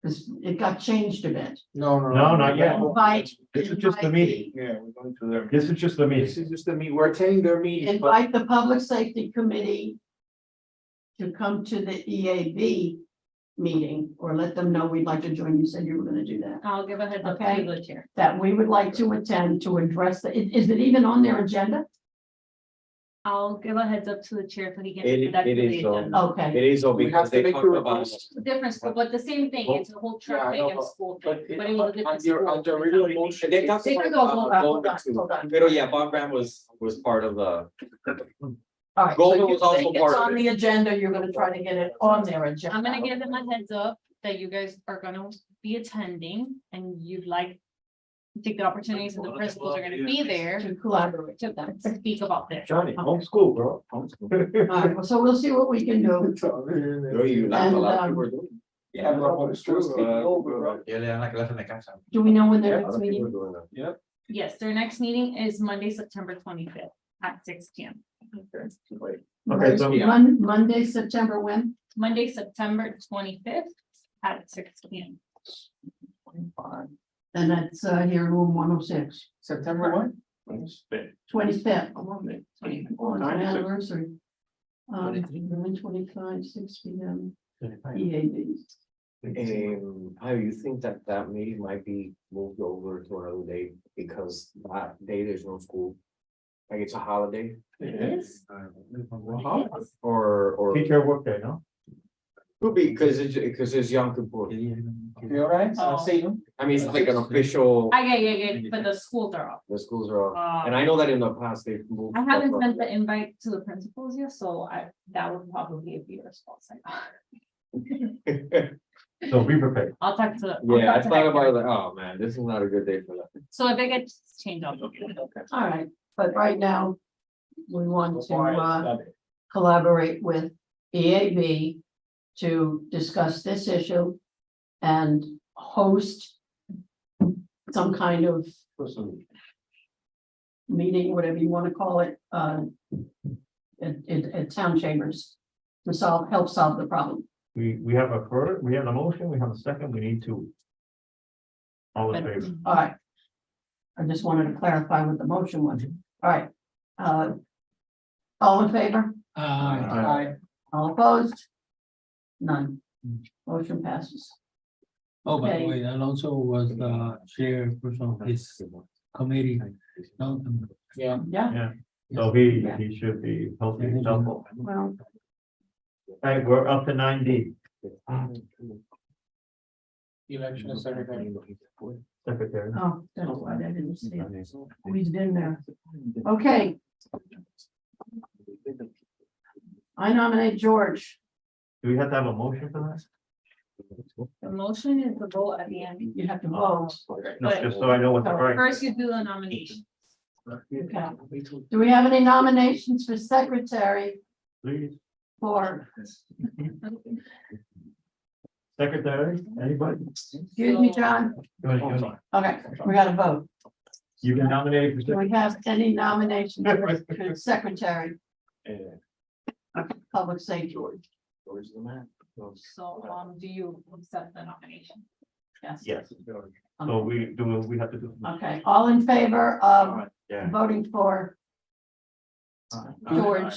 Speaker 2: because it got changed a bit.
Speaker 5: No,
Speaker 6: No, not yet.
Speaker 2: Invite.
Speaker 6: This is just the
Speaker 2: invite
Speaker 6: meeting.
Speaker 7: Yeah, we're going to there.
Speaker 6: This is just the
Speaker 5: This
Speaker 6: meeting.
Speaker 5: is just a meet, we're attending their meeting, but
Speaker 2: Invite the Public Safety Committee to come to the EAB meeting, or let them know we'd like to join. You said you were gonna do that.
Speaker 3: I'll give a heads up
Speaker 2: Okay.
Speaker 3: to the chair.
Speaker 2: That we would like to attend to address is it even on their agenda?
Speaker 3: I'll give a heads up to the chair so he can.
Speaker 8: It-
Speaker 3: add that to
Speaker 8: it
Speaker 3: the
Speaker 8: is,
Speaker 3: agenda.
Speaker 2: Okay,
Speaker 8: It is,
Speaker 5: We have
Speaker 8: because
Speaker 5: to
Speaker 8: they
Speaker 5: make
Speaker 8: talked
Speaker 5: a
Speaker 8: about.
Speaker 5: request.
Speaker 3: Different school, but the same thing, it's a whole
Speaker 5: Yeah, I
Speaker 3: traffic
Speaker 5: know,
Speaker 3: and school
Speaker 5: but
Speaker 3: thing, but it was a different
Speaker 5: on your
Speaker 3: school.
Speaker 5: regular motion.
Speaker 8: They talked
Speaker 2: They could
Speaker 8: about
Speaker 2: go, hold on,
Speaker 8: Goldman too.
Speaker 2: hold on.
Speaker 8: Pero yeah, Bob Graham was part of the.
Speaker 2: All right.
Speaker 8: Goldman
Speaker 2: So you
Speaker 8: was also
Speaker 2: think
Speaker 8: part
Speaker 2: it's
Speaker 8: of
Speaker 2: on
Speaker 8: it.
Speaker 2: the agenda, you're gonna try to get it on their agenda.
Speaker 3: I'm gonna give them a heads up that you guys are gonna be attending and you'd like to take the opportunities and the principals are gonna be there
Speaker 2: To collaborate
Speaker 3: to
Speaker 2: with them.
Speaker 3: speak about this.
Speaker 6: Johnny, homeschool, bro.
Speaker 2: All right, well, so we'll see what we can do.
Speaker 8: Yo, you laugh a lot of people are doing.
Speaker 5: Yeah, bro, it's true.
Speaker 2: Do we know when their
Speaker 8: A
Speaker 2: next
Speaker 8: lot of people
Speaker 2: meeting?
Speaker 8: are doing that.
Speaker 3: Yes, their next meeting is Monday, September 25th at 6 p.m.
Speaker 6: Okay, so
Speaker 2: Monday, September when?
Speaker 3: Monday, September 25th at 6 p.m.
Speaker 2: And that's here in room 106,
Speaker 5: September what?
Speaker 2: 25th. Oh, it's
Speaker 7: Time
Speaker 2: my
Speaker 7: is it?
Speaker 2: anniversary. 25, 6 p.m. EAB.
Speaker 8: How you think that meeting might be moved over to another day because that day there's no school? Like it's a holiday
Speaker 3: It is.
Speaker 8: or
Speaker 6: teacher work day, no?
Speaker 8: could be because it's Yom Kippur.
Speaker 5: You all right? I'll see you.
Speaker 8: I mean, it's like an official,
Speaker 3: Yeah, but the schools are off.
Speaker 8: the schools are off. And
Speaker 3: Uh,
Speaker 8: I know that in the past they've moved.
Speaker 3: I haven't
Speaker 8: stuff
Speaker 3: sent
Speaker 8: up.
Speaker 3: the invite to the principals yet, so that would probably be a response.
Speaker 6: So be prepared.
Speaker 3: I'll talk to. I'll
Speaker 8: Yeah, I
Speaker 3: talk to
Speaker 8: thought
Speaker 3: Hector.
Speaker 8: about it, like, oh man, this is not a good day for that.
Speaker 3: So if it gets changed, I'll.
Speaker 2: All right, but right now, we want to collaborate with EAB to discuss this issue and host some kind of meeting, whatever you want to call it, at town chambers to help solve the problem.
Speaker 6: We have we have a motion, we have a second, we need to. All in favor?
Speaker 2: All right. I just wanted to clarify what the motion was. All right. All in favor?
Speaker 6: Aye.
Speaker 2: All opposed? None. Motion passes.
Speaker 1: Oh, by the
Speaker 2: Okay.
Speaker 1: way, Alonso was the chairperson of this committee. No,
Speaker 5: Yeah.
Speaker 2: Yeah,
Speaker 6: So he should be healthy and helpful.
Speaker 2: well,
Speaker 6: Hey, we're up to 9D.
Speaker 5: Election of secretary.
Speaker 6: Secretary.
Speaker 2: oh, that's why I didn't see it. Squeezed in there. Okay. I nominate George.
Speaker 6: Do we have to have a motion for that?
Speaker 3: The motion is the vote at the end.
Speaker 2: You have to vote.
Speaker 6: No, just so I know what the right.
Speaker 3: First, you do the nomination.
Speaker 2: Okay. Do we have any nominations for secretary
Speaker 6: Please,
Speaker 2: for,
Speaker 6: secretary, anybody?
Speaker 2: excuse me, John? Okay, we got to vote.
Speaker 6: You can nominate.
Speaker 2: Do we have any nominations for secretary of public safety?
Speaker 8: Where's the man?
Speaker 3: So, do you accept the nomination?
Speaker 2: Yes.
Speaker 6: Yes. So we have to do.
Speaker 2: Okay, all in favor of
Speaker 6: Yeah.
Speaker 2: voting for George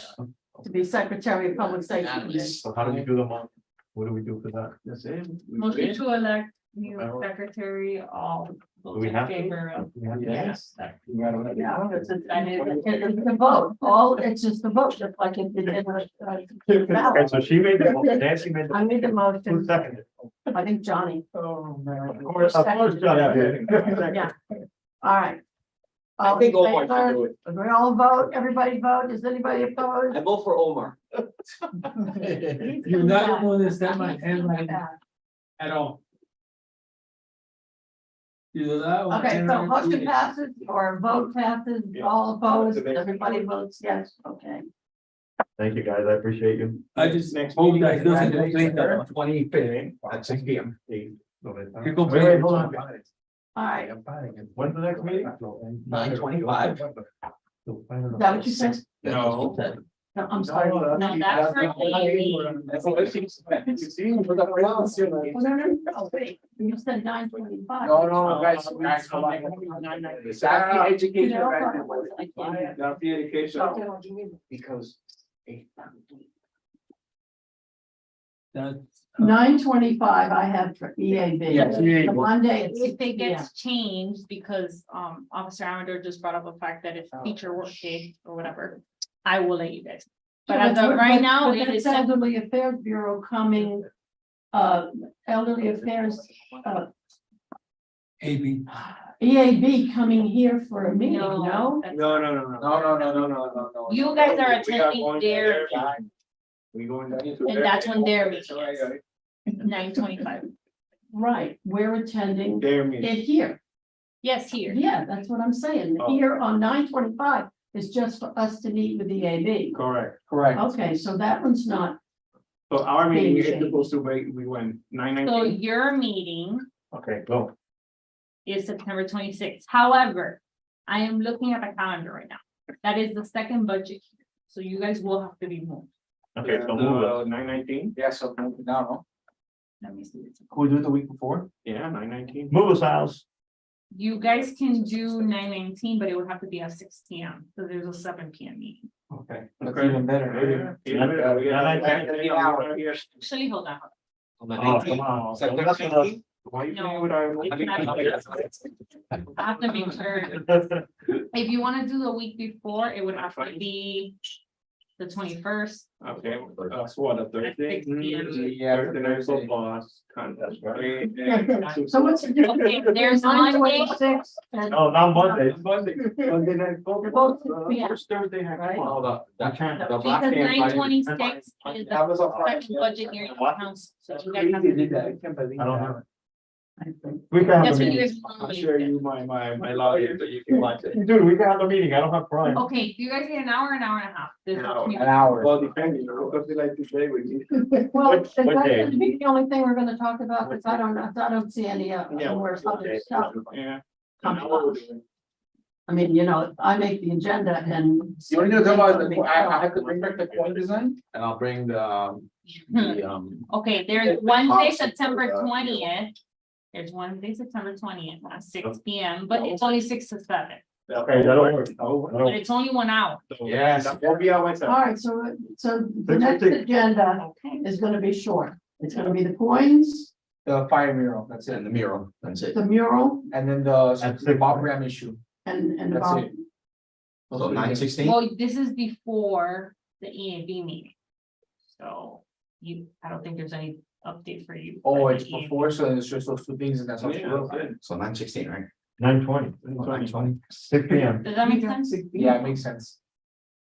Speaker 2: to be secretary of public safety?
Speaker 6: So how do we do the motion? What do we do for that?
Speaker 7: That's it.
Speaker 3: Motion to elect new secretary, all
Speaker 6: Do
Speaker 3: those
Speaker 6: we
Speaker 3: in
Speaker 6: have to?
Speaker 3: favor of.
Speaker 6: We have to-
Speaker 2: Yes. Yeah, it's a vote, it's just a vote, just like it did in
Speaker 6: Okay,
Speaker 2: ballot.
Speaker 6: so she made the, Nancy made
Speaker 2: I made the
Speaker 6: who
Speaker 2: motion,
Speaker 6: seconded?
Speaker 2: I think Johnny,
Speaker 5: Oh, man.
Speaker 6: Of course, John did.
Speaker 2: yeah, all right.
Speaker 8: I
Speaker 2: All
Speaker 8: think
Speaker 2: in
Speaker 8: Omar should
Speaker 2: favor?
Speaker 8: do it.
Speaker 2: We all vote, everybody vote, is anybody opposed?
Speaker 8: I vote for Omar.
Speaker 1: you're not gonna understand my handwriting at all. Either that or my
Speaker 2: Okay, so
Speaker 1: handwriting
Speaker 2: motion
Speaker 1: too-
Speaker 2: passes or vote passes, all opposed, everybody votes yes, okay.
Speaker 6: Thank you, guys. I appreciate you.
Speaker 1: I just hope that he doesn't complain that.
Speaker 4: 25th at 6 p.m.
Speaker 1: He
Speaker 6: Wait,
Speaker 1: complains.
Speaker 6: hold on.
Speaker 2: All right,
Speaker 6: When's the next meeting?
Speaker 4: 9:25.
Speaker 2: is that what you said?
Speaker 4: No.
Speaker 2: No, I'm sorry.
Speaker 3: No, that's for Amy.
Speaker 2: Oh, no, wait, you said 9:25.
Speaker 5: No, guys, come on. That's the education.
Speaker 2: You know, I
Speaker 5: right?
Speaker 2: thought it was like, yeah.
Speaker 5: That's the education.
Speaker 4: Because.
Speaker 1: That's,
Speaker 2: 9:25 I have for EAB.
Speaker 5: Yes, EAB.
Speaker 2: The Monday at
Speaker 3: If
Speaker 2: 6
Speaker 3: it
Speaker 2: p.m.
Speaker 3: gets changed, because, Officer Amador just brought up the fact that if teacher work day or whatever, I will let you guys. But as of right now,
Speaker 2: But
Speaker 3: it
Speaker 2: it's
Speaker 3: is,
Speaker 2: Elderly Affairs Bureau coming, Elderly Affairs,
Speaker 1: AB.
Speaker 2: EAB coming here for a meeting,
Speaker 3: no,
Speaker 2: no?
Speaker 3: that's-
Speaker 5: No.
Speaker 3: You guys are attending their,
Speaker 7: We going down.
Speaker 3: and that's when their meeting is, 9:25.
Speaker 2: Right, we're attending
Speaker 7: Their meeting.
Speaker 2: it here.
Speaker 3: Yes, here.
Speaker 2: Yeah, that's what I'm saying.
Speaker 7: Oh.
Speaker 2: Here on 9:25 is just for us to meet with EAB.
Speaker 7: Correct.
Speaker 5: Correct.
Speaker 2: Okay, so that one's not,
Speaker 7: So our meeting
Speaker 2: Being
Speaker 7: is
Speaker 2: changed.
Speaker 7: supposed to wait, we went
Speaker 3: So
Speaker 7: 9:19.
Speaker 3: your meeting
Speaker 6: Okay, go.
Speaker 3: is September 26th. However, I am looking at the calendar right now. That is the second budget. So you guys will have to be moved.
Speaker 6: Okay, so move it.
Speaker 7: 9:19.
Speaker 5: Yeah, so now,
Speaker 3: Let me see.
Speaker 5: can we do it the week before?
Speaker 7: Yeah, 9:19.
Speaker 6: Move us, House.
Speaker 3: You guys can do 9:19, but it would have to be at 6 p.m. So there's a 7 p.m. meeting.
Speaker 5: Okay. That's even better.
Speaker 3: Actually, hold on.
Speaker 6: Oh, come on.
Speaker 7: Why you
Speaker 3: No.
Speaker 7: playing with our?
Speaker 3: I have to make sure. If you want to do the week before, it would have to be the 21st.
Speaker 7: Okay, so what, a Thursday?
Speaker 3: 6 p.m.
Speaker 5: Yeah.
Speaker 7: Thursday night football contest, right?
Speaker 2: so what's the difference?
Speaker 3: Okay, there's Monday.
Speaker 2: 9:26 and
Speaker 6: Oh, not Monday.
Speaker 7: Monday night
Speaker 2: They're
Speaker 7: football.
Speaker 2: both 6 p.m.
Speaker 7: First Thursday, night
Speaker 2: Right.
Speaker 7: football.
Speaker 3: Because 9:26 is
Speaker 5: That was a
Speaker 3: the second budget hearing in council. So you guys have
Speaker 5: Crazy
Speaker 3: to.
Speaker 5: did that. I can't believe
Speaker 6: I don't
Speaker 5: that.
Speaker 6: have it. We can have
Speaker 3: That's
Speaker 6: a
Speaker 3: what you
Speaker 6: meeting.
Speaker 3: guys.
Speaker 7: I'll
Speaker 3: normally
Speaker 7: share
Speaker 3: do.
Speaker 7: you my login, so you can watch it.
Speaker 6: Dude, we can have a meeting. I don't have Prime.
Speaker 3: Okay, you guys get an hour and a half. There's no
Speaker 7: An
Speaker 5: An hour.
Speaker 7: Well, depending, something like today with you.
Speaker 2: Well,
Speaker 6: What-
Speaker 2: is that
Speaker 6: what day?
Speaker 2: gonna be the only thing we're gonna talk about? Because I don't see any,
Speaker 7: Yeah.
Speaker 2: where other stuff
Speaker 7: Yeah.
Speaker 2: comes from. I mean, you know, I make the agenda and.
Speaker 5: You want to talk about the, I have to bring back the coin design?
Speaker 8: And I'll bring the,
Speaker 3: Okay, there's Wednesday,
Speaker 8: Awesome.
Speaker 3: September 20th. There's Wednesday, September 20th at 6 p.m., but it's only 6 to 7,
Speaker 6: Okay, that'll work.
Speaker 3: but it's only 1 hour.
Speaker 8: yes,
Speaker 7: Won't be on myself.
Speaker 2: All right, so the
Speaker 6: Six
Speaker 2: next
Speaker 6: fifty.
Speaker 2: agenda
Speaker 3: Okay.
Speaker 2: is gonna be short. It's gonna be the coins,
Speaker 5: The fire mural, that's
Speaker 4: And
Speaker 5: it.
Speaker 4: the mural, that's it.
Speaker 2: the mural,
Speaker 5: And then
Speaker 6: That's
Speaker 5: the
Speaker 6: it.
Speaker 5: Bob Graham issue.
Speaker 2: and
Speaker 5: That's
Speaker 2: about.
Speaker 5: it.
Speaker 4: So 9/16.
Speaker 3: Well, this is before the EAB meeting. So I don't think there's any update for you.
Speaker 5: Oh,
Speaker 3: at
Speaker 5: it's
Speaker 3: the EAB.
Speaker 5: before, so it's just those two things and that's all. she wrote.
Speaker 4: So 9/16, right?
Speaker 6: 9:20,
Speaker 4: 9/20.
Speaker 6: 6 P.M.
Speaker 3: Does that make sense?
Speaker 5: Yeah, it makes sense.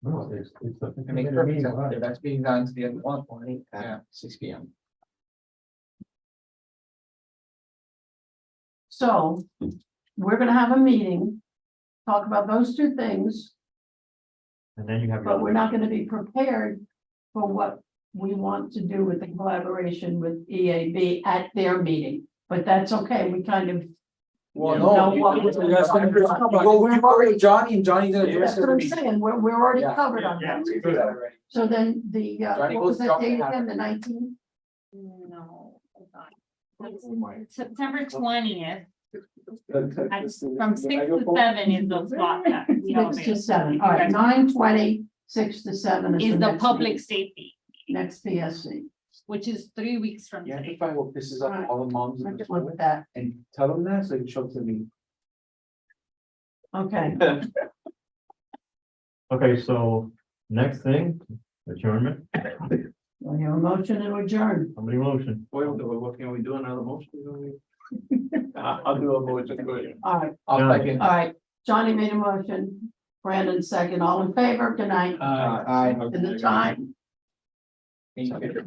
Speaker 6: No, it's a-
Speaker 5: It makes perfect sense. If that's being done to the end of the month.
Speaker 4: 20
Speaker 5: Yeah.
Speaker 4: at 6 P.M.
Speaker 2: So, we're gonna have a meeting, talk about those two things,
Speaker 6: And then you have.
Speaker 2: but we're not gonna be prepared for what we want to do with the collaboration with EAB at their meeting. But that's okay, we kind of,
Speaker 5: Well,
Speaker 2: No,
Speaker 5: no.
Speaker 2: what-
Speaker 5: Well, we're already Johnny and Johnny's gonna address
Speaker 2: that's what I'm
Speaker 5: it.
Speaker 2: saying, we're already
Speaker 5: Yeah,
Speaker 2: covered on
Speaker 6: yeah,
Speaker 2: that.
Speaker 5: We did that already.
Speaker 2: So then
Speaker 5: Johnny
Speaker 2: what
Speaker 5: goes
Speaker 2: was that
Speaker 5: drop the
Speaker 2: date
Speaker 5: hammer.
Speaker 2: again, the 19th?
Speaker 3: No, hold on. September 20th, from 6 to 7 is the slot that we have
Speaker 2: 6 to
Speaker 3: available.
Speaker 2: 7, all right, 9:20, 6 to 7
Speaker 3: Is the
Speaker 2: next
Speaker 3: public
Speaker 2: meeting,
Speaker 3: safety,
Speaker 2: next PSC.
Speaker 3: which is 3 weeks from
Speaker 5: You have to
Speaker 3: today.
Speaker 5: find what pisses off all the moms
Speaker 2: I
Speaker 5: in the
Speaker 2: can live
Speaker 5: school
Speaker 2: with that,
Speaker 5: and tell them that so they can show up to me.
Speaker 2: okay.
Speaker 6: Okay, so next thing, adjournment,
Speaker 2: We have a motion to adjourn.
Speaker 6: somebody motion.
Speaker 7: What can we do, another motion? I'll do a motion, go ahead.
Speaker 2: All right,
Speaker 5: I'll
Speaker 6: Yeah.
Speaker 5: second.
Speaker 2: all right, Johnny made a motion, Brandon second, all in favor, good night,
Speaker 5: Aye.
Speaker 2: and the time.
Speaker 5: Thank you.